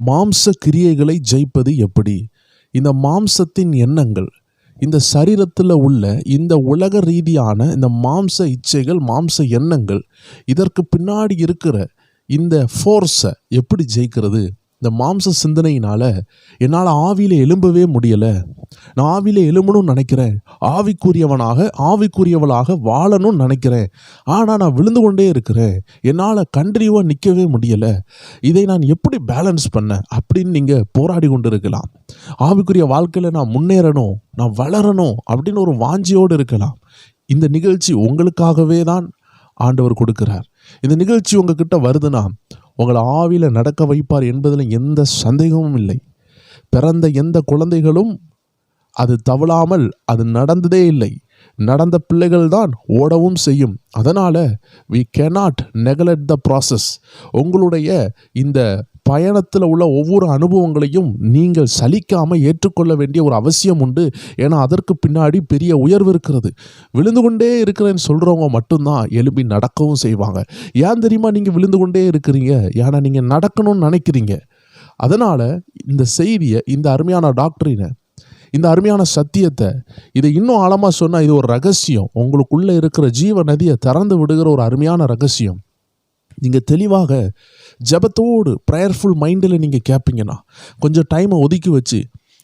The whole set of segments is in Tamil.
மாம்ச கிரியைகளை ஜெயிப்பது எப்படி? இந்த மாம்சத்தின் எண்ணங்கள், இந்த சரீரத்தில் உள்ள இந்த உலக ரீதியான இந்த மாம்ச இச்சைகள், மாம்ச எண்ணங்கள், இதற்கு பின்னாடி இருக்கிற இந்த ஃபோர்ஸை எப்படி ஜெயிக்கிறது? இந்த மாம்ச சிந்தனையினால் என்னால் ஆவியில் எழும்பவே முடியலை. நான் ஆவியில் எழும்பணும்னு நினைக்கிறேன், ஆவிக்குரியவளாக வாழணும்னு நினைக்கிறேன். ஆனால் நான் விழுந்து கொண்டே இருக்கிறேன், என்னால் கண்டினியூவாக நிற்கவே முடியலை. இதை நான் எப்படி பேலன்ஸ் பண்ண அப்படின்னு நீங்கள் போராடி கொண்டு இருக்கலாம். ஆவிக்குரிய வாழ்க்கையில் நான் முன்னேறணும், நான் வளரணும் அப்படின்னு ஒரு வாஞ்சியோடு இருக்கலாம். இந்த நிகழ்ச்சி உங்களுக்காகவே தான் ஆண்டவர் கொடுக்கிறார். இந்த நிகழ்ச்சி உங்ககிட்ட வருதுன்னா உங்களை ஆவியில் நடக்க வைப்பார் என்பதில் எந்த சந்தேகமும் இல்லை. பிறந்த எந்த குழந்தைகளும் அது தவழாமல் அது நடந்ததே இல்லை. நடந்த பிள்ளைகள் தான் ஓடவும் செய்யும். அதனால் we cannot neglect the process. உங்களுடைய இந்த பயணத்தில் உள்ள ஒவ்வொரு அனுபவங்களையும் நீங்கள் சலிக்காமல் ஏற்றுக்கொள்ள வேண்டிய ஒரு அவசியம் உண்டு. ஏன்னா அதற்கு பின்னாடி பெரிய உயர்வு இருக்கிறது. விழுந்து கொண்டே இருக்கிறேன்னு சொல்கிறவங்க மட்டும்தான் எழுப்பி நடக்கவும் செய்வாங்க. ஏன் தெரியுமா நீங்கள் விழுந்து கொண்டே இருக்கிறீங்க? ஏன்னா நீங்கள் நடக்கணும்னு நினைக்கிறீங்க. அதனால் இந்த செய்தியை, இந்த அருமையான டாக்டரினை, இந்த அருமையான சத்தியத்தை, இதை இன்னும் ஆழமாக சொன்னால் இது ஒரு ரகசியம். உங்களுக்குள்ளே இருக்கிற ஜீவ நதியை திறந்து விடுகிற ஒரு அருமையான ரகசியம். நீங்கள் தெளிவாக ஜெபத்தோடு ப்ரேயர்ஃபுல் மைண்டில் நீங்கள் கேட்பீங்கன்னா, கொஞ்சம் டைமை ஒதுக்கி வச்சு,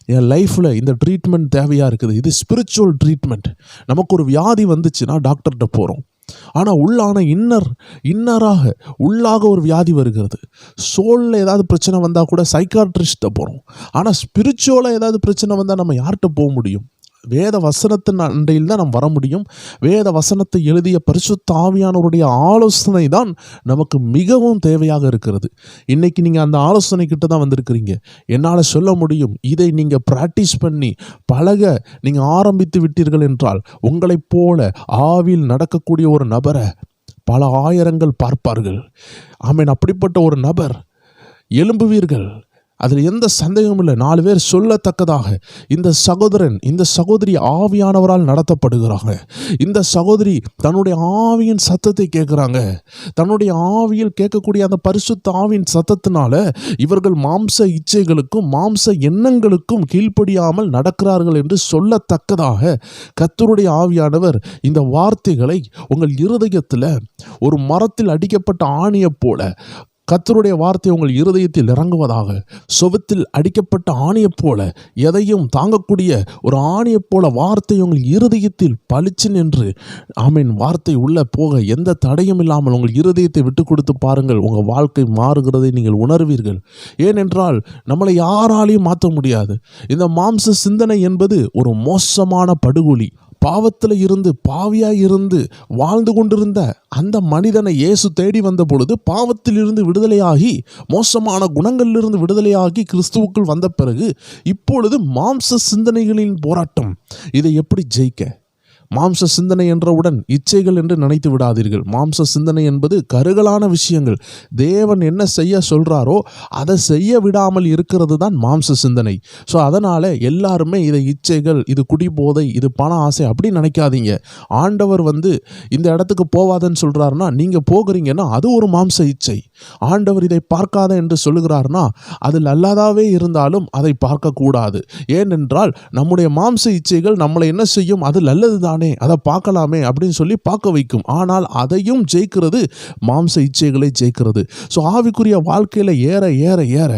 என் லைஃப்பில் இந்த ட்ரீட்மெண்ட் தேவையாக இருக்குது, இது ஸ்பிரிச்சுவல் ட்ரீட்மெண்ட். நமக்கு ஒரு வியாதி வந்துச்சுன்னா டாக்டர்கிட்ட போகிறோம். ஆனால் உள்ளாக ஒரு வியாதி வருகிறது. சோலில் ஏதாவது பிரச்சனை வந்தால் கூட சைக்காட்ரிஸ்ட்டை போகிறோம். ஆனால் ஸ்பிரிச்சுவலாக ஏதாவது பிரச்சனை வந்தால் நம்ம யார்கிட்ட போக முடியும்? வேத வசனத்தின் அண்டையில் தான் நம்ம வர முடியும். வேத வசனத்தை எழுதிய பரிசுத்த ஆவியானவருடைய ஆலோசனை தான் நமக்கு மிகவும் தேவையாக இருக்கிறது. இன்றைக்கி நீங்கள் அந்த ஆலோசனை கிட்ட தான் வந்திருக்கிறீங்க. என்னால் சொல்ல முடியும், இதை நீங்கள் ப்ராக்டிஸ் பண்ணி பழக நீங்கள் ஆரம்பித்து விட்டீர்கள் என்றால் உங்களைப் போல ஆவியில் நடக்கக்கூடிய ஒரு நபரை பல ஆயிரங்கள் பார்ப்பார்கள். ஆமேன். அப்படிப்பட்ட ஒரு நபர் எழும்புவீர்கள். அதில் எந்த சந்தேகமும் இல்லை. 4 பேர் சொல்லத்தக்கதாக இந்த சகோதரன், இந்த சகோதரி ஆவியானவரால் நடத்தப்படுகிறாங்க. இந்த சகோதரி தன்னுடைய ஆவியின் சத்தத்தை கேட்குறாங்க. தன்னுடைய ஆவியில் கேட்கக்கூடிய அந்த பரிசுத்த ஆவியின் சத்தத்தினால இவர்கள் மாம்ச இச்சைகளுக்கும் மாம்ச எண்ணங்களுக்கும் கீழ்ப்படியாமல் நடக்கிறார்கள் என்று சொல்லத்தக்கதாக கர்த்தருடைய ஆவியானவர் இந்த வார்த்தைகளை உங்கள் இருதயத்தில் ஒரு மரத்தில் அடிக்கப்பட்ட ஆணியைப் போல கர்த்தருடைய வார்த்தை உங்கள் இருதயத்தில் இறங்குவதாக. சுவத்தில் அடிக்கப்பட்ட ஆணியைப் போல, எதையும் தாங்கக்கூடிய ஒரு ஆணியைப் போல வார்த்தை உங்கள் இருதயத்தில் பளிச்சு நின்று, ஆமீன், வார்த்தை உள்ள போக எந்த தடையும் இல்லாமல் உங்கள் இருதயத்தை விட்டு கொடுத்து பாருங்கள். உங்கள் வாழ்க்கை மாறுகிறதை நீங்கள் உணர்வீர்கள். ஏனென்றால் நம்மளை யாராலையும் மாற்ற முடியாது. இந்த மாம்ச சிந்தனை என்பது ஒரு மோசமான படுகொலி. பாவத்தில் இருந்து, பாவியாய் இருந்து வாழ்ந்து கொண்டிருந்த அந்த மனிதனை இயேசு தேடி வந்த பொழுது பாவத்திலிருந்து விடுதலையாகி, மோசமான குணங்களிலிருந்து விடுதலையாகி கிறிஸ்துவுக்குள் வந்த பிறகு இப்பொழுது மாம்ச சிந்தனைகளின் போராட்டம். இதை எப்படி ஜெயிக்க? மாம்ச சிந்தனை என்றவுடன் இச்சைகள் என்று நினைத்து விடாதீர்கள். மாம்ச சிந்தனை என்பது கருகலான விஷயங்கள். தேவன் என்ன செய்ய சொல்கிறாரோ அதை செய்ய விடாமல் இருக்கிறது தான் மாம்ச சிந்தனை. ஸோ அதனால் எல்லாருமே இதை இச்சைகள், இது குடிபோதை, இது பண ஆசை அப்படி நினைக்காதீங்க. ஆண்டவர் இந்த இடத்துக்கு போவாதன்னு சொல்கிறாருன்னா நீங்கள் போகிறீங்கன்னா அது ஒரு மாம்ச இச்சை. ஆண்டவர் இதை பார்க்காத என்று சொல்லுகிறார்னா அது நல்லதாகவே இருந்தாலும் அதை பார்க்கக்கூடாது. ஏனென்றால் நம்முடைய மாம்ச இச்சைகள் நம்மளை என்ன செய்யும்? அது நல்லது தானே, அதை பார்க்கலாமே அப்படின்னு சொல்லி பார்க்க வைக்கும். ஆனால் அதையும் ஜெயிக்கிறது மாம்ச இச்சைகளை ஜெயிக்கிறது. ஸோ ஆவிக்குரிய வாழ்க்கையில் ஏற ஏற ஏற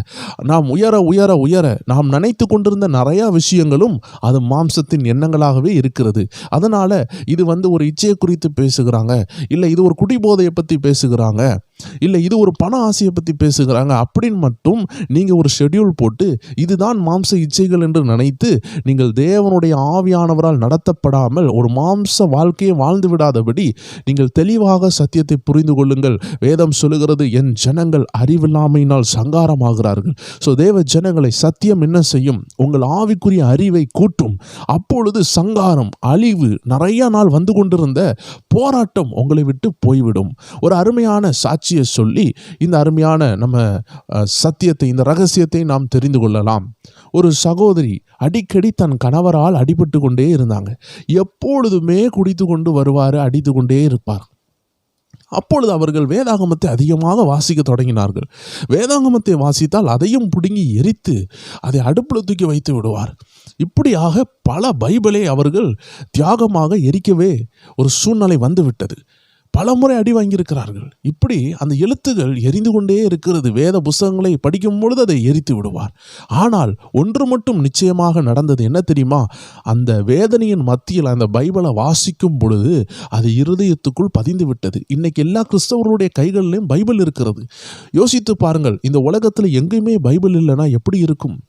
நாம் உயர உயர உயர நாம் நினைத்து கொண்டிருந்த நிறையா விஷயங்களும் அது மாம்சத்தின் எண்ணங்களாகவே இருக்கிறது. அதனால் இது ஒரு இச்சையை குறித்து பேசுகிறாங்க, இல்லை இது ஒரு குடிபோதையை பற்றி பேசுகிறாங்க, இல்லை இது ஒரு பண ஆசையை பற்றி பேசுகிறாங்க அப்படின்னு மட்டும் நீங்கள் ஒரு ஷெட்யூல் போட்டு இதுதான் மாம்ச இச்சைகள் என்று நினைத்து நீங்கள் தேவனுடைய ஆவியானவரால் நடத்தப்படாமல் ஒரு மாம்ச வாழ்க்கையை வாழ்ந்து விடாதபடி நீங்கள் தெளிவாக சத்தியத்தை புரிந்து கொள்ளுங்கள். வேதம் சொல்லுகிறது, என் ஜனங்கள் அறிவில்லாமையினால் சங்காரமாகிறார்கள். ஸோ தேவ ஜனங்களை சத்தியம் என்ன செய்யும்? உங்கள் ஆவிக்குரிய அறிவை கூட்டும். அப்பொழுது சங்காரம், அழிவு, நிறைய நாள் வந்து கொண்டிருந்த போராட்டம் உங்களை விட்டு போய்விடும். ஒரு அருமையான சாட்சியை சொல்லி இந்த அருமையான நம்ம சத்தியத்தை, இந்த ரகசியத்தை நாம் தெரிந்து கொள்ளலாம். ஒரு சகோதரி அடிக்கடி தன் கணவரால் அடிபட்டு கொண்டே இருந்தாங்க. எப்பொழுதுமே குடித்து கொண்டு வருவார், அடித்து கொண்டே இருப்பார். அப்பொழுது அவர்கள் வேதாகமத்தை அதிகமாக வாசிக்க தொடங்கினார்கள். வேதாகமத்தை வாசித்தால் அதையும் பிடுங்கி எரித்து அதை அடுப்பில் தூக்கி வைத்து விடுவார். இப்படியாக பல பைபிளை அவர்கள் தியாகமாக எரிக்கவே ஒரு சூழ்நிலை வந்துவிட்டது. பல முறை அடி வாங்கியிருக்கிறார்கள். இப்படி அந்த எழுத்துகள் எரிந்து கொண்டே இருக்கிறது. வேத புஸ்தகங்களை படிக்கும் பொழுது அதை எரித்து விடுவார். ஆனால் ஒன்று மட்டும் நிச்சயமாக நடந்தது. என்ன தெரியுமா? அந்த வேதனையின் மத்தியில் அந்த பைபிளை வாசிக்கும் பொழுது அது இருதயத்துக்குள் பதிந்து விட்டது. இன்னைக்கு எல்லா கிறிஸ்தவர்களுடைய கைகளிலும் பைபிள் இருக்கிறது. யோசித்து பாருங்கள், இந்த உலகத்தில் எங்கேயுமே பைபிள் இல்லைன்னா எப்படி இருக்கும்?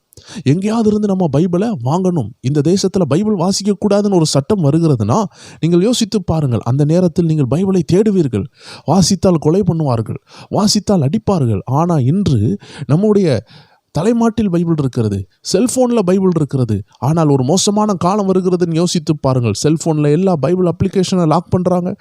எங்கேயாவது இருந்து நம்ம பைபிளை வாங்கணும். இந்த தேசத்தில் பைபிள் வாசிக்கக்கூடாதுன்னு ஒரு சட்டம் வருகிறதுனா நீங்கள் யோசித்து பாருங்கள். அந்த நேரத்தில் நீங்கள் பைபிளை தேடுவீர்கள். வாசித்தால் கொலை பண்ணுவார்கள், வாசித்தால் அடிப்பார்கள். ஆனால் இன்று நம்முடைய தலைமாட்டில் பைபிள் இருக்கிறது, செல்ஃபோனில் பைபிள் இருக்கிறது. ஆனால் ஒரு மோசமான காலம் வருகிறதுன்னு யோசித்து பாருங்கள். செல்ஃபோனில் எல்லா பைபிள் அப்ளிகேஷனை லாக் பண்ணுறாங்க.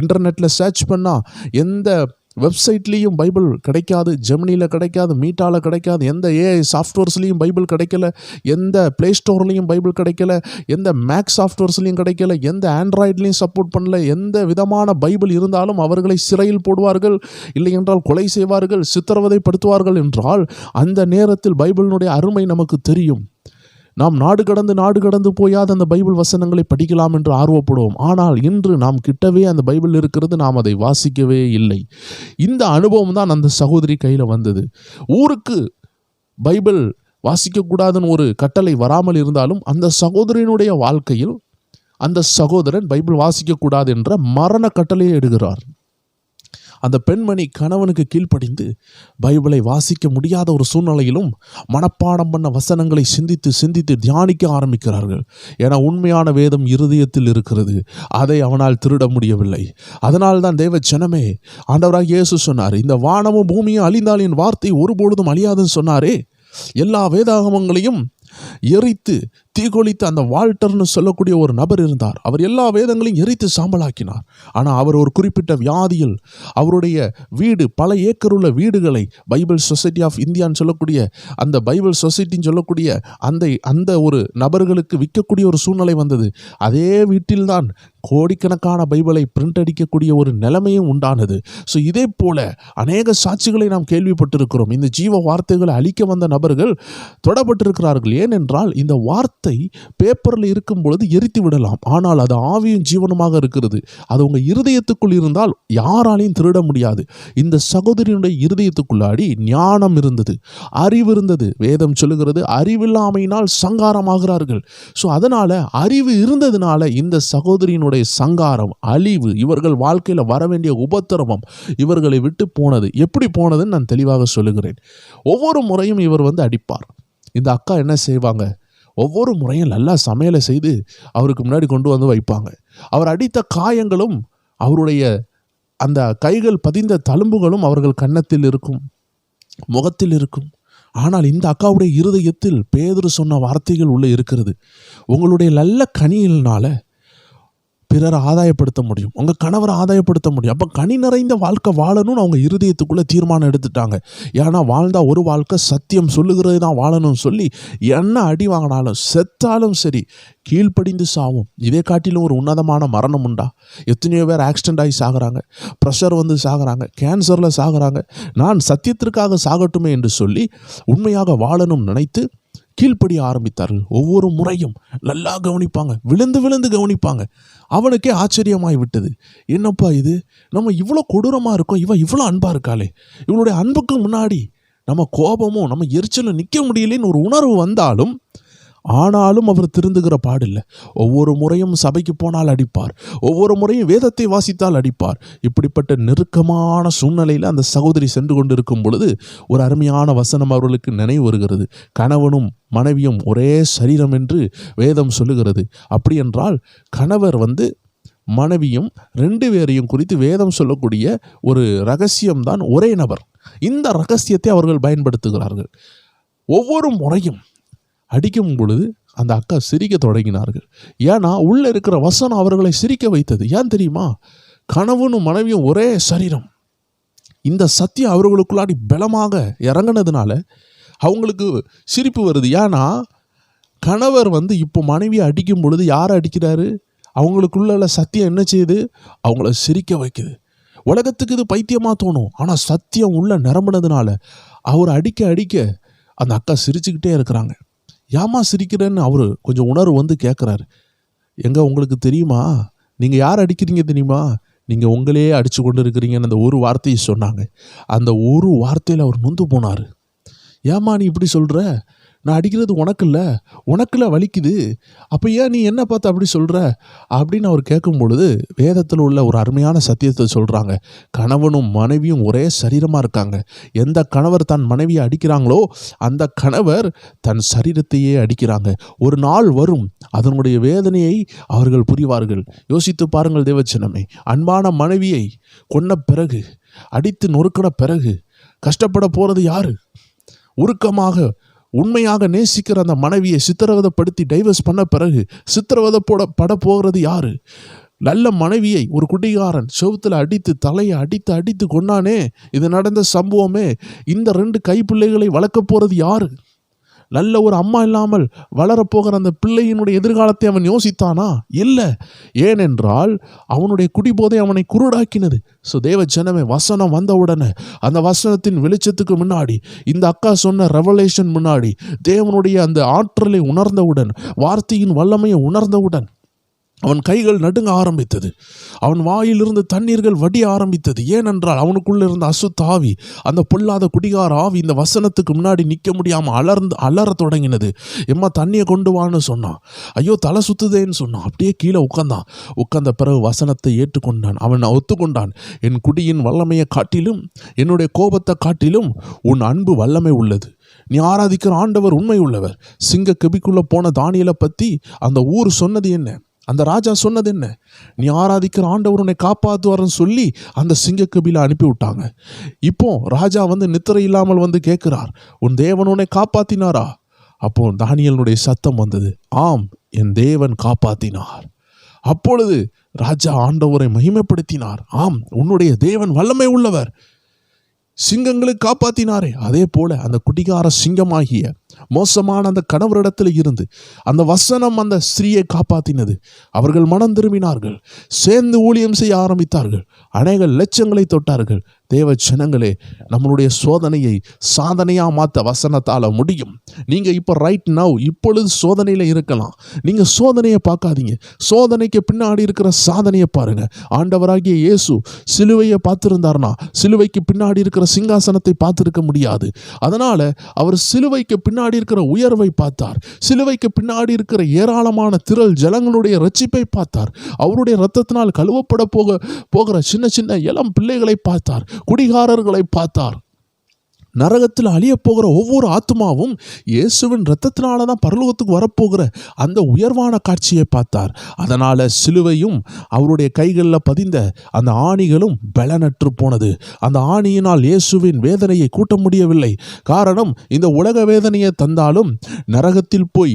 இன்டர்நெட்டில் சர்ச் பண்ணால் எந்த வெப்சைட்லேயும் பைபிள் கிடைக்காது, ஜெமினியில் கிடைக்காது, மீட்டாவில் கிடைக்காது, எந்த ஏஐ சாஃப்ட்வேர்ஸ்லேயும் பைபிள் கிடைக்கல, எந்த ப்ளே ஸ்டோர்லேயும் பைபிள் கிடைக்கல, எந்த மேக் சாஃப்ட்வேர்ஸ்லேயும் கிடைக்கல, எந்த ஆண்ட்ராய்ட்லேயும் சப்போர்ட் பண்ணல. எந்த விதமான பைபிள் இருந்தாலும் அவர்களை சிறையில் போடுவார்கள், இல்லை என்றால் கொலை செய்வார்கள், சித்திரவதைப்படுத்துவார்கள். என்றால் அந்த நேரத்தில் பைபிளினுடைய அருமை நமக்கு தெரியும். நாம் நாடு கடந்து போயாத அந்த பைபிள் வசனங்களை படிக்கலாம் என்று ஆர்வப்படுவோம். ஆனால் இன்று நாம் கிட்டவே அந்த பைபிள் இருக்கிறது, நாம் அதை வாசிக்கவே இல்லை. இந்த அனுபவம் தான் அந்த சகோதரி கையில் வந்தது. ஊருக்கு பைபிள் வாசிக்கக்கூடாதுன்னு ஒரு கட்டளை வராமல் இருந்தாலும் அந்த சகோதரியினுடைய வாழ்க்கையில் அந்த சகோதரன் பைபிள் வாசிக்கக்கூடாது என்ற மரண கட்டளையை எடுக்கிறார். அந்த பெண்மணி கணவனுக்கு கீழ்ப்படிந்து பைபிளை வாசிக்க முடியாத ஒரு சூழ்நிலையிலும் மனப்பாடம் பண்ண வசனங்களை சிந்தித்து தியானிக்க ஆரம்பிக்கிறார்கள். ஏன்னா உண்மையான வேதம் இருதயத்தில் இருக்கிறது, அதை அவனால் திருட முடியவில்லை. அதனால் தான் தேவ ஜனமே, ஆண்டவராகிய இயேசு சொன்னார், இந்த வானமும் பூமியும் அழிந்தால் என் வார்த்தை ஒருபொழுதும் அழியாதுன்னு சொன்னாரே. எல்லா வேதாகமங்களையும் எரித்து தீகொளித்த அந்த வால்டர்னு சொல்லக்கூடிய ஒரு நபர் இருந்தார். அவர் எல்லா வேதங்களையும் எரித்து சாம்பலாக்கினார். ஆனால் அவர் ஒரு குறிப்பிட்ட வியாதியில் அவருடைய வீடு, பல ஏக்கர் உள்ள வீடுகளை பைபிள் சொசைட்டி ஆஃப் இந்தியான்னு சொல்லக்கூடிய அந்த பைபிள் சொசைட்டின்னு சொல்லக்கூடிய அந்த ஒரு நபர்களுக்கு விற்கக்கூடிய ஒரு சூழ்நிலை வந்தது. அதே வீட்டில்தான் கோடிக்கணக்கான பைபிளை பிரிண்ட் அடிக்கக்கூடிய ஒரு நிலைமையும் உண்டானது. ஸோ இதே போல அநேக சாட்சிகளை நாம் கேள்விப்பட்டிருக்கிறோம். இந்த ஜீவ வார்த்தைகளை அழிக்க வந்த நபர்கள் தொடப்பட்டிருக்கிறார்கள். ஏனென்றால் இந்த வார்த்தை பேப்பரில் இருக்கும் பொழுது எரித்து விடலாம், ஆனால் அது ஆவியும் ஜீவனுமாக இருக்கிறது. அது உங்கள் இருதயத்துக்குள் இருந்தால் யாராலையும் திருட முடியாது. இந்த சகோதரியினுடைய இருதயத்துக்குள்ளாடி ஞானம் இருந்தது, அறிவு இருந்தது. வேதம் சொல்லுகிறது, அறிவில்லாமையினால் சங்காரமாகிறார்கள். ஸோ அதனால் அறிவு இருந்ததுனால இந்த சகோதரியினுடைய சங்காரம், அழிவு, இவர்கள் வாழ்க்கையில் வர வேண்டிய உபத்திரவம் இவர்களை விட்டு போனது. எப்படி போனதுன்னு நான் தெளிவாக சொல்லுகிறேன். ஒவ்வொரு முறையும் இவர் அடிப்பார். இந்த அக்கா என்ன செய்வாங்க? ஒவ்வொரு முறையும் நல்லா சமையலை செய்து அவருக்கு முன்னாடி கொண்டு வந்து வைப்பாங்க. அவர் அடித்த காயங்களும் அவருடைய அந்த கைகள் பதிந்த தழும்புகளும் அவர்கள் கன்னத்தில் இருக்கும், முகத்தில் இருக்கும். ஆனால் இந்த அக்காவுடைய இருதயத்தில் பேதுரு சொன்ன வார்த்தைகள் உள்ளே இருக்கிறது. உங்களுடைய நல்ல கனியினால பிறரை ஆதாயப்படுத்த முடியும், உங்கள் கணவரை ஆதாயப்படுத்த முடியும். அப்போ கனி நிறைந்த வாழ்க்கை வாழணும்னு அவங்க இருதயத்துக்குள்ளே தீர்மானம் எடுத்துட்டாங்க. ஏன்னா வாழ்ந்தால் ஒரு வாழ்க்கை சத்தியம் சொல்லுகிறது தான் வாழணும்னு சொல்லி என்ன அடி வாங்கினாலும் செத்தாலும் சரி கீழ்ப்படிந்து சாவும். இதே காட்டிலும் ஒரு உன்னதமான மரணம் உண்டா? எத்தனையோ பேர் ஆக்சிடென்ட் ஆகி சாகிறாங்க, ப்ரெஷர் சாகிறாங்க, கேன்சரில் சாகிறாங்க. நான் சத்தியத்திற்காக சாகட்டுமே என்று சொல்லி உண்மையாக வாழணும் நினைத்து கீழ்ப்படிய ஆரம்பித்தார்கள். ஒவ்வொரு முறையும் நல்லா கவனிப்பாங்க, விழுந்து கவனிப்பாங்க. அவனுக்கே ஆச்சரியமாய் விட்டது. என்னப்பா இது, நம்ம இவ்வளோ கொடூரமாக இருக்கோம், இவன் இவ்வளோ அன்பாக இருக்காளே. இவளுடைய அன்புக்கு முன்னாடி நம்ம கோபமும் நம்ம எரிச்சலும் நிற்க முடியலன்னு ஒரு உணர்வு வந்தாலும் ஆனாலும் அவர் திருந்துகிற பாடில்லை. ஒவ்வொரு முறையும் சபைக்கு போனால் அடிப்பார், ஒவ்வொரு முறையும் வேதத்தை வாசித்தால் அடிப்பார். இப்படிப்பட்ட நெருக்கமான சூழ்நிலையில் அந்த சகோதரி சென்று கொண்டிருக்கும் பொழுது ஒரு அருமையான வசனம் அவர்களுக்கு நினைவு வருகிறது. கணவனும் மனைவியும் ஒரே சரீரம் என்று வேதம் சொல்லுகிறது. அப்படி என்றால் கணவர் மனைவியும் ரெண்டு பேரையும் குறித்து வேதம் சொல்லக்கூடிய ஒரு ரகசியம்தான் ஒரே நபர். இந்த ரகசியத்தை அவர்கள் பயன்படுத்துகிறார்கள். ஒவ்வொரு முறையும் அடிக்கும் பொழுது அந்த அக்கா சிரிக்க தொடங்கினார்கள். ஏன்னா உள்ள இருக்கிற வசனம் அவர்களை சிரிக்க வைத்தது. ஏன் தெரியுமா? கணவனும் மனைவியும் ஒரே சரீரம். இந்த சத்தியம் அவர்களுக்குள்ளாடி பலமாக இறங்கினதுனால அவங்களுக்கு சிரிப்பு வருது. ஏன்னா கணவர் இப்போ மனைவியை அடிக்கும் பொழுது யாரை அடிக்கிறாரு? அவங்களுக்குள்ள சத்தியம் என்ன செய்யுது? அவங்கள சிரிக்க வைக்குது. உலகத்துக்கு இது பைத்தியமாக தோணும். ஆனால் சத்தியம் உள்ள நிரம்பினதுனால அவர் அடிக்க அடிக்க அந்த அக்கா சிரிச்சுக்கிட்டே இருக்கிறாங்க. ஏமா சிரிக்கிறேன்னு அவர் கொஞ்சம் உணர்வு வந்து கேட்குறாரு. எங்க உங்களுக்கு தெரியுமா, நீங்கள் யார் அடிக்கிறீங்க தெரியுமா, நீங்கள் உங்களையே அடித்து கொண்டு இருக்கிறீங்கன்னு அந்த ஒரு வார்த்தையை சொன்னாங்க. அந்த ஒரு வார்த்தையில் அவர் நொந்து போனார். ஏமா நீ இப்படி சொல்கிற, நான் அடிக்கிறது உனக்குல வலிக்குது, அப்போ ஏன் நீ என்ன பார்த்து அப்படி சொல்கிற அப்படின்னு அவர் கேட்கும் பொழுது வேதத்தில் உள்ள ஒரு அருமையான சத்தியத்தை சொல்கிறாங்க. கணவனும் மனைவியும் ஒரே சரீரமாக இருக்காங்க. எந்த கணவர் தன் மனைவியை அடிக்கிறாங்களோ அந்த கணவர் தன் சரீரத்தையே அடிக்கிறாங்க. ஒரு நாள் வரும், அதனுடைய வேதனையை அவர்கள் புரிவார்கள். யோசித்து பாருங்கள் தேவச்சனமே, அன்பான மனைவியை கொன்ன பிறகு, அடித்து நொறுக்கின பிறகு கஷ்டப்பட போகிறது யாரு? உருக்கமாக உண்மையாக நேசிக்கிற அந்த மனைவியை சித்திரவதைப்படுத்தி டைவர்ஸ் பண்ண பிறகு சித்திரவதைப்பட போகிறது யாரு? நல்ல மனைவியை ஒரு குடிகாரன் செவுத்துல அடித்து தலையை அடித்து கொண்டானே, இது நடந்த சம்பவமே. இந்த 2 கைப்பிள்ளைகளை வளர்க்க போறது யாரு? நல்ல ஒரு அம்மா இல்லாமல் வளரப்போகிற அந்த பிள்ளையினுடைய எதிர்காலத்தை அவன் யோசித்தானா? இல்லை. ஏனென்றால் அவனுடைய குடிபோதை அவனை குருடாக்கினது. ஸோ தேவ ஜனமே, வசனம் வந்தவுடனே, அந்த வசனத்தின் வெளிச்சத்துக்கு முன்னாடி, இந்த அக்கா சொன்ன ரெவலேஷன் முன்னாடி, தேவனுடைய அந்த ஆற்றலை உணர்ந்தவுடன், வார்த்தையின் வல்லமையை உணர்ந்தவுடன் அவன் கைகள் நடுங்க ஆரம்பித்தது. அவன் வாயிலிருந்து தண்ணீர்கள் வடிய ஆரம்பித்தது. ஏனென்றால் அவனுக்குள்ள இருந்த அசுத்த ஆவி, அந்த பொல்லாத குடிகார ஆவி இந்த வசனத்துக்கு முன்னாடி நிற்க முடியாமல் அலற தொடங்கினது. எம்மா தண்ணியை கொண்டு வான்னு சொன்னான். ஐயோ தலை சுத்துதேன்னு சொன்னான். அப்படியே கீழே உட்கார்ந்த பிறகு வசனத்தை ஏற்றுக்கொண்டான். அவன் ஒத்துக்கொண்டான். என் குடியின் வல்லமையை காட்டிலும், என்னுடைய கோபத்தை காட்டிலும் உன் அன்பு வல்லமை உள்ளது. நீ ஆராதிக்கிற ஆண்டவர் உண்மை உள்ளவர். சிங்க கெபிக்குள்ள போன தானியேலை பற்றி அந்த ஊர் சொன்னது என்ன? அந்த ராஜா சொன்னது என்ன? நீ ஆராதிக்கிற ஆண்டவர் உன்னை காப்பாற்றுவார்னு சொல்லி அந்த சிங்கக்கபில அனுப்பி விட்டாங்க. இப்போ ராஜா வந்து நித்திரை இல்லாமல் வந்து கேட்கிறார், உன் தேவன் உன்னை காப்பாத்தினாரா? அப்போ தானியேலுடைய சத்தம் வந்தது, ஆம் என் தேவன் காப்பாத்தினார். அப்பொழுது ராஜா ஆண்டவரை மகிமைப்படுத்தினார். ஆம் உன்னுடைய தேவன் வல்லமை உள்ளவர், சிங்கங்களுக்கு காப்பாத்தினாரே. அதே போல அந்த குடிகார சிங்கமாகிய மோசமான அந்த கணவரிடத்தில் இருந்து அந்த வசனம் அந்த ஸ்திரீயை காப்பாத்தினது. அவர்கள் மனம் திரும்பினார்கள், சேர்ந்து ஊழியம் செய்ய ஆரம்பித்தார்கள், அநேக லட்சங்களை தொட்டார்கள். தேவ ஜனங்களே, நம்மளுடைய சோதனையை சாதனையா மாற்ற வசனத்தால முடியும். நீங்க இப்போ ரைட் நவ் இப்பொழுது சோதனையில இருக்கலாம். நீங்க சோதனையை பார்க்காதீங்க, சோதனைக்கு பின்னாடி இருக்கிற சாதனையை பாருங்க. ஆண்டவராகிய இயேசு சிலுவையை பார்த்திருந்தார்னா சிலுவைக்கு பின்னாடி இருக்கிற சிங்காசனத்தை பார்த்திருக்க முடியாது. அதனால அவர் சிலுவைக்கு பின்னாடி இருக்கிற உயர்வை பார்த்தார். சிலுவைக்கு பின்னாடி இருக்கிற ஏராளமான திரள் ஜனங்களுடைய ரட்சிப்பை பார்த்தார். அவருடைய இரத்தத்தினால் கழுவப்பட போகிற சின்ன சின்ன இளம் பிள்ளைகளை பார்த்தார். குடிகாரர்களை பார்த்தார். நரகத்தில் அழிய போகிற ஒவ்வொரு ஆத்மாவும் இயேசுவின் இரத்தத்தினால தான் பரலோகத்துக்கு வரப்போகிற அந்த உயர்வான காட்சியை பார்த்தார். அதனால சிலுவையும் அவருடைய கைகளில் பதிந்த அந்த ஆணிகளும் பலனற்று போனது. அந்த ஆணியினால் இயேசுவின் வேதனையை கூட்ட முடியவில்லை. காரணம், இந்த உலக வேதனையை தந்தாலும் நரகத்தில் போய்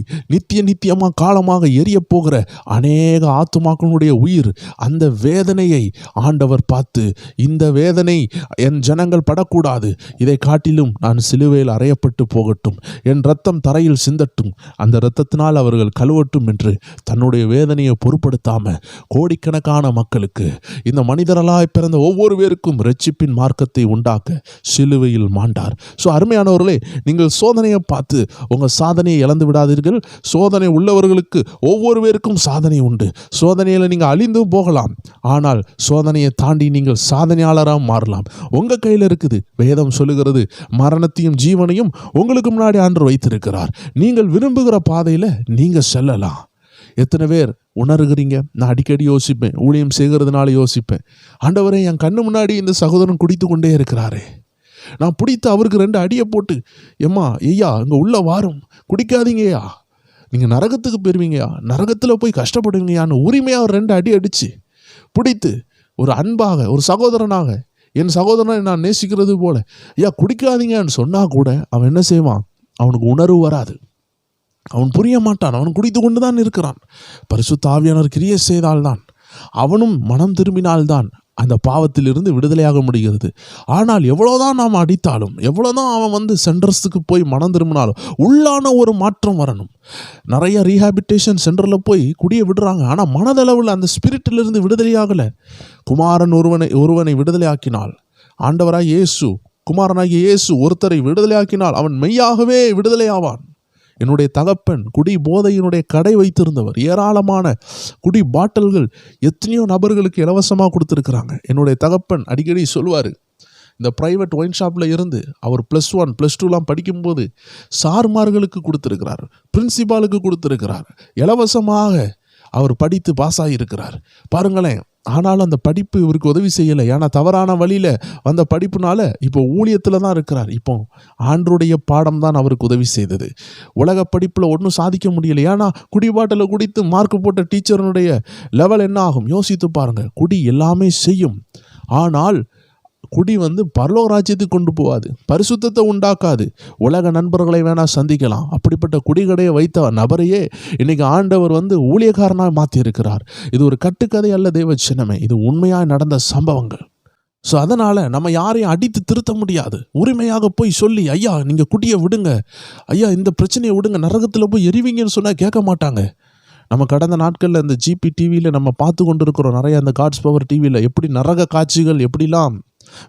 நித்தியமாக காலமாக எரிய போகிற அநேக ஆத்மாக்களுடைய உயிர், அந்த வேதனையை ஆண்டவர் பார்த்து, இந்த வேதனை என் ஜனங்கள் படக்கூடாது, இதை காட்டி நான் சிலுவையில் அறையப்பட்டு போகட்டும், என் ரத்தம் தரையில் சிந்தட்டும், அந்த இரத்தத்தினால் அவர்கள் கழுவட்டும் என்று தன்னுடைய வேதனையை பொருட்படுத்தாம கோடிக்கணக்கான மக்களுக்கு, இந்த மனிதர்களாய் பிறந்த ஒவ்வொரு பேருக்கும் இரட்சிப்பின் மார்க்கத்தை உண்டாக்க சிலுவையில் மாண்டார். ஸோ அருமையானவர்களே, நீங்கள் சோதனையை பார்த்து உங்கள் சாதனையை இழந்து விடாதீர்கள். சோதனை உள்ளவர்களுக்கு ஒவ்வொரு பேருக்கும் சாதனை உண்டு. சோதனையில் நீங்கள் அழிந்து போகலாம், ஆனால் சோதனையை தாண்டி நீங்கள் சாதனையாளராக மாறலாம். உங்கள் கையில் இருக்குது. வேதம் சொல்லுகிறது, மரணத்தையும் ஜீவனையும் உங்களுக்கு முன்னாடி ஆண்டவர் வைத்திருக்கிறார். நீங்கள் விரும்புகிற பாதையில் நீங்கள் செல்லலாம். எத்தனை பேர் உணர்கிறீங்க? நான் அடிக்கடி யோசிப்பேன், ஊழியம் செய்கிறதுனால யோசிப்பேன், ஆண்டவரே என் கண்ணு முன்னாடி இந்த சகோதரன் குடித்து கொண்டே இருக்கிறாரே, நான் பிடித்து அவருக்கு 2 அடியை போட்டு, எம்மா ஐயா இங்கே உள்ள வாரும், குடிக்காதீங்கய்யா, நீங்கள் நரகத்துக்கு போயிருவீங்கயா, நரகத்தில் போய் கஷ்டப்படுவீங்கயான்னு உரிமையாக ஒரு 2 அடி அடித்து பிடித்து ஒரு அன்பாக ஒரு சகோதரனாக, என் சகோதரனை நான் நேசிக்கிறது போல, ஐயா குடிக்காதீங்கன்னு சொன்னால் கூட அவன் என்ன செய்வான்? அவனுக்கு உணர்வு வராது, அவன் புரிய மாட்டான், அவன் குடித்து கொண்டு தான் இருக்கிறான். பரிசுத்த ஆவியானவர் கிரியை செய்தால்தான், அவனும் மனம் திரும்பினால்தான் அந்த பாவத்திலிருந்து விடுதலையாக முடிகிறது. ஆனால் எவ்வளோதான் நாம் அடித்தாலும், எவ்வளோதான் அவன் சென்டர்ஸுக்கு போய் மனம் திரும்பினாலும் உள்ளான ஒரு மாற்றம் வரணும். நிறைய ரீஹாபிட்டேஷன் சென்டரில் போய் குடியை விடுறாங்க, ஆனால் மனதளவில் அந்த ஸ்பிரிட்டிலிருந்து விடுதலையாகலை. குமாரன் ஒருவனை விடுதலையாக்கினால், ஆண்டவராய் இயேசு, குமாரனாகிய இயேசு ஒருத்தரை விடுதலையாக்கினால் அவன் மெய்யாகவே விடுதலையாவான். என்னுடைய தகப்பன் குடி போதையினுடைய கடை வைத்திருந்தவர். ஏராளமான குடி பாட்டில்கள் எத்தனையோ நபர்களுக்கு இலவசமாக கொடுத்துருக்குறாங்க. என்னுடைய தகப்பன் அடிக்கடி சொல்லுவார், இந்த ப்ரைவேட் ஒயின் ஷாப்பில் இருந்து அவர் +1 +2 படிக்கும்போது சார்மார்களுக்கு கொடுத்துருக்கிறார், பிரின்சிபாலுக்கு கொடுத்துருக்கிறார், இலவசமாக அவர் படித்து பாஸ் ஆகியிருக்கிறார். பாருங்களேன். ஆனாலும் அந்த படிப்பு இவருக்கு உதவி செய்யலை. ஏன்னா தவறான வழியில் வந்த படிப்புனால இப்போ ஊழியத்தில் தான் இருக்கிறார். இப்போ ஆண்டருடைய பாடம் தான் அவருக்கு உதவி செய்தது. உலக படிப்பில் ஒன்றும் சாதிக்க முடியலை. ஏன்னா குடி பாட்டில் குடித்து மார்க் போட்ட டீச்சருடைய லெவல் என்ன ஆகும் யோசித்து பாருங்கள். குடி எல்லாமே செய்யும், ஆனால் குடி பரலோக ராஜ்யத்துக்கு கொண்டு போகாது, பரிசுத்தத்தை உண்டாக்காது. உலக நண்பர்களை வேணால் சந்திக்கலாம், அப்படிப்பட்ட குடிகடையை வைத்த நபரையே இன்னைக்கு ஆண்டவர் ஊழியக்காரனாக மாற்றி இருக்கிறார். இது ஒரு கட்டுக்கதை அல்ல தேவ சின்னமே, இது உண்மையாக நடந்த சம்பவங்கள். ஸோ அதனால் நம்ம யாரையும் அடித்து திருத்த முடியாது. உரிமையாக போய் சொல்லி, ஐயா நீங்கள் குடியை விடுங்க, ஐயா இந்த பிரச்சனையை விடுங்க, நரகத்தில் போய் எரிவீங்கன்னு சொன்னால் கேட்க மாட்டாங்க. நம்ம கடந்த நாட்களில் இந்த ஜிபி டிவியில் நம்ம பார்த்து கொண்டு இருக்கிறோம், நிறைய அந்த காட்ஸ் பவர் டிவியில் எப்படி நரக காட்சிகள் எப்படிலாம்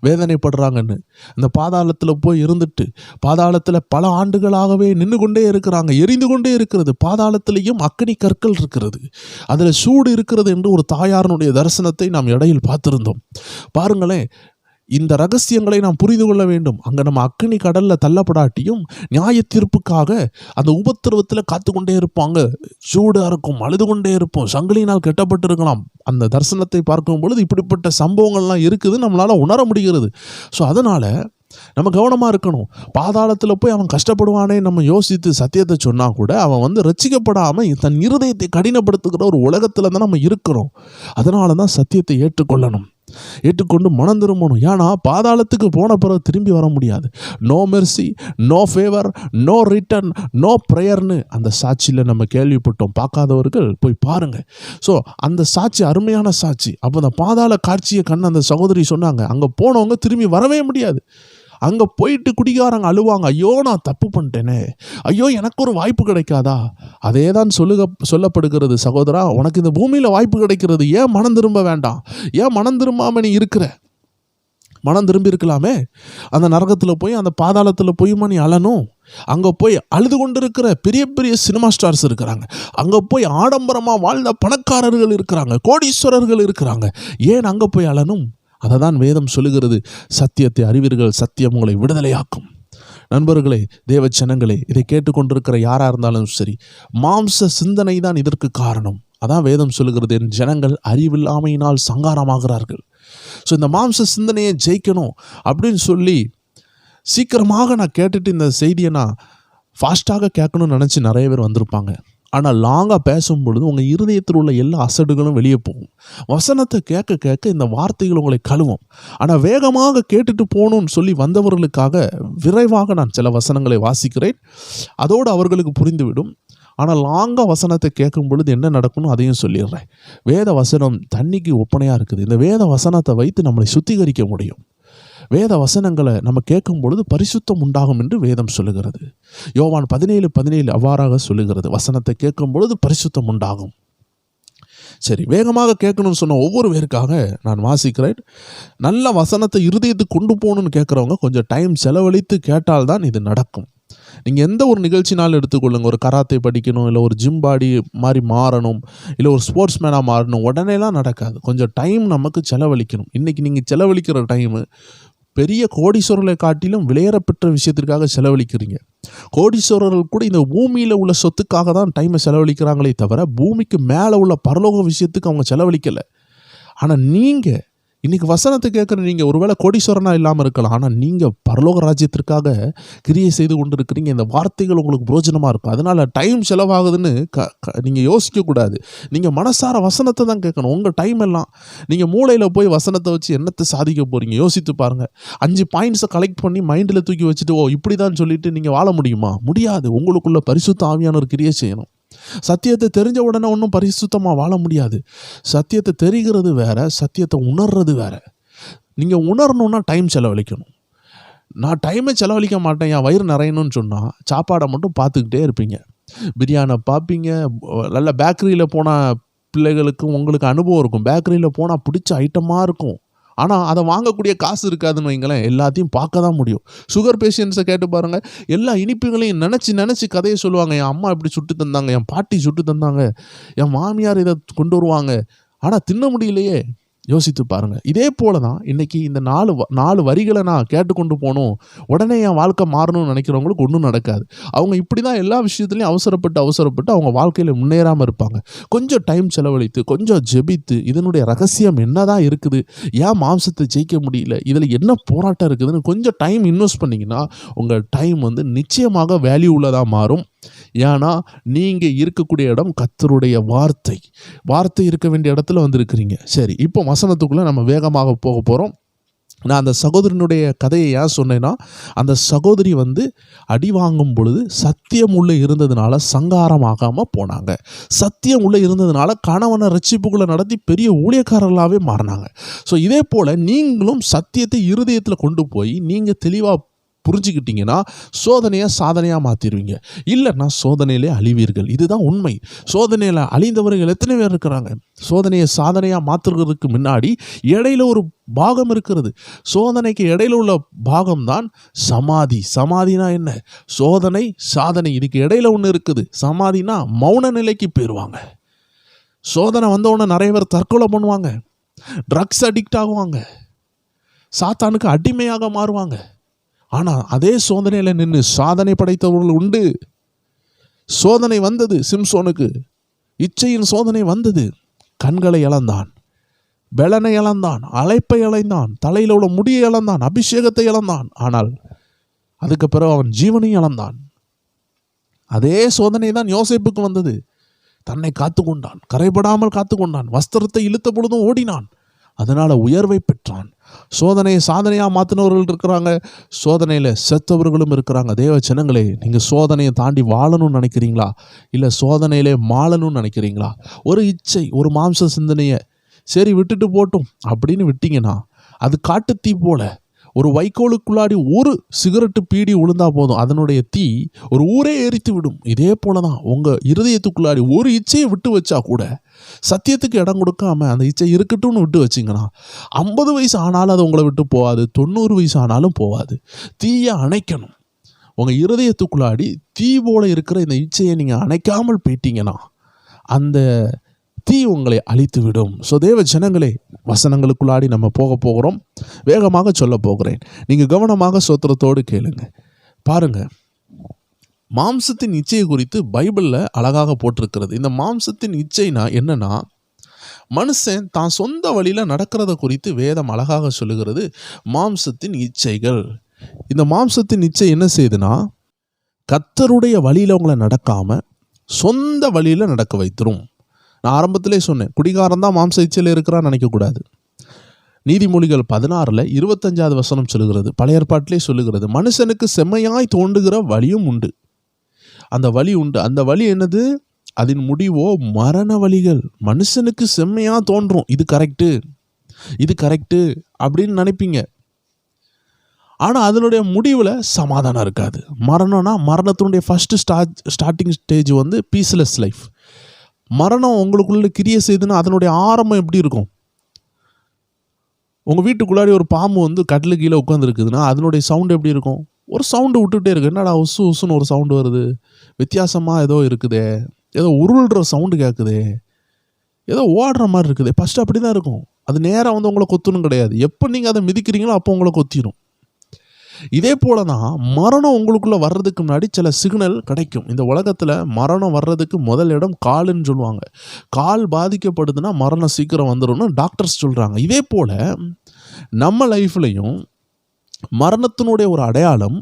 வேதனைப்படுறாங்கன்னு. இந்த பாதாளத்தில் போய் இருந்துட்டு பாதாளத்தில் பல ஆண்டுகளாகவே நின்று கொண்டே இருக்கிறாங்க, எரிந்து கொண்டே இருக்கிறது. பாதாளத்திலையும் அக்கினி கற்கள் இருக்கிறது, அதில் சூடு இருக்கிறது என்று ஒரு தாயாரனுடைய தரிசனத்தை நாம் இடையில் பார்த்திருந்தோம். பாருங்களேன், இந்த ரகசியங்களை நாம் புரிந்து கொள்ள வேண்டும். அங்கே நம்ம அக்கினி கடலில் தள்ளப்படாட்டியும் நியாய தீர்ப்புக்காக அந்த உபத்திரவத்தில் காத்து கொண்டே இருப்பாங்க. சூடாக இருக்கும், அழுது கொண்டே இருப்போம், சங்கிலியினால் கெட்டப்பட்டு இருக்கலாம். அந்த தரிசனத்தை பார்க்கும் பொழுது இப்படிப்பட்ட சம்பவங்கள்லாம் இருக்குது, நம்மளால் உணர முடிகிறது. ஸோ அதனால் நம்ம கவனமாக இருக்கணும். பாதாளத்தில் போய் அவன் கஷ்டப்படுவானே நம்ம யோசித்து சத்தியத்தை சொன்னால் கூட அவன் ரட்சிக்கப்படாமல் தன் இருதயத்தை கடினப்படுத்துகிற ஒரு உலகத்தில் தான் நம்ம இருக்கிறோம். அதனால தான் சத்தியத்தை ஏற்றுக்கொள்ளணும், ஏற்றுக்கொண்டு மனம் திரும்பணும். ஏன்னா பாதாளத்துக்கு போன பிறகு திரும்பி வர முடியாது. No mercy, no favour, no return, no ப்ரேயர்னு அந்த சாட்சியில் நம்ம கேள்விப்பட்டோம். பார்க்காதவர்கள் போய் பாருங்கள். ஸோ அந்த சாட்சி அருமையான சாட்சி. அப்போ அந்த பாதாள காட்சியை கண்ணு அந்த சகோதரி சொன்னாங்க, அங்கே போனவங்க திரும்பி வரவே முடியாது. அங்கே போயிட்டு குடிகாரங்க அழுவாங்க, ஐயோ நான் தப்பு பண்ணிட்டேனே, ஐயோ எனக்கு ஒரு வாய்ப்பு கிடைக்காதா. அதே தான் சொல்லப்படுகிறது, சகோதரா உனக்கு இந்த பூமியில் வாய்ப்பு கிடைக்கிறது, ஏன் மனம் திரும்ப வேண்டாம், ஏன் மனம் திரும்பாமல் நீ இருக்கிற? மனம் திரும்பி இருக்கலாமே. அந்த நரகத்தில் போய் அந்த பாதாளத்தில் போய் நீ அழணும். அங்கே போய் அழுது கொண்டு இருக்கிற பெரிய பெரிய சினிமா ஸ்டார்ஸ் இருக்கிறாங்க, அங்கே போய் ஆடம்பரமாக வாழ்ந்த பணக்காரர்கள் இருக்கிறாங்க, கோடீஸ்வரர்கள் இருக்கிறாங்க, ஏன் அங்கே போய் அழணும்? அதை தான் வேதம் சொல்லுகிறது, சத்தியத்தை அறிவீர்கள், சத்தியம் உங்களை விடுதலையாக்கும். நண்பர்களே, தேவச்சனங்களே, இதை கேட்டுக்கொண்டிருக்கிற யாராக இருந்தாலும் சரி, மாம்ச சிந்தனை தான் இதற்கு காரணம். அதான் வேதம் சொல்லுகிறது, என் ஜனங்கள் அறிவில்லாமையினால் சங்காரமாகிறார்கள். ஸோ இந்த மாம்ச சிந்தனையை ஜெயிக்கணும் அப்படின்னு சொல்லி சீக்கிரமாக நான் கேட்டுட்டு இந்த செய்தியை நான் ஃபாஸ்ட்டாக கேட்கணும்னு நினச்சி நிறைய பேர் வந்திருப்பாங்க. ஆனால் லாங்காக பேசும்பொழுது உங்கள் இருதயத்தில் உள்ள எல்லா அசடுகளும் வெளியே போகும். வசனத்தை கேட்க கேட்க இந்த வார்த்தைகள் உங்களை கழுவும். ஆனால் வேகமாக கேட்டுட்டு போகணும்னு சொல்லி வந்தவர்களுக்காக விரைவாக நான் சில வசனங்களை வாசிக்கிறேன், அதோடு அவர்களுக்கு புரிந்துவிடும். ஆனால் லாங்காக வசனத்தை கேட்கும் பொழுது என்ன நடக்கணும் அதையும் சொல்லிடுறேன். வேத வசனம் தண்ணிக்கு ஒப்பனையாக இருக்குது. இந்த வேத வசனத்தை வைத்து நம்மளை சுத்திகரிக்க முடியும். வேத வசனங்களை நம்ம கேட்கும் பொழுது பரிசுத்தம் உண்டாகும் என்று வேதம் சொல்லுகிறது. யோவான் 17:17 அவ்வாறாக சொல்லுகிறது, வசனத்தை கேட்கும் பொழுது பரிசுத்தம் உண்டாகும். சரி, வேகமாக கேட்கணும்னு சொன்ன ஒவ்வொரு பேருக்காக நான் வாசிக்கிறேன். நல்ல வசனத்தை இருதயத்துக்கு கொண்டு போகணும்னு கேட்குறவங்க கொஞ்சம் டைம் செலவழித்து கேட்டால்தான் இது நடக்கும். நீங்கள் எந்த ஒரு நிகழ்ச்சினாலும் எடுத்துக்கொள்ளுங்க, ஒரு கராத்தே படிக்கணும், இல்லை ஒரு ஜிம் பாடி மாதிரி மாறணும், இல்லை ஒரு ஸ்போர்ட்ஸ் மேனாக மாறணும், உடனேலாம் நடக்காது. கொஞ்சம் டைம் நமக்கு செலவழிக்கணும். இன்றைக்கி நீங்கள் செலவழிக்கிற டைமு பெரிய கோடீஸ்வரர்களை காட்டிலும் விலையேறப்பெற்ற விஷயத்திற்காக செலவழிக்கிறீங்க. கோடீஸ்வரர்கள் கூட இந்த பூமியில் உள்ள சொத்துக்காக தான் டைமை செலவழிக்கிறாங்களே தவிர பூமிக்கு மேலே உள்ள பரலோக விஷயத்துக்கு அவங்க செலவழிக்கலை. ஆனால் நீங்கள் இன்றைக்கி வசனத்தை கேட்குற நீங்கள் ஒருவேளை கோடீஸ்வரனாக இல்லாமல் இருக்கலாம், ஆனால் நீங்கள் பரலோக ராஜ்யத்திற்காக கிரியை செய்து கொண்டு இருக்கிறீங்க. இந்த வார்த்தைகள் உங்களுக்கு பிரோஜனமாக இருக்கும். அதனால் டைம் செலவாகுதுன்னு நீங்கள் யோசிக்கக்கூடாது. நீங்கள் மனசார வசனத்தை தான் கேட்கணும். உங்கள் டைம் எல்லாம் நீங்கள் மூளையில் போய் வசனத்தை வச்சு என்னத்தை சாதிக்க போகிறீங்க யோசித்து பாருங்கள். 5 பாயிண்ட்ஸை கலெக்ட் பண்ணி மைண்டில் தூக்கி வச்சுட்டு இப்படி தான் சொல்லிட்டு நீங்கள் வாழ முடியுமா? முடியாது. உங்களுக்குள்ள பரிசுத்த ஆவியானவர் கிரியை செய்யணும். சத்தியத்தை தெரிஞ்ச உடனே ஒன்றும் பரிசுத்தமாக வாழ முடியாது. சத்தியத்தை தெரிகிறது வேற, சத்தியத்தை உணர்றது வேற. நீங்கள் உணரணுன்னா டைம் செலவழிக்கணும். நான் டைமை செலவழிக்க மாட்டேன், என் வயிறு நிறையணும்னு சொன்னால் சாப்பாடை மட்டும் பார்த்துக்கிட்டே இருப்பீங்க. பிரியாணி பார்ப்பீங்க. நல்ல பேக்கரியில் போனால் பிள்ளைகளுக்கு உங்களுக்கு அனுபவம் இருக்கும். பேக்கரியில் போனால் பிடிச்ச ஐட்டமாக இருக்கும், ஆனால் அதை வாங்கக்கூடிய காசு இருக்காதுன்னு வைங்களேன். எல்லாத்தையும் பார்க்க தான் முடியும். சுகர் பேஷண்ட்ஸை கேட்டு பாருங்கள், எல்லா இனிப்புகளையும் நினச்சி கதையை சொல்லுவாங்க. என் அம்மா இப்படி சுட்டு தந்தாங்க, என் பாட்டி சுட்டு தந்தாங்க, என் மாமியார் இதை கொண்டு வருவாங்க, ஆனால் தின்ன முடியலையே. யோசித்து பாருங்கள். இதே போல தான் இன்றைக்கி இந்த 4 வரிகளை நான் கேட்டுக்கொண்டு போகணும், உடனே என் வாழ்க்கை மாறணும்னு நினைக்கிறவங்களுக்கு ஒன்றும் நடக்காது. அவங்க இப்படி தான் எல்லா விஷயத்துலையும் அவசரப்பட்டு அவங்க வாழ்க்கையில் முன்னேறாமல் இருப்பாங்க. கொஞ்சம் டைம் செலவழித்து, கொஞ்சம் ஜெபித்து, இதனுடைய ரகசியம் என்ன தான் இருக்குது, ஏன் மாம்சத்தை ஜெயிக்க முடியல, இதில் என்ன போராட்டம் இருக்குதுன்னு கொஞ்சம் டைம் இன்வெஸ்ட் பண்ணிங்கன்னா உங்கள் டைம் நிச்சயமாக வேல்யூ உள்ளதாக மாறும். ஏன்னா நீங்கள் இருக்கக்கூடிய இடம் கர்த்தருடைய வார்த்தை இருக்க வேண்டிய இடத்துல இருக்கிறீங்க. சரி, இப்போ வசனத்துக்குள்ளே நம்ம வேகமாக போக போகிறோம். நான் அந்த சகோதரனுடைய கதையை ஏன் சொன்னேன்னா, அந்த சகோதரி அடி வாங்கும் பொழுது சத்தியம் உள்ளே இருந்ததுனால சங்காரமாகாமல் போனாங்க. சத்தியம் உள்ளே இருந்ததுனால கணவனை ரட்சிப்புக்குள்ளே நடத்தி பெரிய ஊழியக்காரர்களாகவே மாறினாங்க. ஸோ இதே போல் நீங்களும் சத்தியத்தை இருதயத்தில் கொண்டு போய் நீங்கள் தெளிவாக புரிஞ்சுக்கிட்டீங்கன்னா சோதனையை சாதனையாக மாற்றிடுவீங்க. இல்லைன்னா சோதனையிலே அழிவீர்கள். இதுதான் உண்மை. சோதனையில் அழிந்தவர்கள் எத்தனை பேர் இருக்கிறாங்க? சோதனையை சாதனையாக மாற்றுறதுக்கு முன்னாடி இடையில ஒரு பாகம் இருக்கிறது. சோதனைக்கு இடையில உள்ள பாகம்தான் சமாதி. சமாதினா என்ன? சோதனை, சாதனை, இதுக்கு இடையில ஒன்று இருக்குது. சமாதினா மௌன நிலைக்கு போயிடுவாங்க. சோதனை வந்தவுடனே நிறைய பேர் தற்கொலை பண்ணுவாங்க, ட்ரக்ஸ் அடிக்ட் ஆகுவாங்க, சாத்தானுக்கு அடிமையாக மாறுவாங்க. ஆனால் அதே சோதனையில் நின்று சாதனை படைத்தவர்கள் உண்டு. சோதனை வந்தது சிம்சோனுக்கு, இச்சையின் சோதனை வந்தது. கண்களை இழந்தான், பெலனை இழந்தான், அழைப்பை இழந்தான், தலையில் உள்ள முடியை இழந்தான், அபிஷேகத்தை இழந்தான். ஆனால் அதுக்கு பிறகு அவன் ஜீவனையும் இழந்தான். அதே சோதனை தான் யோசேப்புக்கு வந்தது. தன்னை காத்து கொண்டான், கரைபடாமல் காத்து கொண்டான், வஸ்திரத்தை இழுத்த பொழுதும் ஓடினான், அதனால் உயர்வை பெற்றான். சோதனையை சாதனையாக மாற்றினவர்கள் இருக்கிறாங்க, சோதனையில் செத்தவர்களும் இருக்கிறாங்க. தேவ ஜனங்களே, நீங்கள் சோதனையை தாண்டி வாழணும்னு நினைக்கிறீங்களா, இல்லை சோதனையிலே மாளணும்னு நினைக்கிறீங்களா? ஒரு இச்சை, ஒரு மாம்ச சிந்தனையை சரி விட்டுட்டு போட்டும் அப்படின்னு விட்டீங்கன்னா அது காட்டுத்தீ போல. ஒரு வைக்கோலுக்குள்ளாடி ஒரு சிகரெட்டு பீடி விழுந்தா போதும், அதனுடைய தீ ஒரு ஊரே எரித்து விடும். இதே போல தான் உங்கள் இருதயத்துக்குள்ளாடி ஒரு இச்சையை விட்டு வச்சா கூட, சத்தியத்துக்கு இடம் கொடுக்காம அந்த இச்சை இருக்கட்டும்னு விட்டு வச்சிங்கன்னா 50 வயசு ஆனாலும் அது உங்களை விட்டு போகாது, 90 வயசு ஆனாலும் போகாது. தீயை அணைக்கணும். உங்கள் இருதயத்துக்குள்ளாடி தீ போல இருக்கிற இந்த இச்சையை நீங்கள் அணைக்காமல் போயிட்டீங்கன்னா அந்த தீ உங்களை அழித்து விடும். ஸோ தேவ ஜனங்களே, வசனங்களுக்குள்ளாடி நம்ம போகிறோம். வேகமாக சொல்ல போகிறேன், நீங்கள் கவனமாக சோத்திரத்தோடு கேளுங்க. பாருங்க, மாம்சத்தின் இச்சையை குறித்து பைபிளில் அழகாக போட்டிருக்கிறது. இந்த மாம்சத்தின் இச்சைனா என்னன்னா, மனுஷன் தான் சொந்த வழியில் நடக்கிறத குறித்து வேதம் அழகாக சொல்லுகிறது. மாம்சத்தின் இச்சைகள். இந்த மாம்சத்தின் இச்சை என்ன செய்யுதுன்னா, கர்த்தருடைய வழியில் உங்களை நடக்காமல் சொந்த வழியில் நடக்க வைத்திரும். நான் ஆரம்பத்திலே சொன்னேன், குடிகாரன் தான் மாம்ச இச்சையில் இருக்கிறான்னு நினைக்கக்கூடாது. நீதிமொழிகள் 16:25 வசனம் சொல்லுகிறது, பழைய ஏற்பாட்டிலே சொல்லுகிறது, மனுஷனுக்கு செம்மையாய் தோன்றுகிற வழியும் உண்டு. அந்த வழி உண்டு. அந்த வழி என்னது? அதன் முடிவோ மரண வழிகள். மனுஷனுக்கு செம்மையாக தோன்றும், இது கரெக்டு அப்படின்னு நினைப்பீங்க. ஆனால் அதனுடைய முடிவில் சமாதானம் இருக்காது. மரணம்னா, மரணத்தினுடைய ஃபஸ்ட்டு ஸ்டார்டிங் ஸ்டேஜ் பீஸ்லெஸ் லைஃப். மரணம் உங்களுக்குள்ள கிரியை செய்யுதுன்னா அதனுடைய ஆரம்பம் எப்படி இருக்கும்? உங்கள் வீட்டுக்குள்ளாடி ஒரு பாம்பு கட்டிலு கீழே உட்காந்துருக்குதுன்னா அதனுடைய சவுண்டு எப்படி இருக்கும்? ஒரு சவுண்டு விட்டுகிட்டே இருக்குது. என்னடா உசு உசுன்னு ஒரு சவுண்டு வருது, வித்தியாசமாக ஏதோ இருக்குதே, ஏதோ உருள்ற சவுண்டு கேட்குதே, ஏதோ ஓடுற மாதிரி இருக்குது. ஃபஸ்ட்டு அப்படி தான் இருக்கும். அது நேராக உங்களை கொத்தணும் கிடையாது. எப்போ நீங்கள் அதை மிதிக்கிறீங்களோ அப்போ உங்களை கொத்திடும். இதே போல தான் மரணம் உங்களுக்குள்ளே வர்றதுக்கு முன்னாடி சில சிக்னல் கிடைக்கும். இந்த உலகத்தில் மரணம் வர்றதுக்கு முதல் இடம் காலுன்னு சொல்லுவாங்க. கால் பாதிக்கப்படுதுன்னா மரணம் சீக்கிரம் வந்துடும்னு டாக்டர்ஸ் சொல்கிறாங்க. இதே போல் நம்ம லைஃப்லையும் மரணத்தினுடைய ஒரு அடையாளம்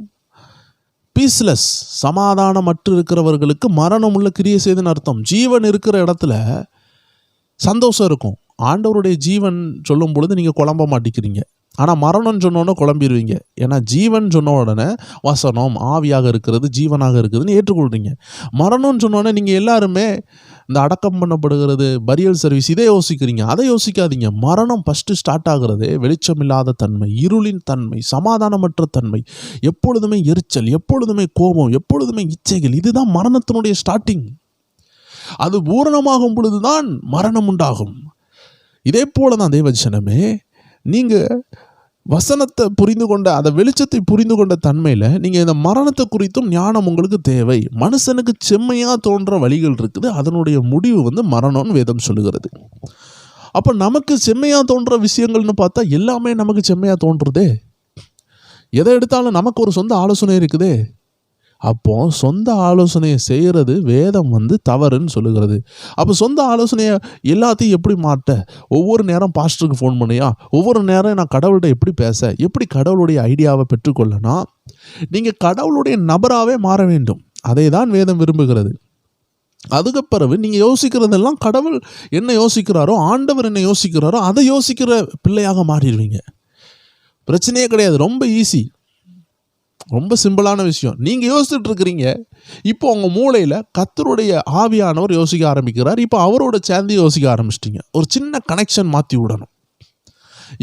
பீஸ்லெஸ், சமாதானமற்று இருக்கிறவர்களுக்கு மரணம் உள்ள கிரியை செய்துன்னு அர்த்தம். ஜீவன் இருக்கிற இடத்துல சந்தோஷம் இருக்கும். ஆண்டவருடைய ஜீவன் சொல்லும் பொழுது நீங்கள் குழம்ப மாட்டேங்கிறீங்க. ஆனால் மரணம்னு சொன்னோன்னே குழம்பிடுவீங்க. ஏன்னா ஜீவன் சொன்ன உடனே வசனம் ஆவியாக இருக்கிறது, ஜீவனாக இருக்குதுன்னு ஏற்றுக்கொள்கிறீங்க. மரணம்னு சொன்னோடனே நீங்கள் எல்லாருமே இந்த அடக்கம் பண்ணப்படுகிறது, பரியல் சர்வீஸ் இதை யோசிக்கிறீங்க. அதை யோசிக்காதீங்க. மரணம் ஃபஸ்ட்டு ஸ்டார்ட் ஆகிறது வெளிச்சமில்லாத தன்மை, இருளின் தன்மை, சமாதானமற்ற தன்மை, எப்பொழுதுமே எரிச்சல், எப்பொழுதுமே கோபம், எப்பொழுதுமே இச்சைகள். இதுதான் மரணத்தினுடைய ஸ்டார்டிங். அது பூரணமாகும் பொழுதுதான் மரணம் உண்டாகும். இதே போல தான் தேவஜனமே, நீங்கள் வசனத்தை புரிந்து கொண்ட, அந்த வெளிச்சத்தை புரிந்து கொண்ட தன்மையில் நீங்கள் இந்த மரணத்தை குறித்தும் ஞானம் உங்களுக்கு தேவை. மனுஷனுக்கு செம்மையாக தோன்ற வழிகள் இருக்குது, அதனுடைய முடிவு மரணம்னு வேதம் சொல்லுகிறது. அப்போ நமக்கு செம்மையாக தோன்ற விஷயங்கள்னு பார்த்தா எல்லாமே நமக்கு செம்மையாக தோன்றுறதே. எதை எடுத்தாலும் நமக்கு ஒரு சொந்த ஆலோசனை இருக்குதே. அப்போ சொந்த ஆலோசனையை செய்கிறது வேதம் தவறுன்னு சொல்லுகிறது. அப்போ சொந்த ஆலோசனையை எல்லாத்தையும் எப்படி மாற்ற? ஒவ்வொரு நேரம் பாஸ்டருக்கு ஃபோன் பண்ணியா, ஒவ்வொரு நேரம் நான் கடவுள்கிட்ட எப்படி பேச, எப்படி கடவுளுடைய ஐடியாவை பெற்றுக்கொள்ளனா, நீங்கள் கடவுளுடைய நபராகவே மாற வேண்டும். அதை தான் வேதம் விரும்புகிறது. அதுக்கு பிறகு நீங்கள் யோசிக்கிறதெல்லாம் கடவுள் என்ன யோசிக்கிறாரோ, ஆண்டவர் என்ன யோசிக்கிறாரோ அதை யோசிக்கிற பிள்ளையாக மாறிடுவீங்க. பிரச்சனையே கிடையாது. ரொம்ப ஈஸி, ரொம்ப சிம்பிளான விஷயம். நீங்கள் யோசிச்சுட்டு இருக்கிறீங்க, இப்போ உங்கள் மூளையில் கர்த்தருடைய ஆவியானவர் யோசிக்க ஆரம்பிக்கிறார். இப்போ அவரோட சேர்ந்து யோசிக்க ஆரம்பிச்சிட்டிங்க. ஒரு சின்ன கனெக்ஷன் மாற்றி விடணும்.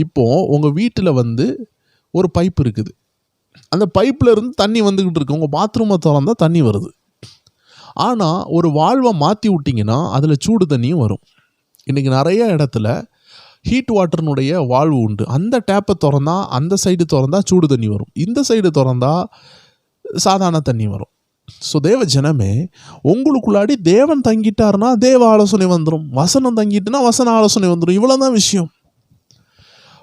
இப்போது உங்கள் வீட்டில் ஒரு பைப் இருக்குது. அந்த பைப்பில் இருந்து தண்ணி வந்துக்கிட்டு இருக்கு. உங்கள் பாத்ரூமை திறந்தால் தண்ணி வருது. ஆனால் ஒரு வால்வை மாற்றி விட்டிங்கன்னா அதில் சூடு தண்ணியும் வரும். இன்றைக்கி நிறைய இடத்துல ஹீட் வாட்டர்னுடைய வால்வு உண்டு. அந்த டேப்பை திறந்தா, அந்த சைடு திறந்தா சூடு தண்ணி வரும், இந்த சைடு திறந்தா சாதாரண தண்ணி வரும். ஸோ தேவ ஜனமே, உங்களுக்குள்ளாடி தேவன் தங்கிட்டாருன்னா தேவ ஆலோசனை வந்துடும், வசனம் தங்கிட்டுனா வசன ஆலோசனை வந்துடும். இவ்வளோதான் விஷயம்.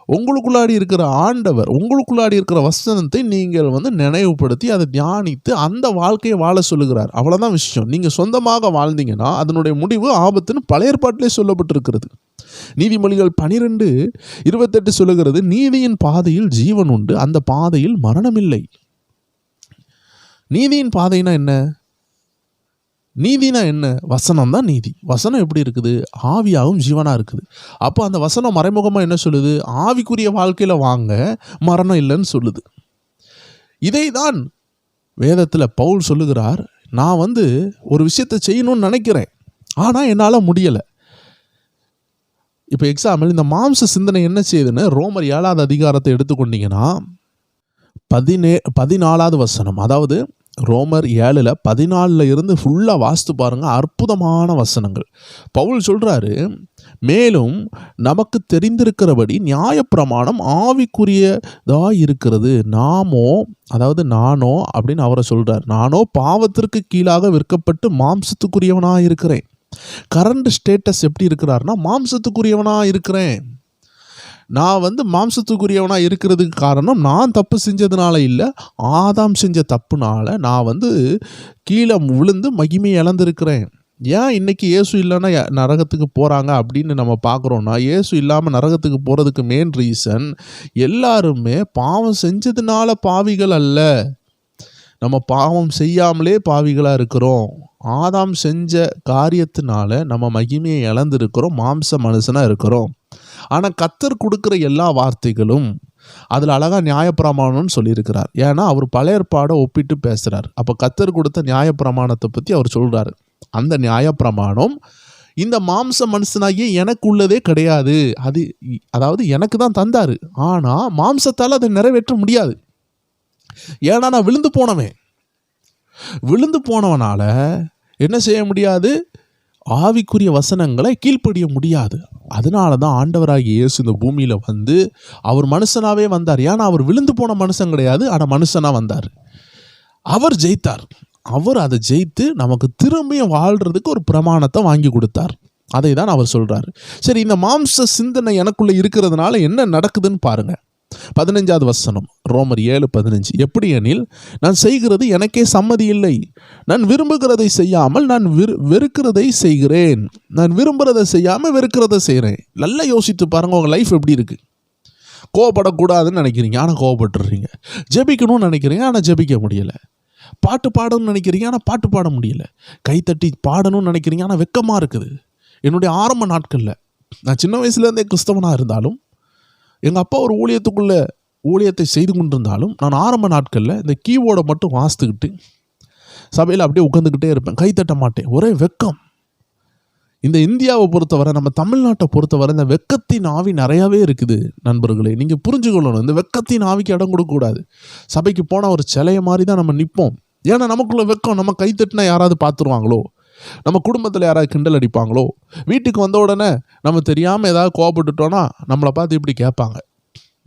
உங்களுக்குள்ளாடி இருக்கிற ஆண்டவர், உங்களுக்குள்ளாடி இருக்கிற வசனத்தை நீங்கள் நினைவுபடுத்தி அதை தியானித்து அந்த வாழ்க்கையை வாழ சொல்லுகிறார். அவ்வளோதான் விஷயம். நீங்கள் சொந்தமாக வாழ்ந்தீங்கன்னா அதனுடைய முடிவு ஆபத்துன்னு பழைய ஏற்பாட்டிலே சொல்லப்பட்டிருக்கிறது. நீதிமொழிகள் 12:28 சொல்லுகிறது, நீதியின் பாதையில் ஜீவன் உண்டு, அந்த பாதையில் மரணம் இல்லை. நீதியின் பாதைனா என்ன? நீதினா என்ன? வசனம் தான் நீதி. வசனம் எப்படி இருக்குது? ஆவியாகவும் ஜீவனாக இருக்குது. அப்போ அந்த வசனம் மறைமுகமாக என்ன சொல்லுது? ஆவிக்குரிய வாழ்க்கையில் வாங்க, மரணம் இல்லைன்னு சொல்லுது. இதை தான் வேதத்தில் பவுல் சொல்லுகிறார். நான் ஒரு விஷயத்தை செய்யணும்னு நினைக்கிறேன், ஆனால் என்னால் முடியலை. இப்போ எக்ஸாம்பிள், இந்த மாம்ச சிந்தனை என்ன செய்யுதுன்னு ரோமர் 7வது அதிகாரத்தை எடுத்துக்கொண்டீங்கன்னா 14வது வசனம், அதாவது ரோமர் 7:14 இருந்து ஃபுல்லாக வாசித்து பாருங்கள். அற்புதமான வசனங்கள். பவுல் சொல்கிறாரு, மேலும் நமக்கு தெரிந்திருக்கிறபடி நியாயப்பிரமாணம் ஆவிக்குரியதாக இருக்கிறது. நானோ அப்படின்னு அவரை சொல்கிறார், நானோ பாவத்திற்கு கீழாக விற்கப்பட்டு மாம்சத்துக்குரியவனாக இருக்கிறேன். கரண்ட் ஸ்டேட்டஸ் எப்படி இருக்கிறார்னா, மாம்சத்துக்குரியவனாக இருக்கிறேன். நான் மாம்சத்துக்குரியவனாக இருக்கிறதுக்கு காரணம் நான் தப்பு செஞ்சதுனால இல்லை, ஆதாம் செஞ்ச தப்புனால நான் கீழே விழுந்து மகிமையை இழந்திருக்கிறேன். ஏன் இன்றைக்கி இயேசு இல்லைன்னா நரகத்துக்கு போகிறாங்க அப்படின்னு நம்ம பார்க்குறோன்னா, இயேசு இல்லாமல் நரகத்துக்கு போகிறதுக்கு மெயின் ரீசன், எல்லாருமே பாவம் செஞ்சதுனால பாவிகள் அல்ல, நம்ம பாவம் செய்யாமலே பாவிகளாக இருக்கிறோம். ஆதாம் செஞ்ச காரியத்தினால நம்ம மகிமையை இழந்திருக்கிறோம், மாம்ச மனுஷனாக இருக்கிறோம். ஆனால் கர்த்தர் கொடுக்குற எல்லா வார்த்தைகளும் அதில் அழகாக நியாயப்பிரமாணம்னு சொல்லியிருக்கிறார். ஏன்னா அவர் பழைய ஏற்பாடை ஒப்பிட்டு பேசுகிறார். அப்போ கர்த்தர் கொடுத்த நியாயப்பிரமாணத்தை பற்றி அவர் சொல்கிறார். அந்த நியாயப்பிரமாணம் இந்த மாம்ச மனுஷனாகிய எனக்கு உள்ளதே கிடையாது. அதாவது எனக்கு தான் தந்தார், ஆனால் மாம்சத்தால் அதை நிறைவேற்ற முடியாது. ஏன்னா நான் விழுந்து போனவனால என்ன செய்ய முடியாது? ஆவிக்குரிய வசனங்களை கீழ்ப்படிய முடியாது. அதனால தான் ஆண்டவராகிய இயேசு இந்த பூமியில் அவர் மனுஷனாகவே வந்தார். ஏன்னா அவர் விழுந்து போன மனுஷன் கிடையாது, ஆனால் மனுஷனாக வந்தார். அவர் ஜெயித்தார். அவர் அதை ஜெயித்து நமக்கு திரும்பியும் வாழ்கிறதுக்கு ஒரு பிரமாணத்தை வாங்கி கொடுத்தார். அதை தான் அவர் சொல்கிறார். சரி, இந்த மாம்ச சிந்தனை எனக்குள்ளே இருக்கிறதுனால என்ன நடக்குதுன்னு பாருங்கள். 15வது வசனம், ரோமர் 7:15. எப்படி எனில், நான் செய்கிறது எனக்கே சம்மதி இல்லை, நான் விரும்புகிறதை செய்யாமல் நான் வெறுக்கிறதை செய்கிறேன், நான் விரும்புகிறதை செய்யாமல் வெறுக்கிறதை செய்கிறேன். நல்லா யோசித்து பாருங்கள், உங்கள் லைஃப் எப்படி இருக்குது? கோவப்படக்கூடாதுன்னு நினைக்கிறீங்க, ஆனால் கோவப்பட்டுறீங்க. ஜெபிக்கணும்னு நினைக்கிறீங்க, ஆனால் ஜெபிக்க முடியலை. பாட்டு பாடணும்னு நினைக்கிறீங்க, ஆனால் பாட்டு பாட முடியல. கைத்தட்டி பாடணும்னு நினைக்கிறீங்க, ஆனால் வெக்கமாக இருக்குது. என்னுடைய ஆரம்ப நாட்களில், நான் சின்ன வயசுலேருந்தே கிறிஸ்தவனாக இருந்தாலும் எங்கள் அப்பா ஒரு ஊழியத்தை செய்து கொண்டிருந்தாலும் நான் ஆரம்ப நாட்களில் இந்த கீபோர்டை மட்டும் வாசித்துக்கிட்டு சபையில் அப்படியே உட்காந்துக்கிட்டே இருப்பேன், கைத்தட்ட மாட்டேன். ஒரே வெக்கம். இந்த இந்தியாவை பொறுத்தவரை, நம்ம தமிழ்நாட்டை பொறுத்தவரை இந்த வெக்கத்தின் ஆவி நிறையாவே இருக்குது நண்பர்களே. நீங்கள் புரிஞ்சுக்கொள்ளணும், இந்த வெக்கத்தின் ஆவிக்கு இடம் கொடுக்கக்கூடாது. சபைக்கு போனால் ஒரு சிலைய மாதிரி தான் நம்ம நிற்போம். ஏன்னா நமக்குள்ள வெக்கம். நம்ம கைத்தட்டினா யாராவது பார்த்துருவாங்களோ, நம்ம குடும்பத்தில் யாராவது கிண்டல் அடிப்பாங்களோ, வீட்டுக்கு வந்த உடனே நம்ம தெரியாமல் ஏதாவது கோவப்பட்டுட்டோன்னா நம்மளை பார்த்து இப்படி கேட்பாங்க,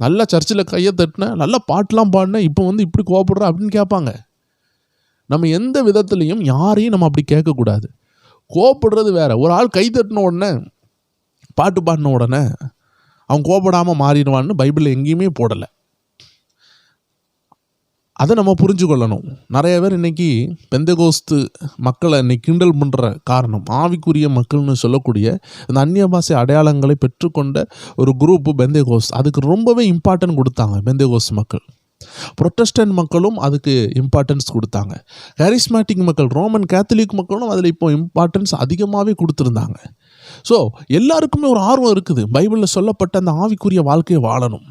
நல்லா சர்ச்சில் கையை தட்டினேன், நல்லா பாட்டெலாம் பாடினேன், இப்போ வந்து இப்படி கோவப்படுற அப்படின்னு கேட்பாங்க. நம்ம எந்த விதத்துலையும் யாரையும் நம்ம அப்படி கேட்கக்கூடாது. கோவப்படுறது வேற. ஒரு ஆள் கை தட்டின உடனே, பாட்டு பாடின உடனே அவன் கோபப்படாமல் மாறிடுவான்னு பைபிளில் எங்கேயுமே போடலை. அதை நம்ம புரிஞ்சு கொள்ளணும். நிறைய பேர் இன்றைக்கி பெந்தகோஸ்து மக்களை இன்னைக்கு கிண்டல் பண்ணுற காரணம், ஆவிக்குரிய மக்கள்னு சொல்லக்கூடிய இந்த அந்நிய பாஷை அடையாளங்களை பெற்றுக்கொண்ட ஒரு குரூப்பு பெந்தகோஸ்த். அதுக்கு ரொம்பவே இம்பார்ட்டன்ட் கொடுத்தாங்க பெந்தகோஸ்த் மக்கள். புரொட்டஸ்டன்ட் மக்களும் அதுக்கு இம்பார்ட்டன்ஸ் கொடுத்தாங்க. கரிஸ்மேட்டிக் மக்கள், ரோமன் கேத்தலிக் மக்களும் அதில் இப்போ இம்பார்ட்டன்ஸ் அதிகமாகவே கொடுத்துருந்தாங்க. ஸோ எல்லாருக்குமே ஒரு ஆர்வம் இருக்குது, பைபிளில் சொல்லப்பட்ட அந்த ஆவிக்குரிய வாழ்க்கையை வாழணும்.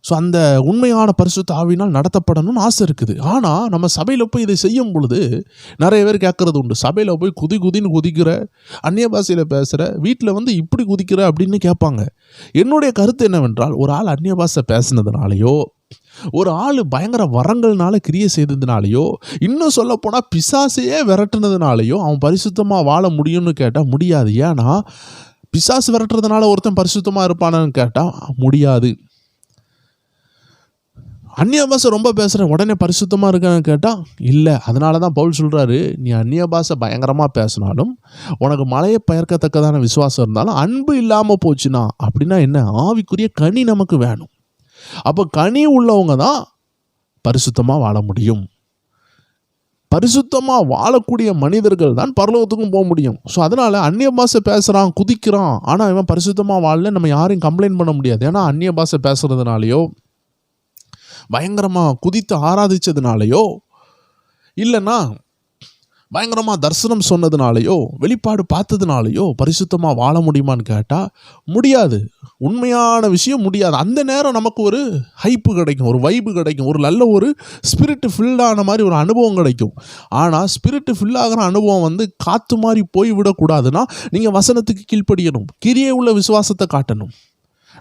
ஸோ அந்த உண்மையான பரிசுத்த ஆவியினால் நடத்தப்படணும்னு ஆசை இருக்குது. ஆனால் நம்ம சபையில் போய் இதை செய்யும் பொழுது நிறைய பேர் கேட்குறது உண்டு, சபையில் போய் குதின்னு குதிக்கிற, அந்நிய பாஷையில் பேசுகிற, வீட்டில் வந்து இப்படி குதிக்கிற அப்படின்னு கேட்பாங்க. என்னுடைய கருத்து என்னவென்றால், ஒரு ஆள் அந்நிய பாஷை பேசுனதுனாலையோ, ஒரு ஆள் பயங்கர வரங்கள்னால கிரியை செய்ததுனாலையோ, இன்னும் சொல்ல போனால் பிசாசையே விரட்டுனதுனாலையோ அவன் பரிசுத்தமாக வாழ முடியும்னு கேட்டால் முடியாது. ஏன்னா பிசாசு விரட்டுறதுனால ஒருத்தன் பரிசுத்தமாக இருப்பானான்னு கேட்டால் முடியாது. அந்நிய பாஷை ரொம்ப பேசுகிற உடனே பரிசுத்தமாக இருக்கான்னு கேட்டால் இல்லை. அதனால தான் பவுல் சொல்கிறாரு, நீ அந்நிய பாஷை பயங்கரமாக பேசினாலும், உனக்கு மலையை பெயர்க்கத்தக்கதான விசுவாசம் இருந்தாலும், அன்பு இல்லாமல் போச்சுன்னா அப்படின்னா என்ன? ஆவிக்குரிய கனி நமக்கு வேணும். அப்போ கனி உள்ளவங்க தான் பரிசுத்தமாக வாழ முடியும். பரிசுத்தமாக வாழக்கூடிய மனிதர்கள் தான் பரலோகத்துக்கும் போக முடியும். ஸோ அதனால் அந்நிய பாஷை பேசுகிறான், குதிக்கிறான், ஆனால் இவன் பரிசுத்தமாக வாழல, நம்ம யாரையும் கம்ப்ளைண்ட் பண்ண முடியாது. ஏன்னா அந்நிய பாஷை பேசுகிறதுனாலையோ, பயங்கரமாக குதித்து ஆராதிச்சதுனாலையோ, இல்லைன்னா பயங்கரமாக தரிசனம் சொன்னதுனாலையோ, வெளிப்பாடு பார்த்ததுனாலையோ பரிசுத்தமாக வாழ முடியுமான்னு கேட்டால் முடியாது. உண்மையான விஷயம் முடியாது. அந்த நேரம் நமக்கு ஒரு ஹைப்பு கிடைக்கும், ஒரு வைப்பு கிடைக்கும், ஒரு நல்ல ஒரு ஸ்பிரிட் ஃபில்லான மாதிரி ஒரு அனுபவம் கிடைக்கும். ஆனால் ஸ்பிரிட் ஃபில்லாகிற அனுபவம் வந்து காற்று மாதிரி போய் விடக்கூடாதுன்னா நீங்கள் வசனத்துக்கு கீழ்ப்படியணும், கிரியை உள்ள விசுவாசத்தை காட்டணும்.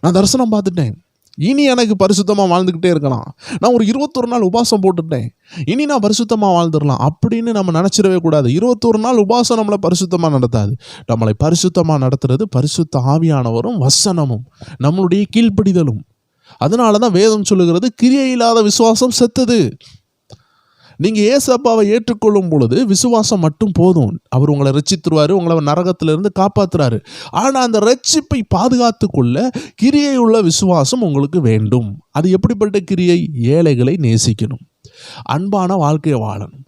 நான் தரிசனம் பார்த்துட்டேன், இனி எனக்கு பரிசுத்தமாக வாழ்ந்துக்கிட்டே இருக்கலாம், நான் ஒரு 21 நாள் உபாசம் போட்டுட்டேன், இனி நான் பரிசுத்தமாக வாழ்ந்துடலாம் அப்படின்னு நம்ம நினச்சிடவே கூடாது. 21 நாள் உபாசம் நம்மளை பரிசுத்தமாக நடத்தாது. நம்மளை பரிசுத்தமாக நடத்துறது பரிசுத்த ஆவியானவரும் வசனமும் நம்மளுடைய கீழ்ப்படிதலும். அதனால தான் வேதம் சொல்லுகிறது, கிரியை இல்லாத விசுவாசம் செத்தது. நீங்கள் ஏசப்பாவை ஏற்றுக்கொள்ளும் பொழுது விசுவாசம் மட்டும் போதும். அவர் உங்களை ரட்சித்துருவார், உங்களை நரகத்திலிருந்து காப்பாற்றுறாரு. ஆனால் அந்த ரட்சிப்பை பாதுகாத்து கொள்ள கிரியை உள்ள விசுவாசம் உங்களுக்கு வேண்டும். அது எப்படிப்பட்ட கிரியை? ஏழைகளை நேசிக்கணும், அன்பான வாழ்க்கையை வாழணும்.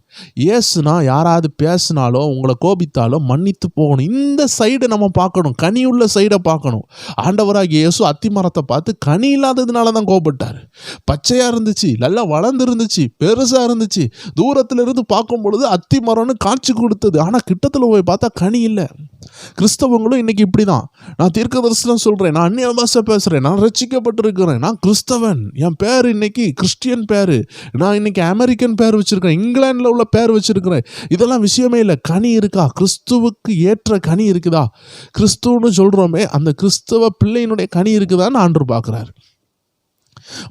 ஏசுனா யாராவது பேசினாலோ உங்களை கோபித்தாலோ மன்னித்து போகணும். இந்த சைடை நம்ம பார்க்கணும், கனியுள்ள சைடை பார்க்கணும். ஆண்டவராகிய இயேசு அத்தி மரத்தை பார்த்து கனி இல்லாததுனால தான் கோபப்பட்டார். பச்சையாக இருந்துச்சு, நல்லா வளர்ந்து இருந்துச்சு, பெருசாக இருந்துச்சு, தூரத்தில் இருந்து பார்க்கும் பொழுது அத்தி மரம்னு காட்சி கொடுத்தது. ஆனால் கிட்டத்தில் போய் பார்த்தா கனி இல்லை. கிறிஸ்தவங்களும் இன்றைக்கி இப்படி தான். நான் தீர்க்க தரிசனம் சொல்கிறேன், நான் அந்நிய பாஷை பேசுகிறேன், நான் ரட்சிக்கப்பட்டிருக்கிறேன், நான் கிறிஸ்தவன், என் பேர் இன்னைக்கு கிறிஸ்டியன் பேர், நான் இன்னைக்கு அமெரிக்கன் பேர் வச்சுருக்கிறேன், இங்கிலாண்டில் உள்ள பேர் வச்சுருக்கிறேன். இதெல்லாம் விஷயமே இல்லை. கனி இருக்கா? கிறிஸ்துவுக்கு ஏற்ற கனி இருக்குதா? கிறிஸ்துவன்னு சொல்கிறோமே, அந்த கிறிஸ்தவ பிள்ளையினுடைய கனி இருக்குதான்னு ஆண்டவர் பார்க்குறாரு.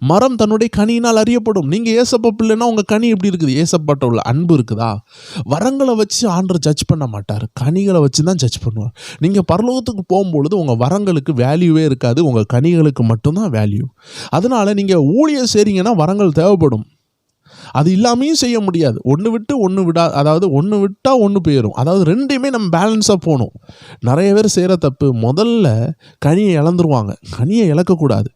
மரம் தன்னுடைய கனியினால் அறியப்படும். நீங்கள் ஏசப்பா பிள்ளைன்னா உங்கள் கனி எப்படி இருக்குது? ஏசப்பாட்ட உள்ள அன்பு இருக்குதா? வரங்களை வச்சு ஆண்டவர் ஜட்ஜ் பண்ண மாட்டார், கனிகளை வச்சு தான் ஜட்ஜ் பண்ணுவார். நீங்கள் பரலோகத்துக்கு போகும்பொழுது உங்கள் வரங்களுக்கு வேல்யூவே இருக்காது, உங்கள் கனிகளுக்கு மட்டும்தான் வேல்யூ. அதனால் நீங்கள் ஊழியம் செய்கிறீங்கன்னா வரங்கள் தேவைப்படும். அது இல்லாமையும் செய்ய முடியாது. ஒன்று விட்டு ஒன்று அதாவது ஒன்று விட்டால் ஒன்று போயிடும். அதாவது ரெண்டையுமே நம்ம பேலன்ஸாக போகணும். நிறைய பேர் செய்கிற தப்பு, முதல்ல கனியை இழந்துருவாங்க. கனியை இழக்கக்கூடாது.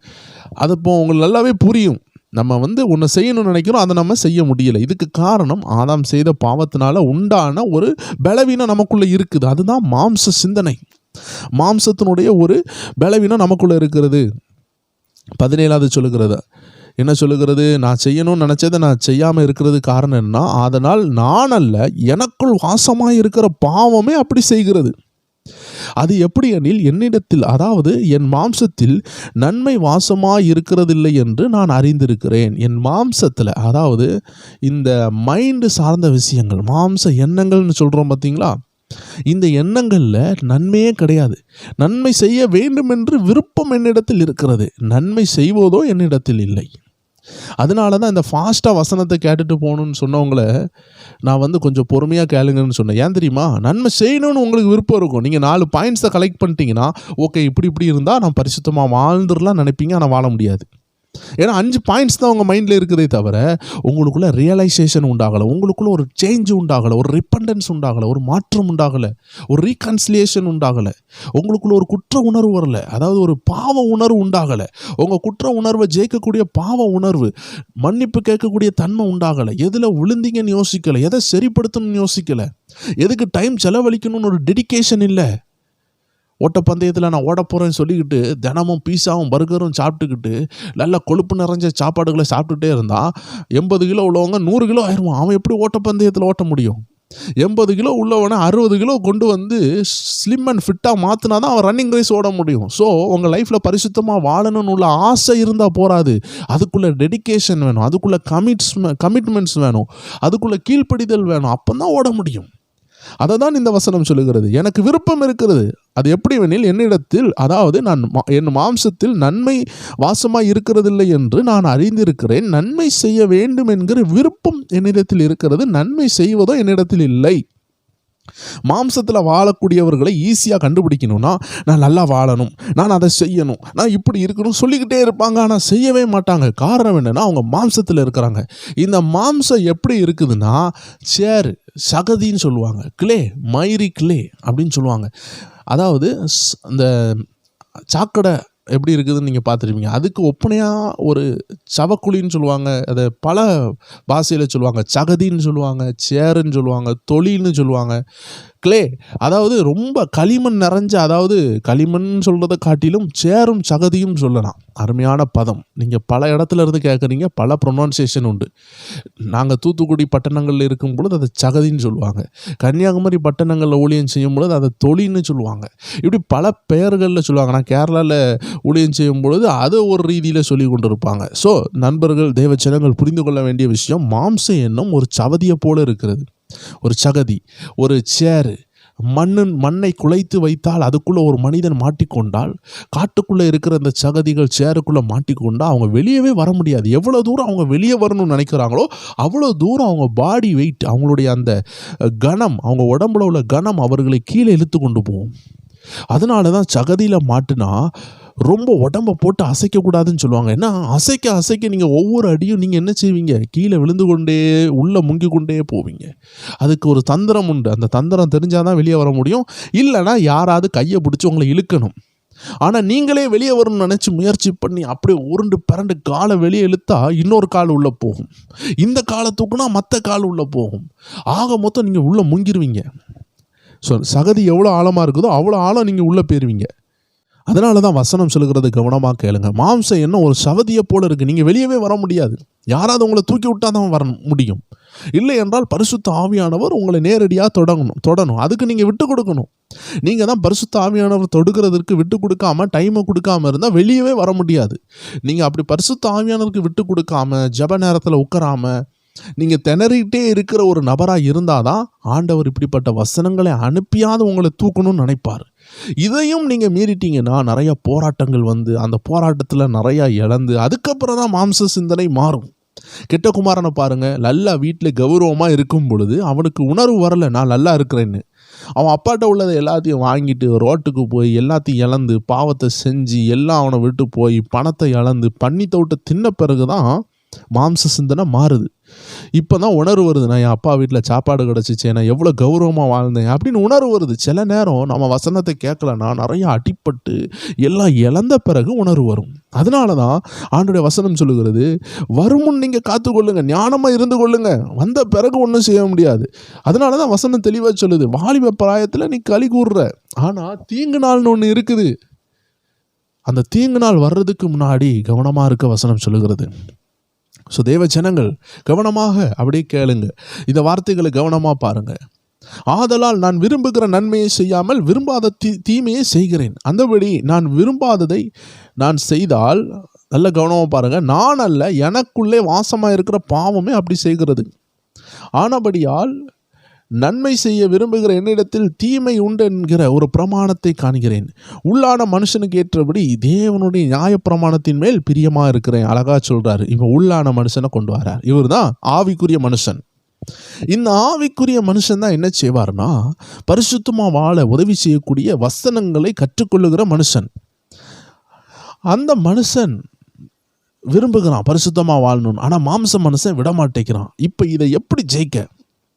அது இப்போ உங்களுக்கு நல்லாவே புரியும். நம்ம ஒன்று செய்யணும்னு நினைக்கிறோம், அதை நம்ம செய்ய முடியலை. இதுக்கு காரணம் ஆதாம் செய்த பாவத்தினால உண்டான ஒரு பலவீனம் நமக்குள்ளே இருக்குது. அதுதான் மாம்ச சிந்தனை, மாம்சத்தினுடைய ஒரு பலவீனம் நமக்குள்ளே இருக்கிறது. 17வது சொல்லுகிறது, என்ன சொல்லுகிறது? நான் செய்யணும்னு நினச்சதை நான் செய்யாமல் இருக்கிறது காரணம் என்ன? அதனால் நான் அல்ல, எனக்குள் வாசமாக இருக்கிற பாவமே அப்படி செய்கிறது. அது எப்படி எனில் என்னிடத்தில், அதாவது என் மாம்சத்தில் நன்மை வாசமாய் இருக்கிறதில்லை என்று நான் அறிந்திருக்கிறேன். என் மாம்சத்தில், அதாவது இந்த மைண்டு சார்ந்த விஷயங்கள், மாம்ச எண்ணங்கள்னு சொல்கிறோம் பார்த்தீங்களா, இந்த எண்ணங்களில் நன்மையே கிடையாது. நன்மை செய்ய வேண்டும் என்று விருப்பம் என்னிடத்தில் இருக்கிறது, நன்மை செய்வதோ என்னிடத்தில் இல்லை. அதனால தான் இந்த ஃபாஸ்ட்டாக வசனத்தை கேட்டுட்டு போகணுன்னு சொன்னவங்களை நான் கொஞ்சம் பொறுமையாக கேளுங்கன்னு சொன்னேன். ஏன் தெரியுமா? நன்மை செய்யணும்னு உங்களுக்கு விருப்பம் இருக்கும். நீங்கள் 4 பாயிண்ட்ஸை கலெக்ட் பண்ணிட்டீங்கன்னா, ஓகே இப்படி இருந்தால் நான் பரிசுத்தமாக வாழ்ந்துடலாம் நினைப்பீங்க. ஆனால் வாழ முடியாது. ஏன்னா 5 பாயிண்ட்ஸ் தான் உங்கள் மைண்டில் இருக்குதே தவிர உங்களுக்குள்ள ரியலைசேஷன் உண்டாகலை, உங்களுக்குள்ள ஒரு சேஞ்ச் உண்டாகலை, ஒரு ரிப்பண்டன்ஸ் உண்டாகலை, ஒரு மாற்றம் உண்டாகலை, ஒரு ரீகன்சிலியேஷன் உண்டாகலை, உங்களுக்குள்ள ஒரு குற்ற உணர்வு வரல, அதாவது ஒரு பாவ உணர்வு உண்டாகலை, உங்கள் குற்ற உணர்வை ஜெயிக்கக்கூடிய பாவ உணர்வு, மன்னிப்பு கேட்கக்கூடிய தன்மை உண்டாகலை, எதில் விழுந்தீங்கன்னு யோசிக்கலை, எதை சரிப்படுத்தணும்னு யோசிக்கலை, எதுக்கு டைம் செலவழிக்கணும்னு ஒரு டெடிகேஷன் இல்லை. ஓட்டப்பந்தயத்தில் நான் ஓட போகிறேன்னு சொல்லிக்கிட்டு தினமும் பீஸாவும் பர்கரும் சாப்பிட்டுக்கிட்டு நல்ல கொழுப்பு நிறைஞ்ச சாப்பாடுகளை சாப்பிட்டுட்டே இருந்தால் 80 கிலோ உள்ளவங்க 100 கிலோ ஆயிடுவான். அவன் எப்படி ஓட்டப்பந்தயத்தில் ஓட்ட முடியும்? 80 கிலோ உள்ளவனை 60 கிலோ கொண்டு வந்து ஸ்லிம் அண்ட் ஃபிட்டாக மாற்றினா தான் அவன் ரன்னிங் ரேஸ் ஓட முடியும். ஸோ உங்கள் லைஃப்பில் பரிசுத்தமாக வாழணும்னு உள்ள ஆசை இருந்தால் போகாது, அதுக்குள்ளே டெடிகேஷன் வேணும், அதுக்குள்ளே கமிட்மெண்ட்ஸ் வேணும், அதுக்குள்ளே கீழ்ப்படிதல் வேணும். அப்போ தான் ஓட முடியும். அதை தான் இந்த வசனம் சொல்லுகிறது. எனக்கு விருப்பம் இருக்கிறது. அது எப்படி வேணில் என்னிடத்தில், அதாவது நான் என் மாம்சத்தில் நன்மை வாசமாய் இருக்கிறதில்லை என்று நான் அறிந்திருக்கிறேன். நன்மை செய்ய வேண்டும் என்கிற விருப்பம் என்னிடத்தில் இருக்கிறது, நன்மை செய்வதோ என்னிடத்தில் இல்லை. மாம்சத்தில் வாழக்கூடியவர்களை ஈஸியாக கண்டுபிடிக்கணும்னா, நான் நல்லா வாழணும், நான் அதை செய்யணும், நான் இப்படி இருக்கணும் சொல்லிக்கிட்டே இருப்பாங்க. ஆனால் செய்யவே மாட்டாங்க. காரணம் என்னென்னா, அவங்க மாம்சத்தில் இருக்கிறாங்க. இந்த மாம்சம் எப்படி இருக்குதுன்னா, சேரு சகதின்னு சொல்லுவாங்க, கிளே, மைரி கிளே அப்படின்னு சொல்லுவாங்க. அதாவது இந்த சாக்கடை எப்படி இருக்குதுன்னு நீங்கள் பார்த்துருப்பீங்க. அதுக்கு ஒப்பனையாக ஒரு சவக்குழின்னு சொல்லுவாங்க, அதை பல பாஷையில் சொல்லுவாங்க, சகதின்னு சொல்லுவாங்க, சேருன்னு சொல்லுவாங்க, தொழில்னு சொல்லுவாங்க, கிளே, அதாவது ரொம்ப களிமண் நிறைஞ்ச, அதாவது களிமண் சொல்கிறத காட்டிலும் சேரும் சகதியும் சொல்லலாம். அருமையான பதம். நீங்கள் பல இடத்துல இருந்து கேட்குறீங்க, பல ப்ரொனவுன்சியேஷன் உண்டு. நாங்கள் தூத்துக்குடி பட்டணங்களில் இருக்கும் பொழுது அதை சகதின்னு சொல்லுவாங்க, கன்னியாகுமரி பட்டணங்களில் ஊழியம் செய்யும் பொழுது அதை தொழில்னு சொல்லுவாங்க, இப்படி பல பெயர்களில் சொல்லுவாங்க. நான் கேரளாவில் ஊழியம் செய்யும் பொழுது அதை ஒரு ரீதியில் சொல்லி கொண்டு இருப்பாங்க. ஸோ நண்பர்கள், தேவச்சனங்கள் புரிந்து கொள்ள வேண்டிய விஷயம், மாம்ச எண்ணம் ஒரு சவதியை போல இருக்கிறது, ஒரு சகதி, ஒரு சேரு. மண்ணை குலைத்து வைத்தால் அதுக்குள்ளே ஒரு மனிதன் மாட்டிக்கொண்டால், காட்டுக்குள்ளே இருக்கிற அந்த சகதிகள் சேருக்குள்ளே மாட்டிக்கொண்டால் அவங்க வெளியவே வர முடியாது. எவ்வளோ தூரம் அவங்க வெளியே வரணும்னு நினைக்கிறாங்களோ அவ்வளோ தூரம் அவங்க பாடி வெயிட், அவங்களுடைய அந்த கனம், அவங்க உடம்புல உள்ள கனம் அவர்களை கீழே இழுத்து கொண்டு போகும். அதனால தான் சகதியில் மாட்டினா ரொம்ப உடம்பை போட்டு அசைக்கக்கூடாதுன்னு சொல்லுவாங்க. ஏன்னா அசைக்க நீங்கள் ஒவ்வொரு அடியும் நீங்கள் என்ன செய்வீங்க, கீழே விழுந்து கொண்டே உள்ளே முங்கி கொண்டே போவீங்க. அதுக்கு ஒரு தந்திரம் உண்டு. அந்த தந்திரம் தெரிஞ்சால் தான் வெளியே வர முடியும். இல்லைனா யாராவது கையை பிடிச்சி உங்களை இழுக்கணும். ஆனால் நீங்களே வெளியே வரணும்னு நினச்சி முயற்சி பண்ணி அப்படியே உருண்டு பிறண்டு காலை வெளியே இழுத்தா இன்னொரு கால் உள்ளே போகும், இந்த காலை தூக்குனா மற்ற கால் உள்ளே போகும். ஆக மொத்தம் நீங்கள் உள்ளே முங்கிடுவீங்க. ஸோ சகதி எவ்வளோ ஆழமாக இருக்குதோ அவ்வளோ ஆழம் நீங்கள் உள்ளே போயிருவீங்க. அதனால தான் வசனம் சொல்லுகிறது, கவனமாக கேளுங்க. மாம்சம் என்ன ஒரு சவதியை போல இருக்குது, நீங்கள் வெளியவே வர முடியாது. யாராவது உங்களை தூக்கி விட்டால் தான் வர முடியும். இல்லை என்றால் பரிசுத்த ஆவியானவர் உங்களை நேரடியாக தொடணும். அதுக்கு நீங்கள் விட்டு கொடுக்கணும். நீங்கள் தான் பரிசுத்த ஆவியானவர் தொடுக்கிறதுக்கு விட்டு கொடுக்காம, டைமை கொடுக்காம இருந்தால் வெளியவே வர முடியாது. நீங்கள் அப்படி பரிசுத்த ஆவியானவருக்கு விட்டு கொடுக்காம, ஜப நேரத்தில் உட்காராமல் நீங்கள் திணறிக்கிட்டே இருக்கிற ஒரு நபராக இருந்தால் தான் ஆண்டவர் இப்படிப்பட்ட வசனங்களை அனுப்பியாவது உங்களை தூக்கணும்னு நினைப்பார். இதையும் நீங்கள் மீறிட்டீங்கன்னா நிறைய போராட்டங்கள் வந்து அந்த போராட்டத்தில் நிறையா இழந்து அதுக்கப்புறம் தான் மாம்ச சிந்தனை மாறும். கெட்ட குமாரனை பாருங்கள், நல்லா வீட்டில் கௌரவமாக இருக்கும் பொழுது அவனுக்கு உணர்வு வரலை நான் நல்லா இருக்கிறேன்னு. அவன் அப்பாட்ட உள்ளதை எல்லாத்தையும் வாங்கிட்டு ரோட்டுக்கு போய் எல்லாத்தையும் இழந்து பாவத்தை செஞ்சு எல்லாம் அவனை விட்டு போய் பணத்தை இழந்து பண்ணி தவிட்ட தின்ன பிறகு தான் மாம்ச சிந்தனை மாறுது. இப்போ தான் உணர்வு வருது, நான் என் அப்பா வீட்டில் சாப்பாடு கிடச்சிச்சு, நான் எவ்வளோ கௌரவமாக வாழ்ந்தேன் அப்படின்னு உணர்வு வருது. சில நேரம் நம்ம வசனத்தை கேட்கலன்னா நிறையா அடிப்பட்டு எல்லாம் இழந்த பிறகு உணர்வு வரும். அதனால தான் ஆண்டோடைய வசனம் சொல்லுகிறது, வருமுன் நீங்கள் காத்துக்கொள்ளுங்க, ஞானமாக இருந்து கொள்ளுங்க, வந்த பிறகு ஒன்றும் செய்ய முடியாது. அதனால தான் வசனம் தெளிவாக சொல்லுது, வாலிப பிராயத்தில் நீ களி கூறுற, ஆனால் தீங்கு நாள்னு ஒன்று இருக்குது. அந்த தீங்கு நாள் வர்றதுக்கு முன்னாடி கவனமாக இருக்க வசனம் சொல்லுகிறது. ஸோ தேவ ஜனங்கள் கவனமாக அப்படியே கேளுங்க, இந்த வார்த்தைகளை கவனமாக பாருங்கள். ஆதலால் நான் விரும்புகிற நன்மையை செய்யாமல் விரும்பாத தீமையை செய்கிறேன். அந்தபடி நான் விரும்பாததை நான் செய்தால், நல்ல கவனமாக பாருங்க, நான் அல்ல, எனக்குள்ளே வாசமாக இருக்கிற பாவமே அப்படி செய்கிறது. ஆனபடியால் நன்மை செய்ய விரும்புகிற என்னிடத்தில் தீமை உண்டு என்கிற ஒரு பிரமாணத்தை காண்கிறேன். உள்ளான மனுஷனுக்கு ஏற்றபடி தேவனுடைய நியாய பிரமாணத்தின் மேல் பிரியமாக இருக்கிறேன். அழகா சொல்றாரு. இவன் உள்ளான மனுஷனை கொண்டு வரார். இவர் தான் ஆவிக்குரிய மனுஷன். இந்த ஆவிக்குரிய மனுஷன் தான் என்ன செய்வார்னா, பரிசுத்தமாக வாழ உதவி செய்யக்கூடிய வசனங்களை கற்றுக்கொள்ளுகிற மனுஷன். அந்த மனுஷன் விரும்புகிறான் பரிசுத்தமாக வாழணும்னு, ஆனால் மாம்ச மனுஷன் விடமாட்டேங்கிறான். இப்போ இதை எப்படி ஜெயிக்க?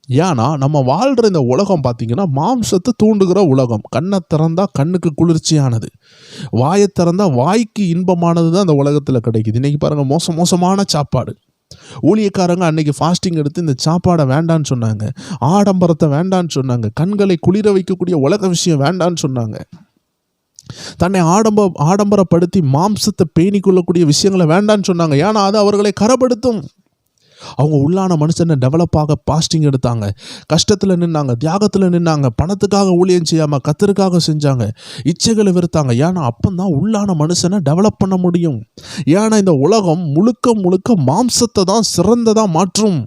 ஏன்னா நம்ம வாழ்கிற இந்த உலகம் பார்த்திங்கன்னா மாம்சத்தை தூண்டுகிற உலகம். கண்ணை திறந்தா கண்ணுக்கு குளிர்ச்சியானது, வாயை திறந்தா வாய்க்கு இன்பமானது தான் இந்த உலகத்தில் கிடைக்குது. இன்றைக்கி பாருங்கள், மோசமான சாப்பாடு. ஊழியக்காரங்க அன்னைக்கு ஃபாஸ்டிங் எடுத்து இந்த சாப்பாடை வேண்டான்னு சொன்னாங்க, ஆடம்பரத்தை வேண்டான்னு சொன்னாங்க, கண்களை குளிர வைக்கக்கூடிய உலக விஷயம் வேண்டான்னு சொன்னாங்க, தன்னை ஆடம்பரப்படுத்தி மாம்சத்தை பேணி கொள்ளக்கூடிய விஷயங்களை வேண்டான்னு சொன்னாங்க. ஏன்னா அது அவர்களை கரப்படுத்தும். அவங்க உள்ளான மனுஷனை டெவலப்பாக பாஸ்டிங் எடுத்தாங்க, கஷ்டத்தில் நின்னாங்க, தியாகத்தில் நின்னாங்க, பணத்துக்காக ஊழியம் செய்யாமல் கர்த்தருக்காக செஞ்சாங்க, இச்சைகளை வெறுத்தாங்க. ஏன்னா அப்பந்தான் உள்ளான மனுஷனை டெவலப் பண்ண முடியும். ஏன்னா இந்த உலகம் முழுக்க மாம்சத்தை தான் சிறந்ததாக மாற்றும்.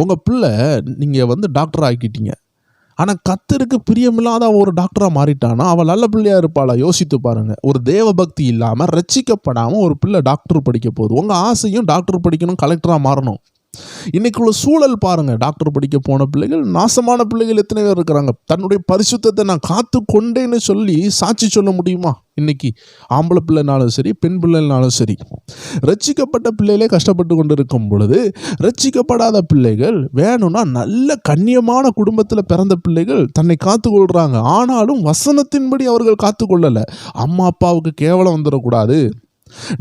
உங்கள் பிள்ளை நீங்கள் டாக்டர் ஆக்கிட்டீங்க, ஆனால் கர்த்தருக்கு பிரியமில்லாத ஒரு டாக்டராக மாறிட்டானா அவள் நல்ல பிள்ளையாக இருப்பாளா? யோசித்து பாருங்கள். ஒரு தேவ பக்தி இல்லாமல் ரட்சிக்கப்படாமல் ஒரு பிள்ளை டாக்டர் படிக்க போகுது. உங்கள் ஆசையும் டாக்டர் படிக்கணும், கலெக்டராக மாறணும். இன்றைக்குள்ள சூழல் பாருங்கள். டாக்டர் படிக்க போன பிள்ளைகள், நாசமான பிள்ளைகள் எத்தனை பேர் இருக்கிறாங்க. தன்னுடைய பரிசுத்தத்தை நான் காத்து கொண்டேன்னு சொல்லி சாட்சி சொல்ல முடியுமா? இன்னைக்கு ஆம்பளை பிள்ளைனாலும் சரி, பெண் பிள்ளைனாலும் சரி, ரட்சிக்கப்பட்ட பிள்ளைகளே கஷ்டப்பட்டு கொண்டு இருக்கும் பொழுது, ரட்சிக்கப்படாத பிள்ளைகள் வேணும்னா நல்ல கண்ணியமான குடும்பத்தில் பிறந்த பிள்ளைகள் தன்னை காத்து கொள்கிறாங்க. ஆனாலும் வசனத்தின்படி அவர்கள் காத்து கொள்ளலை. அம்மா அப்பாவுக்கு கேவலம் வந்துடக்கூடாது,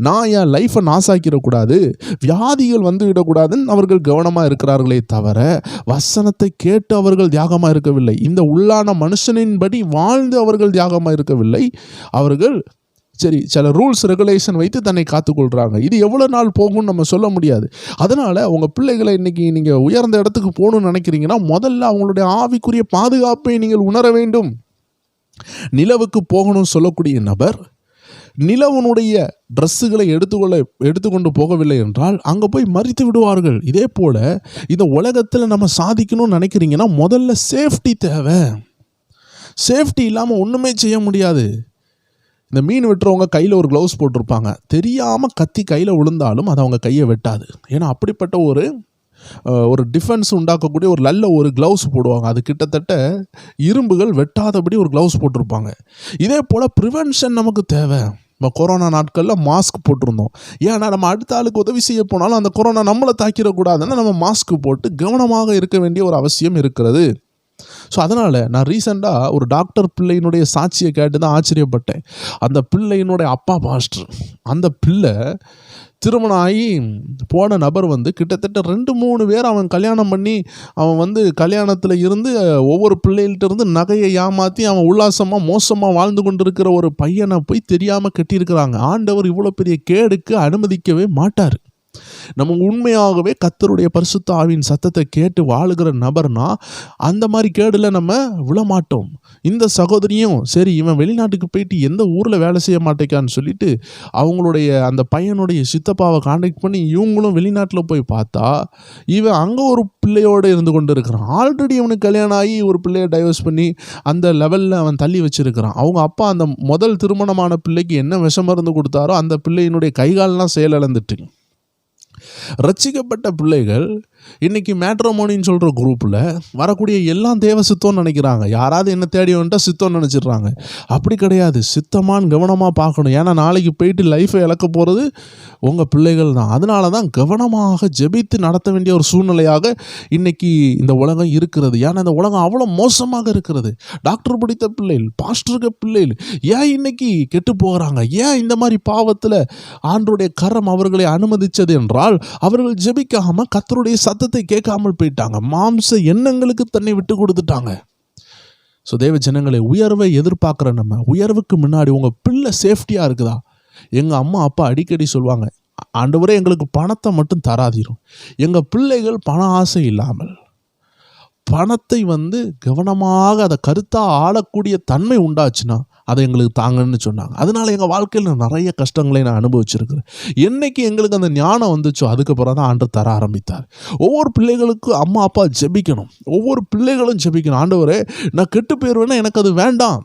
நான் என் லைஃப்பை நாசாக்கிடக்கூடாது, வியாதிகள் வந்துவிடக்கூடாதுன்னு அவர்கள் கவனமாக இருக்கிறார்களே தவிர வசனத்தை கேட்டு அவர்கள் தியாகமாக இருக்கவில்லை. இந்த உள்ளான மனுஷனின்படி வாழ்ந்து அவர்கள் தியாகமாக இருக்கவில்லை. அவர்கள் சரி சில ரூல்ஸ் ரெகுலேஷன் வைத்து தன்னை காத்துக்கொள்கிறாங்க. இது எவ்வளோ நாள் போகும்னு நம்ம சொல்ல முடியாது. அதனால் உங்கள் பிள்ளைகளை இன்றைக்கி நீங்கள் உயர்ந்த இடத்துக்கு போகணும்னு நினைக்கிறீங்கன்னா முதல்ல அவங்களுடைய ஆவிக்குரிய பாதுகாப்பை நீங்கள் உணர வேண்டும். நிலவுக்கு போகணும்னு சொல்லக்கூடிய நபர் நிலவனுடைய ட்ரெஸ்ஸுகளை எடுத்துக்கொண்டு போகவில்லை என்றால் அங்கே போய் மறித்து விடுவார்கள். இதே போல் இந்த உலகத்தில் நம்ம சாதிக்கணும்னு நினைக்கிறீங்கன்னா முதல்ல சேஃப்டி தேவை. சேஃப்டி இல்லாமல் ஒன்றுமே செய்ய முடியாது. இந்த மீன் வெட்டுறவங்க கையில் ஒரு க்ளவுஸ் போட்டிருப்பாங்க, தெரியாமல் கத்தி கையில் விழுந்தாலும் அது அவங்க கையை வெட்டாது. ஏன்னா அப்படிப்பட்ட ஒரு டிஃபென்ஸ் உண்டாக்கக்கூடிய ஒரு நல்ல ஒரு க்ளவுஸ் போடுவாங்க. அது கிட்டத்தட்ட இரும்புகள் வெட்டாதபடி ஒரு க்ளவுஸ் போட்டிருப்பாங்க. இதே போல் ப்ரிவென்ஷன் நமக்கு தேவை. நம்ம கொரோனா நாட்களில் மாஸ்க் போட்டிருந்தோம். ஏன்னா நம்ம அடுத்த ஆளுக்கு உதவி செய்ய போனாலும் அந்த கொரோனா நம்மளை தாக்கிடக்கூடாதுன்னா நம்ம மாஸ்க் போட்டு கவனமாக இருக்க வேண்டிய ஒரு அவசியம் இருக்கிறது. ஸோ அதனால் நான் ரீசெண்டாக ஒரு டாக்டர் பிள்ளையினுடைய சாட்சியை கேட்டு தான் ஆச்சரியப்பட்டேன். அந்த பிள்ளையினுடைய அப்பா பாஸ்டர். அந்த பிள்ளை திருமணம் ஆகி போன நபர் கிட்டத்தட்ட 2-3 பேர் அவன் கல்யாணம் பண்ணி அவன் கல்யாணத்தில் இருந்து ஒவ்வொரு பிள்ளைகள்கிட்ட இருந்து நகையை ஏமாற்றி அவன் உல்லாசமாக மோசமாக வாழ்ந்து கொண்டிருக்கிற ஒரு பையனை போய் தெரியாமல் கட்டியிருக்கிறாங்க. ஆண்டவர் இவ்வளோ பெரிய கேடுக்கு அனுமதிக்கவே மாட்டார். நம்ம உண்மையாகவே கர்த்தருடைய பரிசுத்த ஆவியின் சத்தத்தை கேட்டு வாழுகிற நபர்னா அந்த மாதிரி கேடுல நம்ம விழமாட்டோம். இந்த சகோதரியும் சரி, இவன் வெளிநாட்டுக்கு போயிட்டு எந்த ஊரில் வேலை செய்ய மாட்டேக்கான்னு சொல்லிட்டு அவங்களுடைய அந்த பையனுடைய சித்தப்பாவை கான்டாக்ட் பண்ணி இவங்களும் வெளிநாட்டில் போய் பார்த்தா இவன் அங்கே ஒரு பிள்ளையோடு இருந்து கொண்டு இருக்கிறான். ஆல்ரெடி அவனுக்கு கல்யாணம் ஆகி ஒரு பிள்ளையை டைவர்ஸ் பண்ணி அந்த லெவலில் அவன் தள்ளி வச்சிருக்கிறான். அவங்க அப்பா அந்த முதல் திருமணமான பிள்ளைக்கு என்ன விஷமருந்து கொடுத்தாரோ அந்த பிள்ளையினுடைய கைகாலெலாம் செயலிழந்துட்டு. ரட்சிக்கப்பட்ட பிள்ளைகள் இன்னைக்கு மேட்ரோமோனின்னு சொல்கிற குரூப்பில் வரக்கூடிய எல்லாம் தேவ சித்தம்னு நினைக்கிறாங்க. யாராவது என்ன தேடி வந்துட்டால் சித்தம்னு நினச்சிடுறாங்க. அப்படி கிடையாது. சித்தமானு கவனமாக பார்க்கணும். ஏன்னா நாளைக்கு போயிட்டு லைஃப்பை இழக்க போகிறது உங்கள் பிள்ளைகள் தான். அதனால தான் கவனமாக ஜெபித்து நடத்த வேண்டிய ஒரு சூழ்நிலையாக இன்னைக்கு இந்த உலகம் இருக்கிறது. ஏன்னா இந்த உலகம் அவ்வளோ மோசமாக இருக்கிறது. டாக்டர் படித்த பிள்ளைகள், பாஸ்டருக்கு பிள்ளைகள் ஏன் இன்னைக்கு கெட்டு போகிறாங்க? ஏன் இந்த மாதிரி பாவத்தில் ஆண்டவருடைய கரம் அவர்களை அனுமதித்தது என்றால் அவர்கள் ஜெபிக்காமல் கர்த்தருடைய சத்தத்தை கேட்காமல் போயிட்டாங்க. மாம்ச எண்ணங்களுக்கு தன்னை விட்டு கொடுத்துட்டாங்க. ஸோ தேவ ஜனங்களை, உயர்வை எதிர்பார்க்குற நம்ம உயர்வுக்கு முன்னாடி உங்கள் பிள்ளை சேஃப்டியாக இருக்குதா? எங்கள் அம்மா அப்பா அடிக்கடி சொல்லுவாங்க, ஆண்டவரே எங்களுக்கு பணத்தை மட்டும் தராதீரும். எங்கள் பிள்ளைகள் பண ஆசை இல்லாமல் பணத்தை கவனமாக அதை கருத்தாக ஆளக்கூடிய தன்மை உண்டாச்சுன்னா அதை எங்களுக்கு தாங்கன்னு சொன்னாங்க. அதனால எங்கள் வாழ்க்கையில் நிறைய கஷ்டங்களை நான் அனுபவிச்சிருக்கிறேன். என்னைக்கு எங்களுக்கு அந்த ஞானம் வந்துச்சோ அதுக்கப்புறம் தான் ஆண்டவர் தர ஆரம்பித்தார். ஒவ்வொரு பிள்ளைகளுக்கும் அம்மா அப்பா ஜெபிக்கணும், ஒவ்வொரு பிள்ளைகளும் ஜெபிக்கணும். ஆண்டவரே, நான் கெட்டு போயிடுவேன்னா எனக்கு அது வேண்டாம்.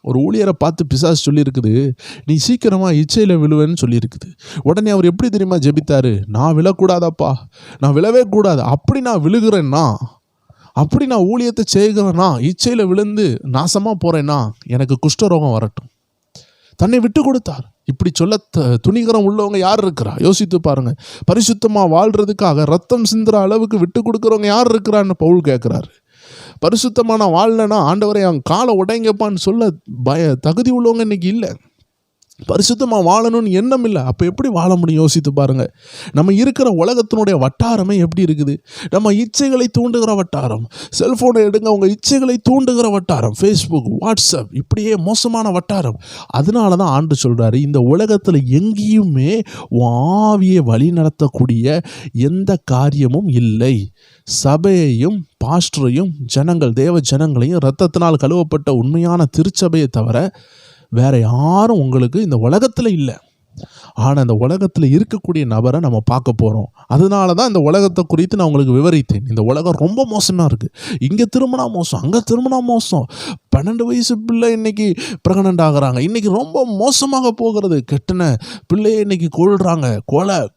ஒரு ஊழியரை பார்த்து பிசாசு சொல்லியிருக்குது, நீ சீக்கிரமாக இச்சையில் விழுவேன்னு சொல்லியிருக்குது. உடனே அவர் எப்படி தெரியுமா ஜெபித்தாரு? நான் விழக்கூடாதாப்பா, நான் விழவே கூடாது. அப்படி நான் விழுகிறேன்னா, அப்படி நான் ஊழியத்தை செய்கிறேன்னா, இச்சையில் விழுந்து நாசமாக போகிறேன்னா எனக்கு குஷ்டரோகம் வரட்டும். தன்னை விட்டு கொடுத்தார். இப்படி சொல்ல துணிகரம் உள்ளவங்க யார் இருக்கிறா? யோசித்து பாருங்கள். பரிசுத்தமாக வாழ்கிறதுக்காக ரத்தம் சிந்துற அளவுக்கு விட்டு கொடுக்குறவங்க யார் இருக்கிறான்னு பவுல் கேட்குறாரு. பரிசுத்தமான வாழ்லனா ஆண்டவரை அவன் காலை உடைங்கப்பான்னு சொல்ல தகுதி உள்ளவங்க இன்னைக்கு இல்லை. பரிசுத்தமாக வாழணும்னு எண்ணம் இல்லை. அப்போ எப்படி வாழ முடியும்? யோசித்து பாருங்கள். நம்ம இருக்கிற உலகத்தினுடைய வட்டாரமே எப்படி இருக்குது? நம்ம இச்சைகளை தூண்டுகிற வட்டாரம். செல்ஃபோனை எடுங்க, அவங்க இச்சைகளை தூண்டுகிற வட்டாரம். ஃபேஸ்புக், வாட்ஸ்அப், இப்படியே மோசமான வட்டாரம். அதனால தான் ஆண்டு சொல்கிறாரு, இந்த உலகத்தில் எங்கேயுமே ஆவியை வழி நடத்தக்கூடிய எந்த காரியமும் இல்லை. சபையையும் பாஸ்டரையும் ஜனங்கள், தேவ ஜனங்களையும் இரத்தத்தினால் கழுவப்பட்ட உண்மையான திருச்சபையை தவிர வேற யாரும் உங்களுக்கு இந்த உலகத்தில் இல்லை. ஆனால் இந்த உலகத்தில் இருக்கக்கூடிய நபரை நம்ம பார்க்க போகிறோம். அதனால தான் இந்த உலகத்தை குறித்து நான் உங்களுக்கு விவரித்தேன். இந்த உலகம் ரொம்ப மோசமாக இருக்குது. இங்கே திரும்பினா மோசம், அங்கே திரும்பினா மோசம். 12 வயசு பிள்ளை இன்னைக்கு பிரெக்னன்ட் ஆகுறாங்க. இன்றைக்கி ரொம்ப மோசமாக போகிறது. கெட்டின பிள்ளையை இன்னைக்கு கொள்கிறாங்க.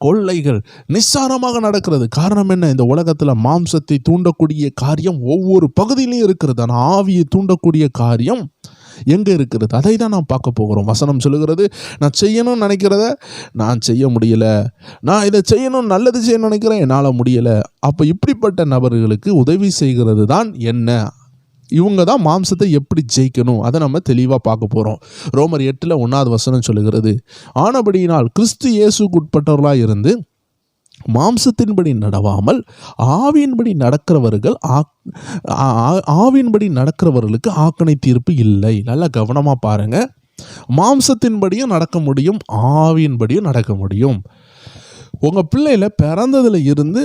கொள்ளைகள் நிஸ்சாரமாக நடக்கிறது. காரணம் என்ன? இந்த உலகத்தில் மாம்சத்தை தூண்டக்கூடிய காரியம் ஒவ்வொரு பகுதியிலையும் இருக்கிறது. ஆனால் ஆவியை தூண்டக்கூடிய காரியம் எங்கே இருக்கிறது? அதை தான் நான் பார்க்க போகிறோம். வசனம் சொல்லுகிறது, நான் செய்யணும்னு நினைக்கிறத நான் செய்ய முடியலை, நான் இதை செய்யணும், நல்லது செய்யணும்னு நினைக்கிறேன், என்னால் முடியலை. அப்போ இப்படிப்பட்ட நபர்களுக்கு உதவி செய்கிறது தான் என்ன? இவங்க தான் மாம்சத்தை எப்படி ஜெயிக்கணும், அதை நம்ம தெளிவாக பார்க்க போகிறோம். ரோமர் 8:1 சொல்லுகிறது, ஆனபடியினால் கிறிஸ்து இயேசுக்கு உட்பட்டவர்களாக இருந்து மாம்சத்தின்படி நடவாமல் ஆவியின்படி நடக்கிறவர்களுக்கு ஆக்கனை தீர்ப்பு இல்லை. நல்லா கவனமாக பாருங்க. மாம்சத்தின்படியும் நடக்க முடியும், ஆவியின்படியும் நடக்க முடியும். உங்கள் பிள்ளையில பிறந்ததுல இருந்து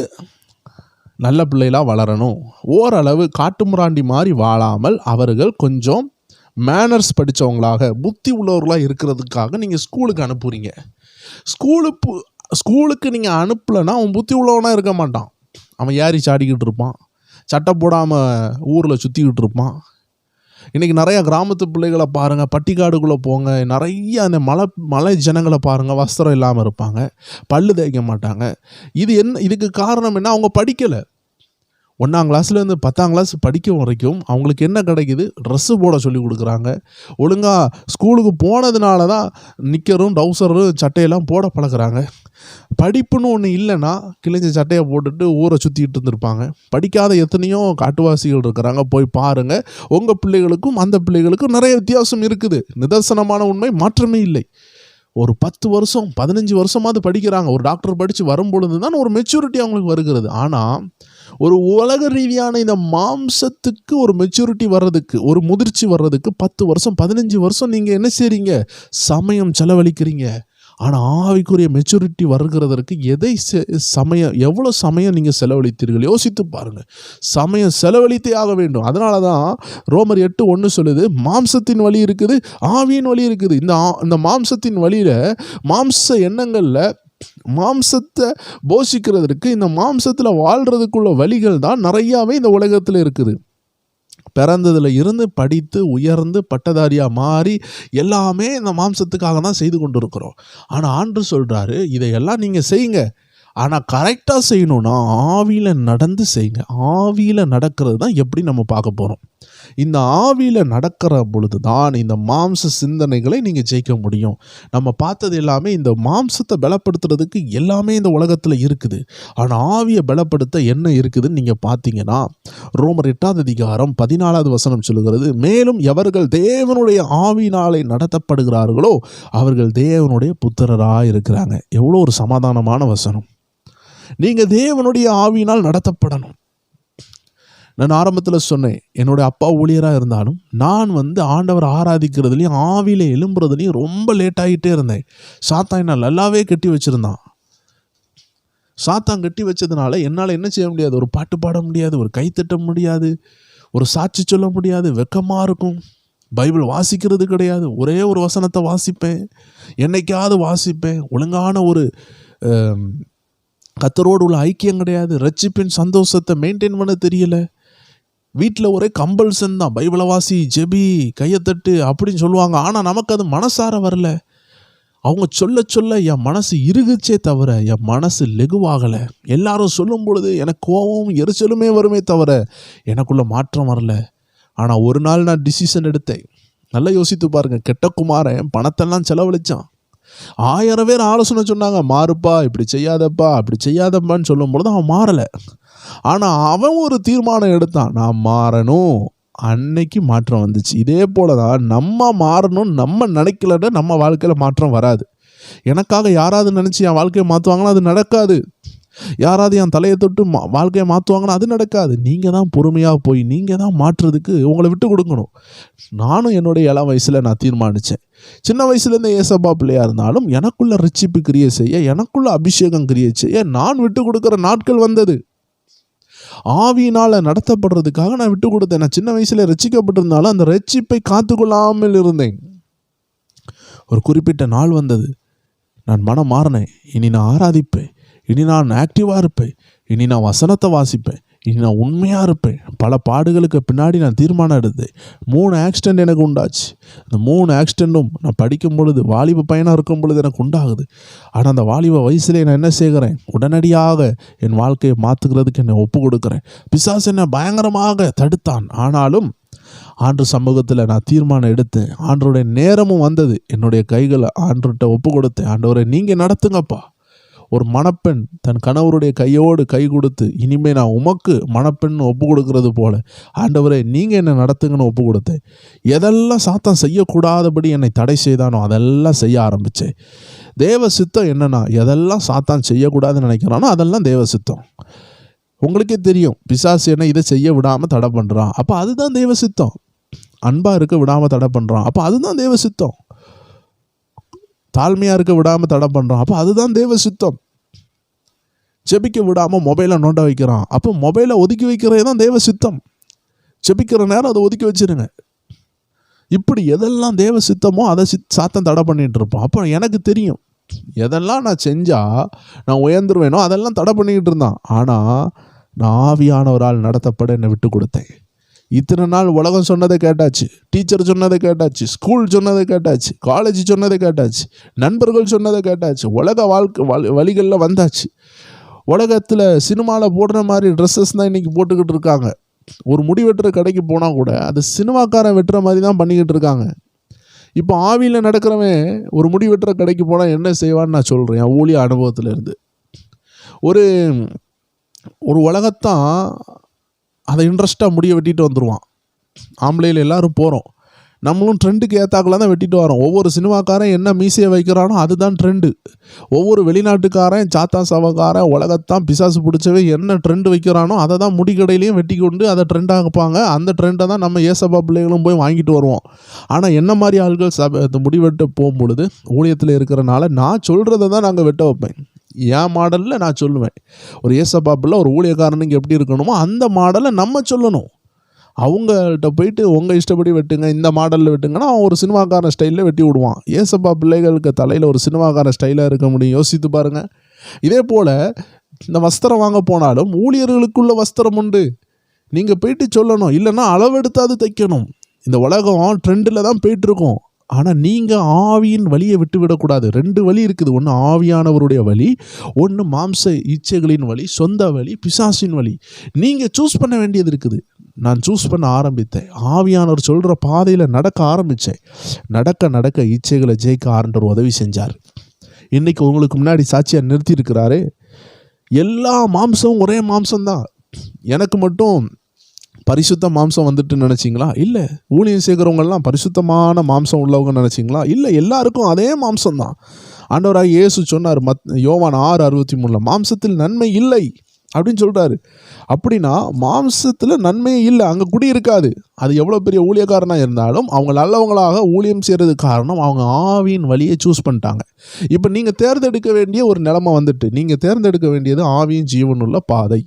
நல்ல பிள்ளைகளாக வளரணும். ஓரளவு காட்டுமிராண்டி மாதிரி வாழாமல் அவர்கள் கொஞ்சம் மேனர்ஸ் படித்தவங்களாக, புத்தி உள்ளவர்களாக இருக்கிறதுக்காக நீங்கள் ஸ்கூலுக்கு அனுப்புகிறீங்க. ஸ்கூலுக்கு நீங்கள் அனுப்பலைன்னா அவன் புத்தி உள்ளவனாக இருக்க மாட்டான். அவன் ஏறி சாடிக்கிட்டு இருப்பான், சட்டை போடாமல் ஊரில் சுற்றிக்கிட்டு இருப்பான். இன்றைக்கி நிறையா கிராமத்து பிள்ளைகளை பாருங்கள், பட்டிக்காடுக்குள்ளே போங்க, நிறைய அந்த மலை ஜனங்களை பாருங்கள், வஸ்திரம் இல்லாமல் இருப்பாங்க, பல்லு தேய்க்க மாட்டாங்க. இதுக்கு காரணம் என்ன? அவங்க படிக்கலை. 1ஆம் கிளாஸ்லேருந்து 10ஆம் கிளாஸ் படிக்க வரைக்கும் அவங்களுக்கு என்ன கிடைக்குது? ட்ரெஸ்ஸு போட சொல்லி கொடுக்குறாங்க. ஒழுங்காக ஸ்கூலுக்கு போனதுனால தான் நிக்கரும் டவுசரும் சட்டையெல்லாம் போட பழக்கிறாங்க. படிப்புன்னு ஒன்று இல்லைன்னா கிழிஞ்ச சட்டையை போட்டுட்டு ஊரை சுற்றிக்கிட்டு இருந்திருப்பாங்க. படிக்காத எத்தனையோ காட்டுவாசிகள் இருக்கிறாங்க. போய் பாருங்கள். உங்கள் பிள்ளைகளுக்கும் அந்த பிள்ளைகளுக்கும் நிறைய வித்தியாசம் இருக்குது. நிதர்சனமான உண்மை, மாற்றமே இல்லை. ஒரு 10 வருஷம் 15 வருஷமாவது படிக்கிறாங்க. ஒரு டாக்டர் படித்து வரும்பொழுது தான் ஒரு மெச்சூரிட்டி அவங்களுக்கு வருகிறது. ஆனால் ஒரு உலக ரீதியான இந்த மாம்சத்துக்கு ஒரு மெச்சூரிட்டி வர்றதுக்கு, ஒரு முதிர்ச்சி வர்றதுக்கு 10 வருஷம் 15 வருஷம் நீங்கள் என்ன செய்கிறீங்க? சமயம் செலவழிக்கிறீங்க. ஆனால் ஆவிக்குரிய மெச்சூரிட்டி வருகிறதற்கு எவ்வளோ சமயம் நீங்கள் செலவழித்தீர்கள்? யோசித்து பாருங்கள். சமயம் செலவழித்தே ஆக வேண்டும். அதனால தான் ரோமர் 8:1 சொல்லுது, மாம்சத்தின் வழி இருக்குது, ஆவியின் வழி இருக்குது. இந்த மாம்சத்தின் வழியில், மாம்ச எண்ணங்களில் மாம்சத்தை போஷிக்கிறதுக்கு, இந்த மாம்சத்தில் வாழ்கிறதுக்குள்ள வழிகள் தான் நிறையாவே இந்த உலகத்தில் இருக்குது. பிறந்ததில் இருந்து படித்து உயர்ந்து பட்டதாரியாக மாறி எல்லாமே இந்த மாம்சத்துக்காக தான் செய்து கொண்டு இருக்கிறோம். ஆனால் ஆண்டவர் சொல்கிறாரு, இதையெல்லாம் நீங்கள் செய்யுங்க, ஆனால் கரெக்டாக செய்யணும்னா ஆவியில் நடந்து செய்யுங்க. ஆவியில் நடக்கிறது தான் எப்படி நம்ம பார்க்க போகிறோம். இந்த ஆவியில் நடக்கிற பொழுது தான் இந்த மாம்ச சிந்தனைகளை நீங்கள் ஜெயிக்க முடியும். நம்ம பார்த்தது எல்லாமே இந்த மாம்சத்தை பலப்படுத்துறதுக்கு எல்லாமே இந்த உலகத்தில் இருக்குது. ஆனால் ஆவியை பலப்படுத்த என்ன இருக்குதுன்னு நீங்கள் பார்த்தீங்கன்னா, ரோமர் 8:14 சொல்லுகிறது, மேலும் எவர்கள் தேவனுடைய ஆவியினாலே நடத்தப்படுகிறார்களோ அவர்கள் தேவனுடைய புத்திரராக இருக்கிறாங்க. எவ்வளோ ஒரு சமாதானமான வசனம். நீங்கள் தேவனுடைய ஆவியினால் நடத்தப்படணும். நான் ஆரம்பத்தில் சொன்னேன், என்னுடைய அப்பா ஊழியராக இருந்தாலும் நான் ஆண்டவர் ஆராதிக்கிறதுலையும் ஆவியில் எழும்புறதுலையும் ரொம்ப லேட் ஆகிட்டே இருந்தேன். சாத்தான் நல்லாவே கட்டி வச்சுருந்தான். சாத்தான் கட்டி வச்சதுனால என்னால் என்ன செய்ய முடியாது? ஒரு பாட்டு பாட முடியாது, ஒரு கை தட்ட முடியாது, ஒரு சாட்சி சொல்ல முடியாது, வெக்கமாக இருக்கும். பைபிள் வாசிக்கிறது கிடையாது. ஒரே ஒரு வசனத்தை வாசிப்பேன், என்னைக்காவது வாசிப்பேன். ஒழுங்கான ஒரு கர்த்தரோடு உள்ள ஐக்கியம் கிடையாது. ரட்சிப்பின் சந்தோஷத்தை மெயின்டைன் பண்ண தெரியல. வீட்டில் ஒரே கம்பல்சன் தான். பைபிளை வாசி, ஜெபி, கையத்தட்டு அப்படின்னு சொல்லுவாங்க. ஆனால் நமக்கு அது மனசார வரல. அவங்க சொல்ல சொல்ல என் மனசு இறுகுச்சே தவிர என் மனசு லெகுவாகலை. எல்லாரும் சொல்லும் பொழுது எனக்கு கோபமும் எரிச்சலுமே வருமே தவிர எனக்குள்ள மாற்றம் வரல. ஆனால் ஒரு நாள் நான் டிசிஷன் எடுத்தேன். நல்லா யோசித்து பாருங்க. கெட்ட குமாரன் பணத்தெல்லாம் செலவழிச்சான். 1000 பேர் ஆலோசனை சொன்னாங்க, மாறுப்பா, இப்படி செய்யாதப்பா, அப்படி செய்யாதப்பான்னு சொல்லும் பொழுது அவன் மாறலை. ஆனால் அவன் ஒரு தீர்மானம் எடுத்தான், நான் மாறணும். அன்னைக்கு மாற்றம் வந்துச்சு. இதே போல தான் நம்ம மாறணும், நம்ம நினைக்கலன்னு நம்ம வாழ்க்கையில் மாற்றம் வராது. எனக்காக யாராவது நினச்சி என் வாழ்க்கையை மாற்றுவாங்கன்னா அது நடக்காது. யாராவது என் தலையை தொட்டு வாழ்க்கையை மாற்றுவாங்கன்னா அது நடக்காது. நீங்கள் தான் பொறுமையாக போய் நீங்கள் தான் மாற்றுறதுக்கு உங்களை விட்டு கொடுக்கணும். நானும் என்னுடைய இளம் வயசில் நான் தீர்மானித்தேன். சின்ன வயசுலேருந்து ஏசப்பா பிள்ளையாக இருந்தாலும் எனக்குள்ள ரட்சிப்பு கிரியை செய்ய, எனக்குள்ள அபிஷேகம் கிரியை செய்ய நான் விட்டு கொடுக்குற நாட்கள் வந்தது. ஆவியினால் நடத்தப்படுறதுக்காக நான் விட்டு கொடுத்தேன். நான் சின்ன வயசில் ரட்சிக்கப்பட்டிருந்தாலும் அந்த ரட்சிப்பை காத்துக்கொள்ளாமல் இருந்தேன். ஒரு குறிப்பிட்ட நாள் வந்தது, நான் மனம் மாறினேன். இனி நான் ஆராதிப்பேன், இனி நான் ஆக்டிவாக இருப்பேன், இனி நான் வசனத்தை வாசிப்பேன், இனி நான் உண்மையாக இருப்பேன். பல பாடுகளுக்கு பின்னாடி நான் தீர்மானம் எடுத்தேன். 3 ஆக்சிடெண்ட் எனக்கு உண்டாச்சு. அந்த 3 ஆக்சிடெண்ட்டும் நான் படிக்கும் பொழுது, வாலிப பையனாக இருக்கும் பொழுது எனக்கு உண்டாகுது. ஆனால் அந்த வாலிப வயசுலேயே நான் என்ன செய்கிறேன்? உடனடியாக என் வாழ்க்கையை மாற்றுகிறதுக்கு என்னை ஒப்பு கொடுக்குறேன். பிசாசு என்னை பயங்கரமாக தடுத்தான். ஆனாலும் ஆண்டு சமூகத்தில் நான் தீர்மானம் எடுத்தேன். ஆண்டவருடைய நேரமும் வந்தது. என்னுடைய கைகளை ஆண்டவர்கிட்ட ஒப்பு கொடுத்தேன். ஆண்டவரை நீங்கள் நடத்துங்கப்பா. ஒரு மணப்பெண் தன் கணவருடைய கையோடு கை கொடுத்து, இனிமேல் நான் உமக்கு மணப்பெண் ஒப்பு கொடுக்கறது போல ஆண்டவரே நீங்கள் என்னை நடத்துங்கன்னு ஒப்பு கொடுத்தேன். எதெல்லாம் சாத்தான் செய்யக்கூடாதபடி என்னை தடை செய்தானோ அதெல்லாம் செய்ய ஆரம்பித்தேன். தேவ சித்தம் என்னன்னா, எதெல்லாம் சாத்தான் செய்யக்கூடாதுன்னு நினைக்கிறானோ அதெல்லாம் தேவ சித்தம். உங்களுக்கே தெரியும், பிசாசு என்ன இதை செய்ய விடாமல் தடை பண்ணுறான், அப்போ அதுதான் தேவ சித்தம். அன்பாக இருக்க விடாமல் தடை பண்ணுறான், அப்போ அதுதான் தேவ சித்தம். தாழ்மையாக இருக்க விடாமல் தடை பண்ணுறான், அப்போ அதுதான் தேவ சித்தம். ஜெபிக்க விடாமல் மொபைலை நோண்ட வைக்கிறான், அப்போ மொபைலை ஒதுக்கி வைக்கிறது தான் தேவ சித்தம். ஜெபிக்கிற நேரம் அதை ஒதுக்கி வச்சிருங்க. இப்படி எதெல்லாம் தேவ சித்தமோ அதை சாத்தான் தடை பண்ணிகிட்டு இருப்பான். அப்போ எனக்கு தெரியும், எதெல்லாம் நான் செஞ்சால் நான் உயர்ந்துருவேனோ அதெல்லாம் தடை பண்ணிக்கிட்டு இருந்தான். ஆனால் நான் ஆவியானவரால் நடத்தப்பட என்னை விட்டு கொடுத்தேன். இத்தனை நாள் உலகம் சொன்னதை கேட்டாச்சு, டீச்சர் சொன்னதை கேட்டாச்சு, ஸ்கூல் சொன்னதை கேட்டாச்சு, காலேஜ் சொன்னதை கேட்டாச்சு, நண்பர்கள் சொன்னதை கேட்டாச்சு, உலக வாழ்க்கை வழிகளில் வந்தாச்சு. உலகத்தில் சினிமாவில் போடுற மாதிரி ட்ரெஸ்ஸஸ் தான் இன்றைக்கி போட்டுக்கிட்டு இருக்காங்க. ஒரு முடி வெட்டுற கடைக்கு போனால் கூட அது சினிமாக்காரன் வெட்டுற மாதிரி தான் பண்ணிக்கிட்டு இருக்காங்க. இப்போ ஆவியில் நடக்கிறவன் ஒரு முடி வெட்டுற கடைக்கு போனால் என்ன செய்வான்னு நான் சொல்கிறேன் என் ஊழிய அனுபவத்தில் இருந்து. ஒரு உலகத்தான் அதை இன்ட்ரெஸ்ட்டாக முடிய வெட்டிட்டு வந்துடுவான். ஆம்பளையில் எல்லோரும் போகிறோம், நம்மளும் ட்ரெண்டுக்கு ஏற்றாக்கெல்லாம் தான் வெட்டிட்டு வரோம். ஒவ்வொரு சினிமாக்காரன் என்ன மீசையை வைக்கிறானோ அதுதான் ட்ரெண்டு. ஒவ்வொரு வெளிநாட்டுக்காரன் சாத்தா சவக்காரன் உலகத்தான் பிசாசு பிடிச்சவே என்ன ட்ரெண்டு வைக்கிறானோ அதை தான் முடிக்கடையிலையும் வெட்டி கொண்டு அதை ட்ரெண்டாக வைப்பாங்க. அந்த ட்ரெண்டை தான் நம்ம ஏசப்பா பிள்ளைகளும் போய் வாங்கிட்டு வருவோம். ஆனால் என்ன மாதிரி ஆள்கள் முடிவெட்ட போகும்பொழுது ஊழியத்தில் இருக்கிறனால நான் சொல்கிறத தான் நாங்கள் வெட்ட வைப்பேன். என் மாடலில் நான் சொல்லுவேன். ஒரு ஏசப்பா பிள்ளை ஒரு ஊழியக்காரனுக்கு எப்படி இருக்கணுமோ அந்த மாடலை நம்ம சொல்லணும். அவங்கள்ட்ட போயிட்டு உங்கள் இஷ்டப்படி வெட்டுங்க, இந்த மாடலில் வெட்டுங்கன்னா அவன் ஒரு சினிமாக்காரன் ஸ்டைலில் வெட்டி விடுவான். ஏசப்பா பிள்ளைகளுக்கு தலையில் ஒரு சினிமாக்காரன் ஸ்டைலாக இருக்க முடியும்? யோசித்து பாருங்கள். இதே போல் இந்த வஸ்திரம் வாங்க போனாலும் ஊழியர்களுக்குள்ள வஸ்திரம் உண்டு. நீங்கள் போயிட்டு சொல்லணும், இல்லைன்னா அளவெடுத்தாது தைக்கணும். இந்த உலகம் ட்ரெண்டில் தான் போயிட்டுருக்கோம். ஆனால் நீங்கள் ஆவியின் வழியை விட்டு விடக்கூடாது. 2 வழி இருக்குது. ஒன்று ஆவியானவருடைய வழி, ஒன்று மாம்ச இச்சைகளின் வழி, சொந்த வழி, பிசாசின் வழி. நீங்கள் சூஸ் பண்ண வேண்டியது இருக்குது. நான் சூஸ் பண்ண ஆரம்பித்தேன். ஆவியானவர் சொல்கிற பாதையில் நடக்க ஆரம்பித்தேன். நடக்க நடக்க இச்சைகளை ஜெயிக்க ஆண்டவர் உதவி செஞ்சார். இன்றைக்கி உங்களுக்கு முன்னாடி சாட்சியாக நிறுத்தியிருக்கிறாரு. எல்லா மாம்சமும் ஒரே மாம்சம்தான். எனக்கு மட்டும் பரிசுத்த மாம்சம் வந்துட்டு நினச்சிங்களா? இல்லை. ஊழியம் சேர்க்குறவங்கெல்லாம் பரிசுத்தமான மாம்சம் உள்ளவங்க நினச்சிங்களா? இல்லை. எல்லாருக்கும் அதே மாம்சம்தான். ஆண்டவராக இயேசு சொன்னார் யோவான் 6:63, மாம்சத்தில் நன்மை இல்லை, அப்படின்னு சொல்கிறாரு. அப்படின்னா மாம்சத்தில் நன்மையே இல்லை, அங்கே குடி இருக்காது. அது எவ்வளோ பெரிய ஊழியக்காரனாக இருந்தாலும் அவங்க நல்லவங்களாக ஊழியம் செய்கிறதுக்கு காரணம் அவங்க ஆவியின் வழியை சூஸ் பண்ணிட்டாங்க. இப்போ நீங்கள் தேர்ந்தெடுக்க வேண்டிய ஒரு நிலைமை வந்துட்டு, நீங்கள் தேர்ந்தெடுக்க வேண்டியது ஆவியின் ஜீவனுள்ள பாதை.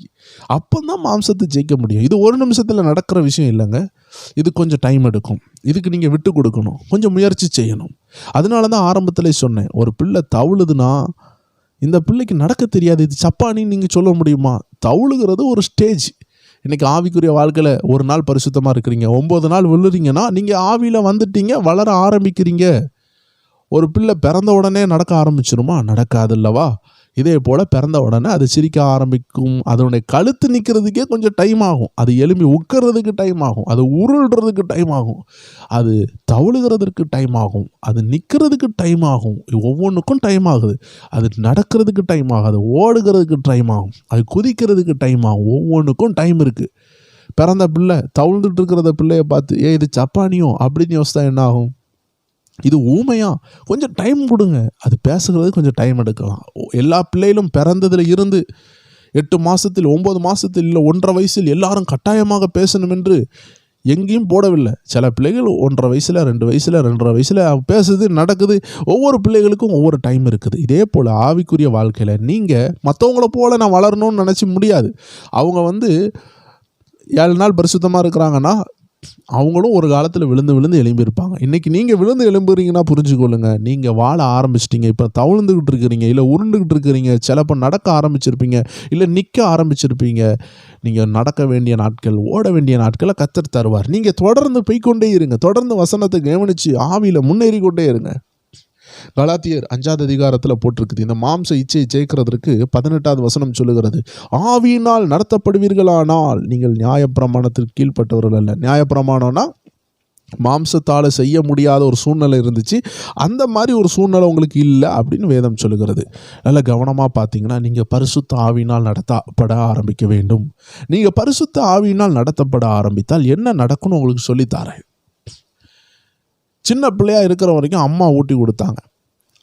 அப்போ தான் மாம்சத்தை ஜெயிக்க முடியும். இது ஒரு நிமிஷத்தில் நடக்கிற விஷயம் இல்லைங்க. இது கொஞ்சம் டைம் எடுக்கும். இதுக்கு நீங்கள் விட்டு கொடுக்கணும், கொஞ்சம் முயற்சி செய்யணும். அதனால தான் ஆரம்பத்தில் சொன்னேன், ஒரு பிள்ளை தவழுதுன்னா இந்த பிள்ளைக்கு நடக்க தெரியாது, இது சப்பானின்னு நீங்கள் சொல்ல முடியுமா? தவுளுகிறது ஒரு ஸ்டேஜ். இன்றைக்கி ஆவிக்குரிய வாழ்க்கையில் ஒரு நாள் பரிசுத்தமாக இருக்கிறீங்க, 9 நாள் விழுறீங்கன்னா நீங்கள் ஆவியில் வந்துட்டீங்க, வளர ஆரம்பிக்கிறீங்க. ஒரு பிள்ளை பிறந்த உடனே நடக்க ஆரம்பிச்சிருமா? நடக்காது இல்லவா? இதே போல் பிறந்த உடனே அது சிரிக்க ஆரம்பிக்கும். அதனுடைய கழுத்து நிற்கிறதுக்கே கொஞ்சம் டைம் ஆகும், அது எலும்பி உட்கிறதுக்கு டைம் ஆகும், அது உருள்றதுக்கு டைம் ஆகும், அது தவழுகிறதுக்கு டைம் ஆகும், அது நிற்கிறதுக்கு டைம் ஆகும். ஒவ்வொன்றுக்கும் டைம் ஆகுது. அது நடக்கிறதுக்கு டைம் ஆகும், அது ஓடுகிறதுக்கு டைம் ஆகும், அது குதிக்கிறதுக்கு டைம் ஆகும். ஒவ்வொன்றுக்கும் டைம் இருக்குது. பிறந்த பிள்ளை தவழ்ந்துட்டு இருக்கிறத பிள்ளையை பார்த்து இது சப்பானியோ அப்படின்னு யோசித்தா என்ன ஆகும்? இது ஊமையா? கொஞ்சம் டைம் கொடுங்க, அது பேசுகிறது கொஞ்சம் டைம் எடுக்கலாம். எல்லா பிள்ளைகளும் பிறந்ததில் இருந்து 8 மாதத்தில் 9 மாதத்தில் இல்லை 1.5 வயசில் எல்லாரும் கட்டாயமாக பேசணும் என்று எங்கேயும் போடவில்லை. சில பிள்ளைகள் 1.5 வயசில் 2 வயசில் 2.5 வயசில் பேசுது, நடக்குது. ஒவ்வொரு பிள்ளைகளுக்கும் ஒவ்வொரு டைம் இருக்குது. இதே போல் ஆவிக்குரிய வாழ்க்கையில் நீங்கள் மற்றவங்கள போல் நான் வளரணும்னு நினச்சி முடியாது. அவங்க 7 நாள் பரிசுத்தமாக இருக்கிறாங்கன்னா அவங்களும் ஒரு காலத்தில் விழுந்து எழும்பியிருப்பாங்க. இன்றைக்கி நீங்கள் விழுந்து எழும்புறீங்கன்னா புரிஞ்சுக்கொள்ளுங்க, நீங்கள் வாழ ஆரம்பிச்சிட்டிங்க. இப்போ தவழ்ந்துக்கிட்டு இருக்கிறீங்க, இல்லை உருண்டுக்கிட்டு இருக்கிறீங்க, சிலப்போ நடக்க ஆரம்பிச்சிருப்பீங்க, இல்லை நிற்க ஆரம்பிச்சிருப்பீங்க. நீங்கள் நடக்க வேண்டிய நாட்கள், ஓட வேண்டிய நாட்களை கர்த்தர் தருவார். நீங்கள் தொடர்ந்து போய்கொண்டே இருங்க, தொடர்ந்து வசனத்தை கவனித்து ஆவியில் முன்னேறி கொண்டே இருங்க. கலாத்தியர் 5வது அதிகாரத்தில் போட்டிருக்குது, இந்த மாம்ச இச்சையை ஜெயிக்கிறதற்கு 18வது வசனம் சொல்லுகிறது, ஆவியினால் நடத்தப்படுவீர்களானால் நீங்கள் நியாயப்பிரமாணத்திற்கு கீழ்ப்பட்டவர்கள் அல்ல. நியாயப்பிரமாணம்னா மாம்சத்தால் செய்ய முடியாத ஒரு சூழ்நிலை இருந்துச்சு, அந்த மாதிரி ஒரு சூழ்நிலை உங்களுக்கு இல்லை அப்படின்னு வேதம் சொல்லுகிறது. நல்ல கவனமாக பார்த்தீங்கன்னா, நீங்கள் பரிசுத்த ஆவியினால் நடத்தப்பட ஆரம்பிக்க வேண்டும். நீங்கள் பரிசுத்த ஆவியினால் நடத்தப்பட ஆரம்பித்தால் என்ன நடக்கும்னு உங்களுக்கு சொல்லித்தாரேன். சின்ன பிள்ளையாக இருக்கிற வரைக்கும் அம்மா ஊட்டி கொடுத்தாங்க.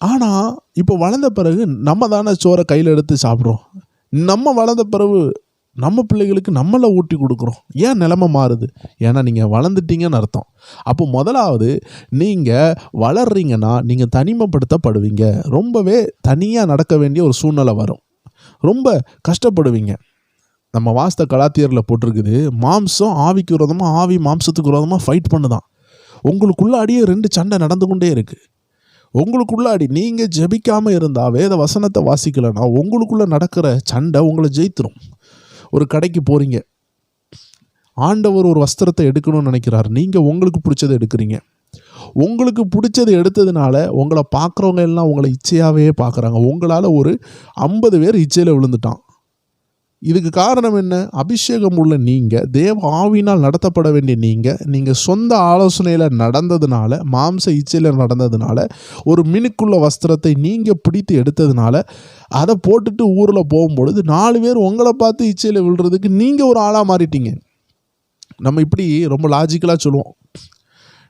ஆனால் இப்போ வளர்ந்த பிறகு நம்ம தானே சோறை கையில் எடுத்து சாப்பிட்றோம். நம்ம வளர்ந்த பிறகு நம்ம பிள்ளைகளுக்கு நம்மளை ஊட்டி கொடுக்குறோம். ஏன் நிலைமை மாறுது? ஏன்னா நீங்கள் வளர்ந்துட்டீங்கன்னு அர்த்தம். அப்போ முதலாவது நீங்கள் வளர்றீங்கன்னா நீங்கள் தனிமைப்படுத்தப்படுவீங்க. ரொம்பவே தனியாக நடக்க வேண்டிய ஒரு சூழ்நிலை வரும், ரொம்ப கஷ்டப்படுவீங்க. நம்ம வாஸ்த கலாத்தியரில் போட்டிருக்குது, மாம்சம் ஆவிக்கு விரோதமாக, ஆவி மாம்சத்துக்கு விரோதமாக ஃபைட் பண்ணுதான். உங்களுக்குள்ளாடியே 2 சண்டை நடந்து கொண்டே இருக்குது. உங்களுக்குள்ளாடி நீங்கள் ஜெபிக்காமல் இருந்தால், வேத வசனத்தை வாசிக்கலைன்னா உங்களுக்குள்ளே நடக்கிற சண்டை உங்களை ஜெயித்துரும். ஒரு கடைக்கு போகிறீங்க, ஆண்டவர் ஒரு வஸ்திரத்தை எடுக்கணும்னு நினைக்கிறார், நீங்கள் உங்களுக்கு பிடிச்சதை எடுக்கிறீங்க. உங்களுக்கு பிடிச்சதை எடுத்ததுனால உங்களை பார்க்குறவங்க எல்லாம் உங்களை இச்சையாகவே பார்க்குறாங்க. உங்களால் ஒரு 50 பேர் இச்சையில் விழுந்துட்டான். இதுக்கு காரணம் என்ன? அபிஷேகம் உள்ள நீங்கள், தேவ ஆவியினால் நடத்தப்பட வேண்டிய நீங்கள் சொந்த ஆலோசனையில் நடந்ததுனால, மாம்ச இச்சையில் நடந்ததுனால, ஒரு மினுக்குள்ள வஸ்திரத்தை நீங்கள் பிடித்து எடுத்ததுனால, அதை போட்டுட்டு ஊரில் போகும்பொழுது 4 பேர் உங்களை பார்த்து இச்சையில் விழுறதுக்கு நீங்கள் ஒரு ஆளாக மாறிட்டீங்க. நம்ம இப்படி ரொம்ப லாஜிக்கலாக சொல்லுவோம்,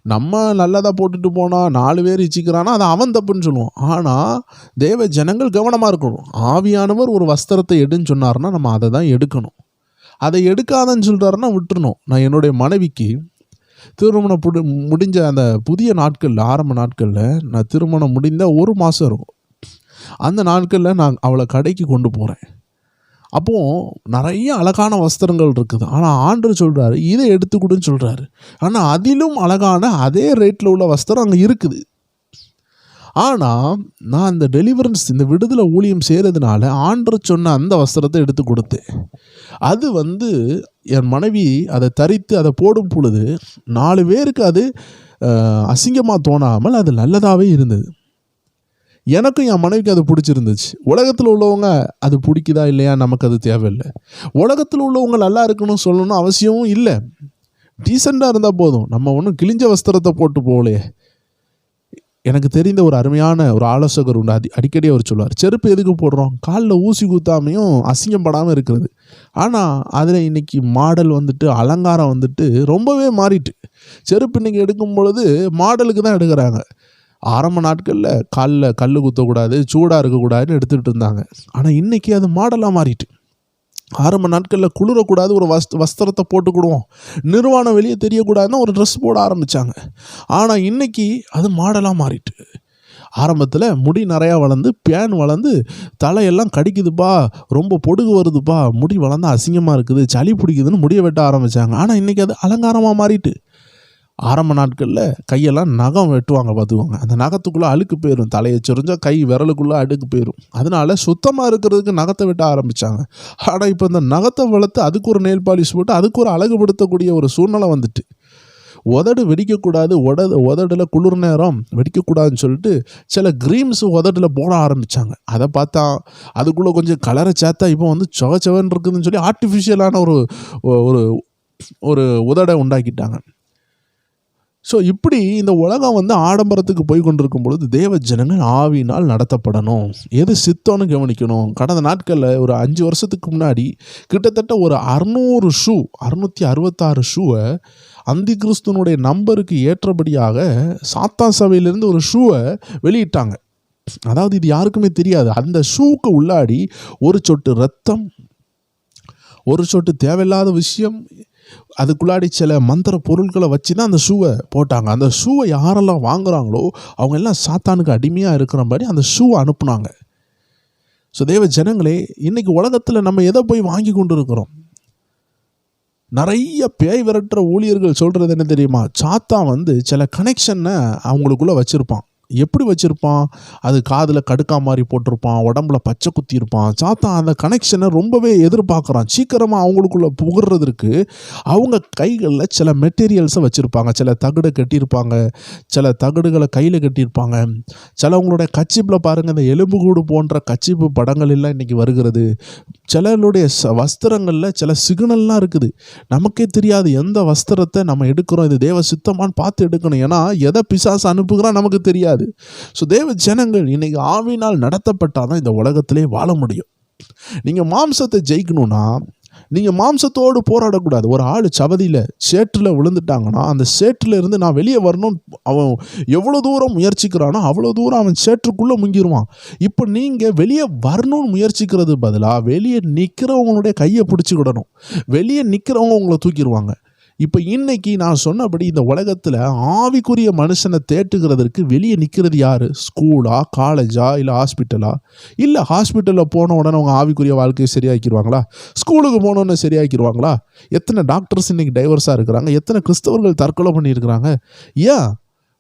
நம்ம நல்லதாக போட்டுட்டு போனால் 4 பேர் இச்சிக்கிறான்னா அது அவன் தப்புன்னு சொல்லுவோம். ஆனால் தேவ ஜனங்கள் கவனமாக இருக்கணும். ஆவியானவர் ஒரு வஸ்திரத்தை எடுன்னு சொன்னார்னா நம்ம அதை தான் எடுக்கணும். அதை எடுக்காதன்னு சொல்கிறாருன்னா விட்டுறணும். நான் என்னுடைய மனைவிக்கு திருமணம் முடிஞ்ச அந்த புதிய நாட்களில், ஆரம்ப நாட்களில், நான் திருமணம் முடிந்த 1 மாதம் இருக்கும். அந்த நாட்களில் நான் அவளை கடைக்கு கொண்டு போகிறேன். அப்போது நிறைய அழகான வஸ்திரங்கள் இருக்குது. ஆனால் ஆண்டவர் சொல்கிறாரு இதை எடுத்துக்கூடுன்னு சொல்கிறாரு. ஆனால் அதிலும் அழகான அதே ரேட்டில் உள்ள வஸ்திரம் அங்கே இருக்குது. ஆனால் நான் அந்த டெலிவரன்ஸ், இந்த விடுதலை ஊழியம் செய்கிறதுனால ஆண்டவர் சொன்ன அந்த வஸ்திரத்தை எடுத்து கொடுத்தேன். அது என் மனைவி அதை தரித்து அதை போடும் பொழுது 4 பேருக்கு அது அசிங்கமாக தோணாமல் அது நல்லதாகவே இருந்தது. எனக்கும் என் மனைவிக்கு அது பிடிச்சிருந்துச்சு. உலகத்தில் உள்ளவங்க அது பிடிக்குதா இல்லையா நமக்கு அது தேவையில்லை. உலகத்தில் உள்ளவங்க நல்லா இருக்கணும்னு சொல்லணும் அவசியமும் இல்லை. டீசெண்டாக இருந்தால் போதும். நம்ம ஒன்றும் கிழிஞ்ச வஸ்திரத்தை போட்டு போகலையே. எனக்கு தெரிந்த ஒரு அருமையான ஒரு ஆலோசகர் உண்டு. அடிக்கடி அவர் சொல்லுவார், செருப்பு எதுக்கு போடுறோம்? காலில் ஊசி குத்தாமையும் அசிங்கப்படாமல் இருக்கிறது. ஆனால் அதில் இன்றைக்கி மாடல் அலங்காரம் ரொம்பவே மாறிட்டு. செருப்பு இன்றைக்கி எடுக்கும் பொழுது மாடலுக்கு தான் எடுக்கிறாங்க. ஆரம்ப நாட்களில் காலில் கல் குத்தக்கூடாது, சூடாக இருக்கக்கூடாதுன்னு எடுத்துகிட்டு இருந்தாங்க. ஆனால் இன்றைக்கி அது மாடலாக மாறிட்டு. ஆரம்ப நாட்களில் குளிரக்கூடாது, ஒரு வஸ்திரத்தை போட்டுக்கிடுவோம், நிர்வாணம் வெளியே தெரியக்கூடாதுன்னா ஒரு ட்ரெஸ் போட ஆரம்பித்தாங்க. ஆனால் இன்றைக்கி அது மாடலாக மாறிட்டு, ஆரம்பத்தில் முடி நிறையா வளர்ந்து பேன் வளர்ந்து தலையெல்லாம் கடிக்குதுப்பா, ரொம்ப பொடுகு வருதுப்பா, முடி வளர்ந்து அசிங்கமாக இருக்குது, சளி பிடிக்குதுன்னு முடியை வெட்ட ஆரம்பித்தாங்க. ஆனால் இன்றைக்கி அது அலங்காரமாக மாறிட்டு, ஆரம்ப நாட்களில் கையெல்லாம் நகம் வெட்டுவாங்க பார்த்துக்கோங்க, அந்த நகத்துக்குள்ளே அழுக்கு போயிடும், தலையை சொரிஞ்சால் கை விரலுக்குள்ளே அழுக்கு போயிடும். அதனால சுத்தமாக இருக்கிறதுக்கு நகத்தை வெட்ட ஆரம்பித்தாங்க. ஆனால் இப்போ இந்த நகத்தை வளர்த்து அதுக்கு ஒரு நெயில் பாலிஷ் போட்டு அதுக்கு ஒரு அழகுபடுத்தக்கூடிய ஒரு சூழ்நிலை வந்துட்டு, உதடு வெடிக்கக்கூடாது, உதடில் குளிர் நேரம் வெடிக்கக்கூடாதுன்னு சொல்லிட்டு சில க்ரீம்ஸ் உதடில் போட ஆரம்பித்தாங்க. அதை பார்த்தா அதுக்குள்ளே கொஞ்சம் கலரை சேர்த்தா இப்போ வந்து செவன் இருக்குதுன்னு சொல்லி ஆர்டிஃபிஷியலான ஒரு ஒரு உதடை உண்டாக்கிட்டாங்க. ஸோ இப்படி இந்த உலகம் வந்து ஆடம்பரத்துக்கு போய் கொண்டிருக்கும் பொழுது தேவ ஜனங்கள் ஆவியினால் நடத்தப்படணும். எது சித்தம்னு கவனிக்கணும். கடந்த நாட்களில் ஒரு 5 வருஷத்துக்கு முன்னாடி கிட்டத்தட்ட ஒரு 666 ஷூவை அந்தி கிறிஸ்துவனுடைய நம்பருக்கு ஏற்றபடியாக சாத்தான் சபையிலிருந்து ஒரு ஷூவை வெளியிட்டாங்க. அதாவது இது யாருக்குமே தெரியாது. அந்த ஷூவுக்கு உள்ளாடி ஒரு சொட்டு ரத்தம், ஒரு சொட்டு தேவையில்லாத விஷயம், அதுக்குள்ளாடி சில மந்திர பொருட்களை வச்சு தான் அந்த ஷூவை போட்டாங்க. அந்த ஷூவை யாரெல்லாம் வாங்குகிறாங்களோ அவங்க எல்லாம் சாத்தானுக்கு அடிமையாக இருக்கிற மாதிரி அந்த ஷூவை அனுப்புனாங்க. ஸோ தேவ ஜனங்களே, இன்றைக்கி உலகத்தில் நம்ம எதை போய் வாங்கி கொண்டு இருக்கிறோம்? நிறைய பேய் விரட்டுற ஊழியர்கள் சொல்கிறது என்ன தெரியுமா? சாத்தான் வந்து சில கனெக்ஷனை அவங்களுக்குள்ளே வச்சுருப்பான். எப்படி வச்சுருப்பான்? அது காதில் கடுக்கா மாதிரி போட்டிருப்பான், உடம்புல பச்சை குத்தி இருப்பான். சாத்தான் அந்த கனெக்ஷனை ரொம்பவே எதிர்பார்க்குறான். சீக்கிரமாக அவங்களுக்குள்ளே புகுறதுக்கு அவங்க கைகளில் சில மெட்டீரியல்ஸை வச்சுருப்பாங்க. சில தகடு கட்டியிருப்பாங்க, சில தகடுகளை கையில் கட்டியிருப்பாங்க. சிலவங்களுடைய கச்சிப்பில் பாருங்கள், இந்த எலும்புக்கூடு போன்ற கச்சிப்பு படங்கள் எல்லாம் இன்றைக்கி வருகிறது. சிலருடைய வஸ்திரங்களில் சில சிக்னல்லாம் இருக்குது. நமக்கே தெரியாது எந்த வஸ்திரத்தை நம்ம எடுக்கிறோம், இது தேவ சித்தமான்னு பார்த்து எடுக்கணும். ஏன்னா எதை பிசாசு அனுப்புகிறான் நமக்கு தெரியாது. ஸோ தேவ ஜனங்கள் இன்னைக்கு ஆவியினால் நடத்தப்பட்டால் தான் இந்த உலகத்திலே வாழ முடியும். நீங்கள் மாம்சத்தை ஜெயிக்கணும்னா நீங்கள் மாம்சத்தோடு போராடக்கூடாது. ஒரு ஆள் சவதியில் சேற்றில் விழுந்துட்டாங்கன்னா அந்த சேற்றில் இருந்து நான் வெளியே வரணும், அவன் எவ்வளோ தூரம் முயற்சிக்கிறானோ அவ்வளோ தூரம் அவன் சேற்றுக்குள்ளே முங்கிடுவான். இப்போ நீங்கள் வெளியே வரணும்னு முயற்சிக்கிறது பதிலாக வெளியே நிற்கிறவங்களுடைய கையை பிடிச்சிக்கிடணும். வெளியே நிற்கிறவங்க உங்களை தூக்கிடுவாங்க. இப்போ இன்னைக்கு நான் சொன்னபடி இந்த உலகத்தில் ஆவிக்குரிய மனுஷனை தேட்டுகிறதற்கு வெளியே நிற்கிறது யார்? ஸ்கூலா, காலேஜா, இல்லை ஹாஸ்பிட்டலா? இல்லை ஹாஸ்பிட்டலில் போன உடனே அவங்க ஆவிக்குரிய வாழ்க்கையை சரியாக்கிடுவாங்களா? ஸ்கூலுக்கு போனோன்னு சரியாக்கிடுவாங்களா? எத்தனை டாக்டர்ஸ் இன்றைக்கி டைவர்ஸாக இருக்கிறாங்க, எத்தனை கிறிஸ்தவர்கள் தற்கொலை பண்ணியிருக்கிறாங்க. ஏன்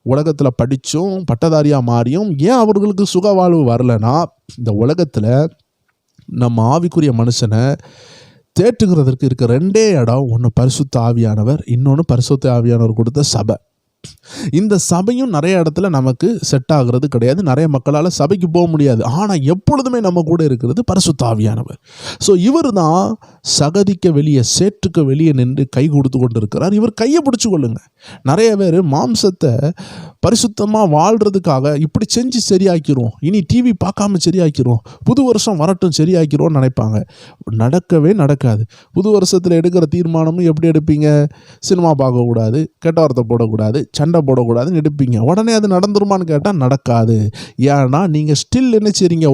உலகத்தில் படித்தும் பட்டதாரியாக மாறியும் ஏன் அவர்களுக்கு சுக வாழ்வு வரலைன்னா, இந்த உலகத்தில் நம்ம ஆவிக்குரிய மனுஷனை தேற்றுகிறதற்கு இருக்க 2 இடம். ஒன்று பரிசுத்த ஆவியானவர், இன்னொன்று பரிசுத்த ஆவியானவர் கொடுத்த சபை. இந்த சபையும் நிறைய இடத்துல நமக்கு செட் ஆகிறது கிடையாது. நிறைய மக்களால் சபைக்கு போக முடியாது. ஆனால் எப்பொழுதுமே நம்ம கூட இருக்கிறது பரிசுத்த ஆவியானவர். ஸோ இவர் தான் சகதிக்க வெளியே, சேற்றுக்கு வெளியே நின்று கை கொடுத்து கொண்டு இருக்கிறார். இவர் கையை பிடிச்சி கொள்ளுங்க. நிறைய பேர் மாம்சத்தை பரிசுத்தமாக வாழ்கிறதுக்காக இப்படி செஞ்சு சரியாக்கிடுவோம், இனி டிவி பார்க்காம சரியாக்கிடுவோம், புது வருஷம் வரட்டும் சரியாக்கிடுவோம்னு நினைப்பாங்க. நடக்கவே நடக்காது. புது வருஷத்தில் எடுக்கிற தீர்மானமும் எப்படி எடுப்பீங்க? சினிமா பார்க்கக்கூடாது, கெட்ட வார்த்தை போடக்கூடாது, சண்டை போடக்கூடாதுன்னு எடுப்பீங்க. உடனே அது நடந்துருமான்னு கேட்டால் நடக்காது. ஏன்னா நீங்கள் ஸ்டில் என்ன செய்றீங்க?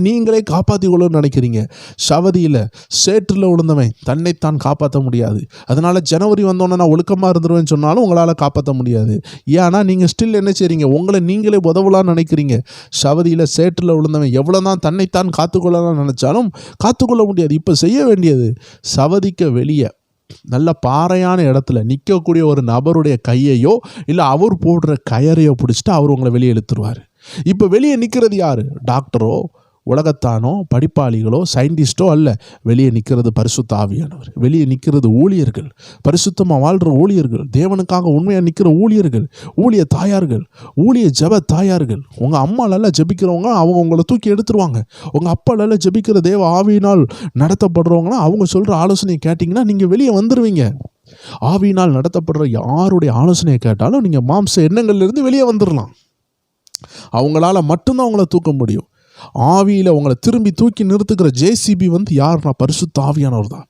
நீங்களே காப்பாற்றி கொள்ளணும்னு நினைக்கிறீங்க. சவதியில் சேற்றில் விழுந்தவன் தன்னைத்தான் காப்பாற்ற முடியாது. அதனால் ஜனவரி வந்தோன்னே நான் ஒழுக்கமாக இருந்துருவேன்னு சொன்னாலும் உங்களால் காப்பாற்ற முடியாது. ஏன்னா நீங்கள் ஸ்டில் என்ன செய்றீங்க? உங்களை நீங்களே உதவலான்னு நினைக்கிறீங்க. சவதியில் சேற்றில் விழுந்தவன் எவ்வளோ தான் தன்னைத்தான் காத்துக்கொள்ளலாம்னு நினச்சாலும் காத்துக்கொள்ள முடியாது. இப்போ செய்ய வேண்டியது, சவதிக்க வெளியே நல்ல பாறையான இடத்துல நிற்கக்கூடிய ஒரு நபருடைய கையையோ இல்லை அவர் போடுற கயரையோ பிடிச்சிட்டு அவர் உங்களை வெளியே இழுத்துருவார். இப்போ வெளியே நிற்கிறது யார்? டாக்டரோ, உலகத்தானோ, படிப்பாளிகளோ, சயின்டிஸ்டோ அல்ல. வெளியே நிற்கிறது பரிசுத்த ஆவியானவர். வெளியே நிற்கிறது ஊழியர்கள், பரிசுத்தமாக வாழ்கிற ஊழியர்கள், தேவனுக்காக உண்மையாக நிற்கிற ஊழியர்கள், ஊழிய தாயார்கள், ஊழிய ஜெப தாயார்கள். உங்கள் அம்மா நல்லா ஜெபிக்கிறவங்க அவங்க உங்களை தூக்கி எடுத்துருவாங்க. உங்கள் அப்பா நல்லா ஜெபிக்கிற தேவ ஆவியினால் நடத்தப்படுறவங்கன்னா அவங்க சொல்கிற ஆலோசனையை கேட்டிங்கன்னா நீங்கள் வெளியே வந்துடுவீங்க. ஆவியினால் நடத்தப்படுற யாருடைய ஆலோசனையை கேட்டாலும் நீங்கள் மாம்ச எண்ணங்கள்லேருந்து வெளியே வந்துடலாம். அவங்களால மட்டும்தான் அவங்கள தூக்க முடியும். ஆவியில் உங்களை திரும்பி தூக்கி நிறுத்துக்கிற ஜேசிபி வந்து யாருன்னா பரிசுத்த ஆவியானவர் தான்.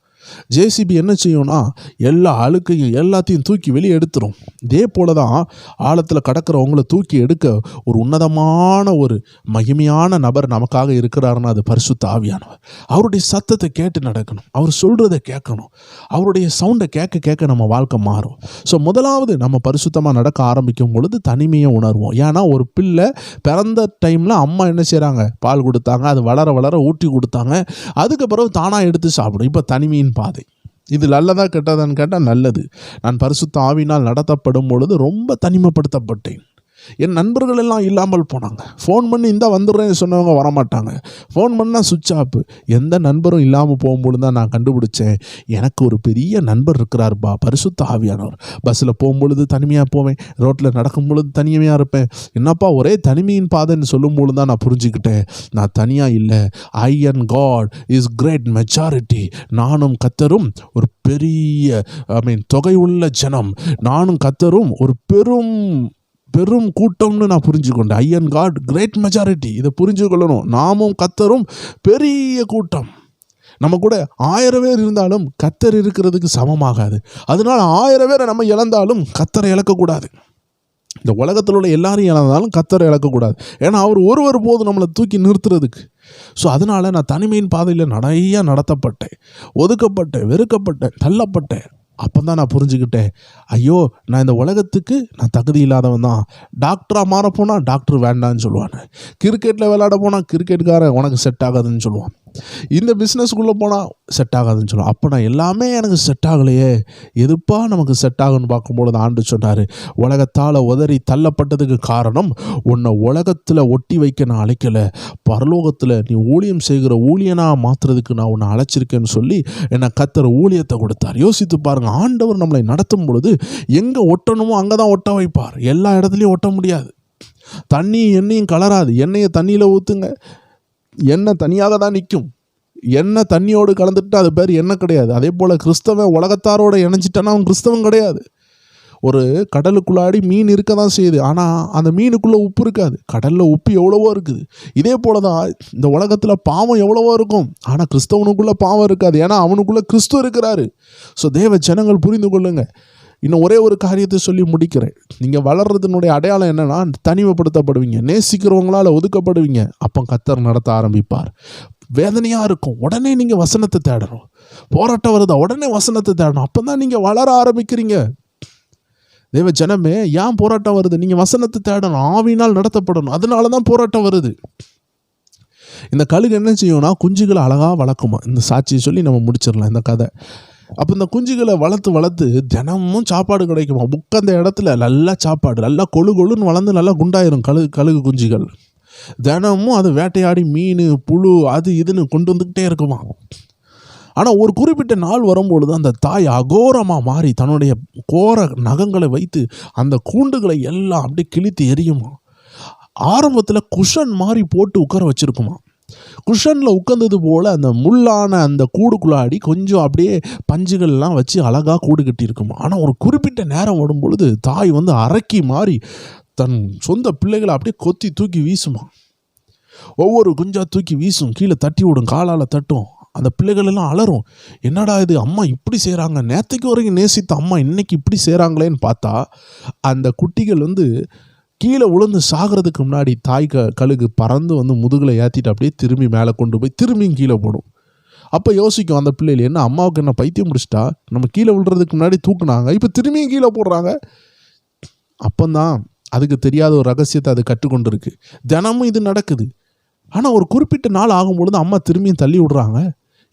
ஜேசிபி என்ன செய்யும்னா எல்லா அழுக்கையும் எல்லாத்தையும் தூக்கி வெளியே எடுத்துரும். இதே போல தான் ஆழத்தில் கடக்கிறவங்கள தூக்கி எடுக்க ஒரு உன்னதமான ஒரு மகிமையான நபர் நமக்காக இருக்கிறாருன்னா அது பரிசுத்த ஆவியானவர். அவருடைய சத்தத்தை கேட்டு நடக்கணும், அவர் சொல்கிறத கேட்கணும், அவருடைய சவுண்டை கேட்க கேட்க நம்ம வாழ்க்கை மாறும். ஸோ முதலாவது நம்ம பரிசுத்தமாக நடக்க ஆரம்பிக்கும் பொழுது தனிமையை உணர்வோம். ஏன்னா ஒரு பிள்ளை பிறந்த டைமில் அம்மா என்ன செய்கிறாங்க, பால் கொடுத்தாங்க, அது வளர வளர ஊட்டி கொடுத்தாங்க, அதுக்கு பிறகு தானாக எடுத்து சாப்பிடும். இப்போ தனிமையின் பாதை இது நல்லதா கெட்டதான்னு கேட்டால் நல்லது. நான் பரிசுத்த ஆவியினால் நடத்தப்படும் பொழுது ரொம்ப தனிமைப்படுத்தப்பட்டேன். என் நண்பர்கள் எல்லாம் இல்லாமல் போனாங்க. ஃபோன் பண்ணி இந்த வந்துடுறேன்னு சொன்னவங்க வரமாட்டாங்க. ஃபோன் பண்ணால் சுவிட்ச் ஆஃப். எந்த நண்பரும் இல்லாமல் போகும்பொழுது தான் நான் கண்டுபிடிச்சேன், எனக்கு ஒரு பெரிய நண்பர் இருக்கிறார்பா, பரிசுத்த ஆவியானவர். பஸ்ஸில் போகும்பொழுது தனிமையாக போவேன், ரோட்டில் நடக்கும் பொழுது தனிமையாக இருப்பேன். என்னப்பா ஒரே தனிமையின் பாதைன்னு சொல்லும் பொழுது தான் நான் புரிஞ்சுக்கிட்டேன், நான் தனியாக இல்லை. I and God is great majority. நானும் கர்த்தரும் ஒரு பெரிய தொகை உள்ள ஜனம், நானும் கர்த்தரும் ஒரு பெரும் கூட்டம்னு நான் புரிஞ்சுக்கொண்டேன். ஐ அண்ட் காட் கிரேட் மெஜாரிட்டி. இதை புரிஞ்சு கொள்ளணும். நாமும் கர்த்தரும் பெரிய கூட்டம். நம்ம கூட 1000 பேர் இருந்தாலும் கர்த்தர் இருக்கிறதுக்கு சமமாகாது. அதனால் 1000 பேரை நம்ம இழந்தாலும் கர்த்தரை இழக்கக்கூடாது. இந்த உலகத்தில் உள்ள எல்லாரையும் இழந்தாலும் கர்த்தரை இழக்கக்கூடாது. ஏன்னா அவர் ஒருவர் போது நம்மளை தூக்கி நிறுத்துறதுக்கு. ஸோ அதனால் நான் தனிமையின் பாதையில் நிறையா நடத்தப்பட்டேன், ஒதுக்கப்பட்டேன், வெறுக்கப்பட்டேன், தள்ளப்பட்டேன். அப்போ தான் நான் புரிஞ்சுக்கிட்டேன், ஐயோ நான் இந்த உலகத்துக்கு நான் தகுதி இல்லாதவன் தான். டாக்டராக மாற போனால் டாக்டர் வேண்டான்னு சொல்லுவாங்க, கிரிக்கெட்டில் விளையாட போனால் கிரிக்கெட்டுக்காரன் உனக்கு செட் ஆகாதுன்னு சொல்லுவான், இந்த பிஸ்னஸ்க்குள்ளே போனால் செட் ஆகாதுன்னு சொல்லுவான். அப்போ நான் எல்லாமே எனக்கு செட் ஆகலையே, எதுப்பா நமக்கு செட் ஆகுன்னு பார்க்கும்பொழுது ஆண்டு சொன்னார், உலகத்தால் உதறி தள்ளப்பட்டதுக்கு காரணம் உன்னை உலகத்தில் ஒட்டி வைக்க நான் அழைக்கலை, பரலோகத்தில் நீ ஊழியம் செய்கிற ஊழியனாக மாற்றுறதுக்கு நான் உன்னை அழைச்சிருக்கேன்னு சொல்லி என்னை கர்த்தர் ஊழியத்தை கொடுத்தார். யோசித்து பாருங்கள், ஆண்டவர் நம்மளை நடத்தும் பொழுது எங்கே ஒட்டணுமோ அங்கே தான் ஒட்ட வைப்பார். எல்லா இடத்துலையும் ஒட்ட முடியாது. தண்ணியும் எண்ணெயும் கலராது. எண்ணெயை தண்ணியில் ஊற்றுங்க, எண்ணெய் தனியாக தான் நிற்கும். எண்ணெய் தண்ணியோடு கலந்துட்டு அது பேர் எண்ணெய் கிடையாது. அதே போல் கிறிஸ்தவன் உலகத்தாரோடு இணைஞ்சிட்டானா அவன் கிறிஸ்தவன் கிடையாது. ஒரு கடலுக்குள்ளாடி மீன் இருக்க தான் செய்யுது, ஆனால் அந்த மீனுக்குள்ளே உப்பு இருக்காது. கடலில் உப்பு எவ்வளவோ இருக்குது. இதே போல் தான் இந்த உலகத்தில் பாவம் எவ்வளவோ இருக்கும், ஆனால் கிறிஸ்தவனுக்குள்ளே பாவம் இருக்காது. ஏன்னா அவனுக்குள்ளே கிறிஸ்து இருக்கிறாரு. ஸோ தேவ ஜனங்கள் புரிந்து கொள்ளுங்க. இன்னும் ஒரே ஒரு காரியத்தை சொல்லி முடிக்கிறேன். நீங்கள் வளர்றதுனுடைய அடையாளம் என்னென்னா, தனிமைப்படுத்தப்படுவீங்க, நேசிக்கிறவங்களால் ஒதுக்கப்படுவீங்க. அப்போ கர்த்தர் நடத்த ஆரம்பிப்பார். வேதனையாக இருக்கும், உடனே நீங்கள் வசனத்தை தேடணும். போராட்டம் வருதா, உடனே வசனத்தை தேடணும். அப்போ தான் நீங்கள் வளர ஆரம்பிக்கிறீங்க. தேவ ஜனமே, ஏன் போராட்டம் வருது? நீங்கள் வசனத்தை தேடணும், ஆவியினால் நடத்தப்படணும். அதனால தான் போராட்டம் வருது. இந்த கழுகு என்ன செய்யும்னா, குஞ்சுகளை அழகாக வளர்க்குமா. இந்த சாட்சியை சொல்லி நம்ம முடிச்சிடலாம் இந்த கதை. அப்போ இந்த குஞ்சுகளை வளர்த்து தினமும் சாப்பாடு கிடைக்குமா. உட்காந்த இடத்துல நல்லா சாப்பாடு, நல்லா கொழுன்னு வளர்ந்து நல்லா குண்டாயிரும் கழுகு குஞ்சுகள். தினமும் அது வேட்டையாடி மீன் புழு அது இதுன்னு கொண்டு வந்துக்கிட்டே இருக்குமா. ஆனால் ஒரு குறிப்பிட்ட நாள் வரும்பொழுது அந்த தாய் அகோரமாக மாறி தன்னுடைய கோர நகங்களை வைத்து அந்த கூண்டுகளை எல்லாம் அப்படியே கிழித்து எரியுமா. ஆரம்பத்தில் குஷன் மாதிரி போட்டு உட்கார வச்சுருக்குமா. குஷனில் உட்கார்ந்தது போல் அந்த முள்ளான அந்த கூடுக்குள்ளாடி கொஞ்சம் அப்படியே பஞ்சுகள்லாம் வச்சு அழகாக கூடு கட்டியிருக்குமா. ஆனால் ஒரு குறிப்பிட்ட நேரம் வரும் பொழுது தாய் அரக்கி மாறி தன் சொந்த பிள்ளைகளை அப்படியே கொத்தி தூக்கி வீசுமா. ஒவ்வொரு குஞ்சா தூக்கி வீசும், கீழே தட்டி விடும், காலால் தட்டும். அந்த பிள்ளைகள் எல்லாம் அலறும், என்னடா இது அம்மா இப்படி செய்கிறாங்க, நேற்றுக்கு வரைக்கும் நேசித்த அம்மா இன்னைக்கு இப்படி செய்கிறாங்களேன்னு பார்த்தா அந்த குட்டிகள் கீழே விழுந்து சாகிறதுக்கு முன்னாடி தாய் கழுகு பறந்து முதுகில் ஏற்றிட்டு அப்படியே திரும்பி மேலே கொண்டு போய் திரும்பியும் கீழே போடும். அப்போ யோசிக்கும் அந்த பிள்ளைகள், என்ன அம்மாவுக்கு என்ன பைத்தியம் முடிச்சிட்டா, நம்ம கீழே விழுறதுக்கு முன்னாடி தூக்குனாங்க, இப்போ திரும்பியும் கீழே போடுறாங்க. அப்போந்தான் அதுக்கு தெரியாத ஒரு ரகசியத்தை அது கற்றுக்கொண்டு இருக்கு. தினமும் இது நடக்குது. ஆனால் ஒரு குறிப்பிட்ட நாள் ஆகும்பொழுது அம்மா திரும்பியும் தள்ளி விடுறாங்க.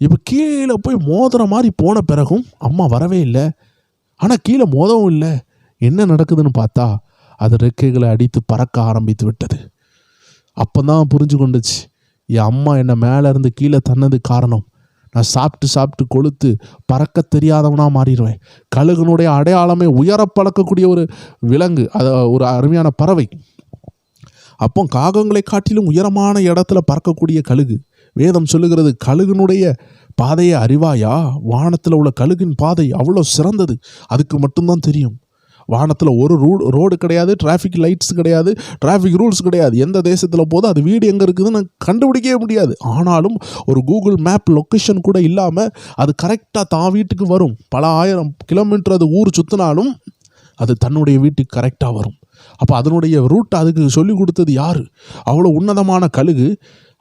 இப்போ கீழே போய் மோதுற மாதிரி போன பிறகும் அம்மா வரவே இல்லை. ஆனால் கீழே மோதவும் இல்லை. என்ன நடக்குதுன்னு பார்த்தா அது ரெக்கைகளை அடித்து பறக்க ஆரம்பித்து விட்டது. அப்போ தான் புரிஞ்சு கொண்டுச்சு, என் அம்மா என்னை மேலே இருந்து கீழே தன்னது காரணம் நான் சாப்பிட்டு கொளுத்து பறக்க தெரியாதவனாக மாறிடுவேன். கழுகுனுடைய அடையாளமே உயர பறக்கக்கூடிய ஒரு விலங்கு, அது ஒரு அருமையான பறவை. அப்போ காகங்களை காட்டிலும் உயரமான இடத்துல பறக்கக்கூடிய கழுகு. வேதம் சொல்லுகிறது, கழுகுனுடைய பாதையை அறிவாயா, வானத்தில் உள்ள கழுகின் பாதை அவ்வளோ சிறந்தது, அதுக்கு மட்டும்தான் தெரியும். வானத்தில் ஒரு ரோடு கிடையாது, டிராஃபிக் லைட்ஸ் கிடையாது, டிராஃபிக் ரூல்ஸ் கிடையாது. எந்த தேசத்தில் போதும் அது வீடு எங்கே இருக்குதுன்னு கண்டுபிடிக்கவே முடியாது. ஆனாலும் ஒரு கூகுள் மேப் லொக்கேஷன் கூட இல்லாமல் அது கரெக்டாக தான் வீட்டுக்கு வரும். பல 1000 கிலோமீட்டர் அது ஊர் சுற்றினாலும் அது தன்னுடைய வீட்டுக்கு கரெக்டாக வரும். அப்போ அதனுடைய ரூட்டை அதுக்கு சொல்லி கொடுத்தது யார்? அவ்வளோ உன்னதமான கழுகு.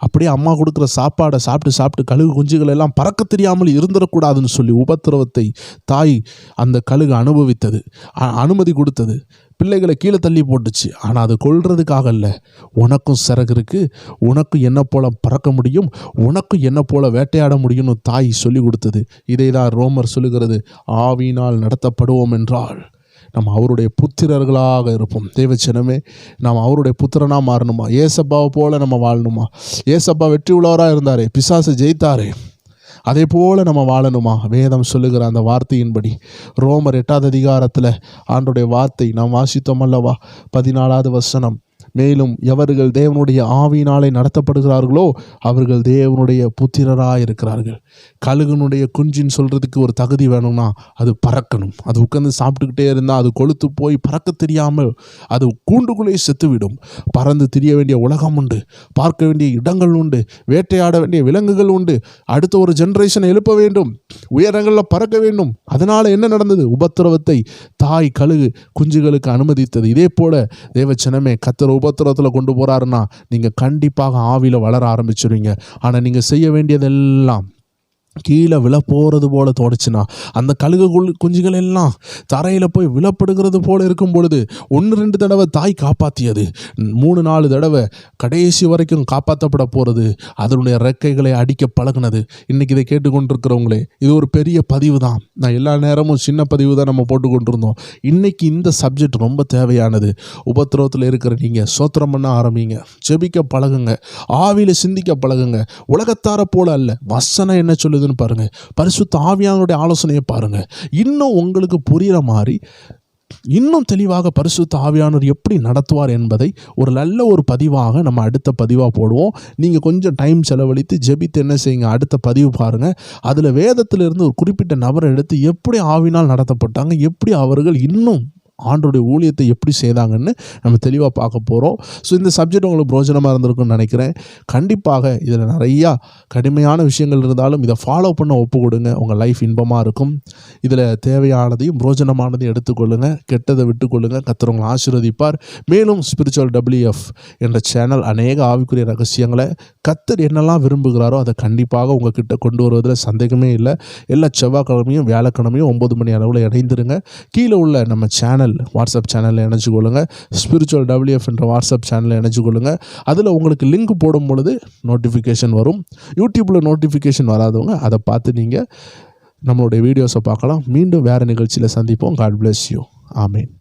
அப்படியே அம்மா கொடுக்குற சாப்பாடை சாப்பிட்டு கழுகு குஞ்சுகள் எல்லாம் பறக்க தெரியாமல் இருந்துடக்கூடாதுன்னு சொல்லி உபத்திரவத்தை தாய் அந்த கழுகு அனுபவித்தது, அனுமதி கொடுத்தது. பிள்ளைகளை கீழே தள்ளி போட்டுச்சு. ஆனால் அது கொல்றதுக்காக இல்லை. உனக்கும் சிறகு இருக்குது, உனக்கும் என்ன போல பறக்க முடியும், உனக்கும் என்ன போல வேட்டையாட முடியும்னு தாய் சொல்லி கொடுத்தது. இதை தான் ரோமர் சொல்லுகிறது, ஆவியினால் நடத்தப்படுவோம் என்றால் நம்ம அவருடைய புத்திரர்களாக இருப்போம். தேவச்சனமே, நாம் அவருடைய புத்திரனாக மாறணுமா? ஏசப்பாவை போல நம்ம வாழணுமா? ஏசப்பா வெற்றி உள்ளவராக இருந்தாரே, பிசாசை ஜெயித்தாரே, அதே போல் நம்ம வாழணுமா? வேதம் சொல்லுகிற அந்த வார்த்தையின்படி ரோமர் 8வது அதிகாரத்தில் ஆண்டோடைய வார்த்தை நாம் வாசித்தோம் அல்லவா? 14வது வசனம், மேலும் எவர்கள் தேவனுடைய ஆவியினாலே நடத்தப்படுகிறார்களோ அவர்கள் தேவனுடைய புத்திரராக இருக்கிறார்கள். கழுகுனுடைய குஞ்சின் சொல்கிறதுக்கு ஒரு தகுதி வேணும்னா அது பறக்கணும். அது உட்காந்து சாப்பிட்டுக்கிட்டே இருந்தால் அது கொளுத்து போய் பறக்க தெரியாமல் அது கூண்டுக்குள்ளே செத்துவிடும். பறந்து திரிய வேண்டிய உலகம் உண்டு, பார்க்க வேண்டிய இடங்கள் உண்டு, வேட்டையாட வேண்டிய விலங்குகள் உண்டு. அடுத்த ஒரு ஜென்ரேஷனை எழுப்ப வேண்டும், உயரங்களில் பறக்க வேண்டும். அதனால் என்ன நடந்தது? உபத்திரவத்தை தாய் கழுகு குஞ்சுகளுக்கு அனுமதித்தது. இதே போல தேவச்சனமே, கர்த்தர் உபத்திரத்தில் கொண்டு போகிறாருன்னா நீங்கள் கண்டிப்பாக ஆவியில் வளர ஆரம்பிச்சிருவீங்க. ஆனால் நீங்கள் செய்ய வேண்டியதெல்லாம் கீழே விழ போகிறது போல தோணுச்சுன்னா, அந்த கழுகு குஞ்சுகள் எல்லாம் தரையில் போய் விழப்படுகிறது போல இருக்கும் பொழுது 1-2 தடவை தாய் காப்பாற்றியது, 3-4 தடவை கடைசி வரைக்கும் காப்பாற்றப்பட போகிறது. அதனுடைய ரெக்கைகளை அடிக்க பழகினது. இன்றைக்கி இதை கேட்டுக்கொண்டிருக்கிறவங்களே, இது ஒரு பெரிய பதிவு தான். நான் எல்லா நேரமும் சின்ன பதிவு தான் நம்ம போட்டு கொண்டிருந்தோம். இன்றைக்கி இந்த சப்ஜெக்ட் ரொம்ப தேவையானது. உபத்திரவத்தில் இருக்கிற நீங்கள் சோத்திரம் பண்ண ஆரம்பிங்க, ஜெபிக்க பழகுங்க, ஆவியில் சிந்திக்க பழகுங்க. உலகத்தார போல அல்ல. வசனம் என்ன சொல்லுது பாருங்க, பரிசுத்த ஆவியானவருடைய ஆலோசனையை பாருங்க. இன்னும் உங்களுக்கு புரிகிற மாதிரி இன்னும் தெளிவாக பரிசுத்த ஆவியானவர் எப்படி நடத்துவார் என்பதை ஒரு நல்ல ஒரு பதிவாக நம்ம அடுத்த பதிவாக போடுவோம். நீங்கள் கொஞ்சம் டைம் செலவழித்து ஜெபித்து என்ன செய்யுங்க, அடுத்த பதிவு பாருங்கள். அதில் வேதத்திலிருந்து ஒரு குறிப்பிட்ட நபரை எடுத்து எப்படி ஆவினால் நடத்தப்பட்டாங்க, எப்படி அவர்கள் இன்னும் ஆண்டோடைய ஊழியத்தை எப்படி செய்தாங்கன்னு நம்ம தெளிவாக பார்க்க போகிறோம். ஸோ இந்த சப்ஜெக்ட் உங்களுக்கு பிரோஜனமாக இருந்திருக்குன்னு நினைக்கிறேன். கண்டிப்பாக இதில் நிறையா கடுமையான விஷயங்கள் இருந்தாலும் இதை ஃபாலோ பண்ண ஒப்பு கொடுங்க. உங்கள் லைஃப் இன்பமாக இருக்கும். இதில் தேவையானதையும் பிரோஜனமானதையும் எடுத்துக்கொள்ளுங்கள், கெட்டதை விட்டுக்கொள்ளுங்கள். கர்த்தர் உங்களை ஆசீர்வதிப்பார். மேலும் ஸ்பிரிச்சுவல் WF என்ற சேனல் அநேக ஆவிக்குரிய ரகசியங்களை கர்த்தர் என்னெல்லாம் விரும்புகிறாரோ அதை கண்டிப்பாக உங்ககிட்ட கொண்டு வருவதில் சந்தேகமே இல்லை. எல்லா செவ்வாய்க்கிழமையும் வியாழக்கிழமையும் 9 மணி அளவில் இணைந்திருங்க. கீழே உள்ள நம்ம சேனல் வாட்ஸ்அப் சேனலில் இணைச்சிக்கொள்ளுங்க. ஸ்பிரிச்சுவல் WF என்ற வாட்ஸ்அப் சேனலில் இணைச்சிக்கொள்ளுங்க. அதில் உங்களுக்கு லிங்க் போடும் பொழுது நோட்டிஃபிகேஷன் வரும். யூடியூப்பில் நோட்டிஃபிகேஷன் வராதவங்க அதை பார்த்து நீங்கள் நம்மளுடைய வீடியோஸை பார்க்கலாம். மீண்டும் வேறு நிகழ்ச்சியில் சந்திப்போம். God bless you. ஆமேன்.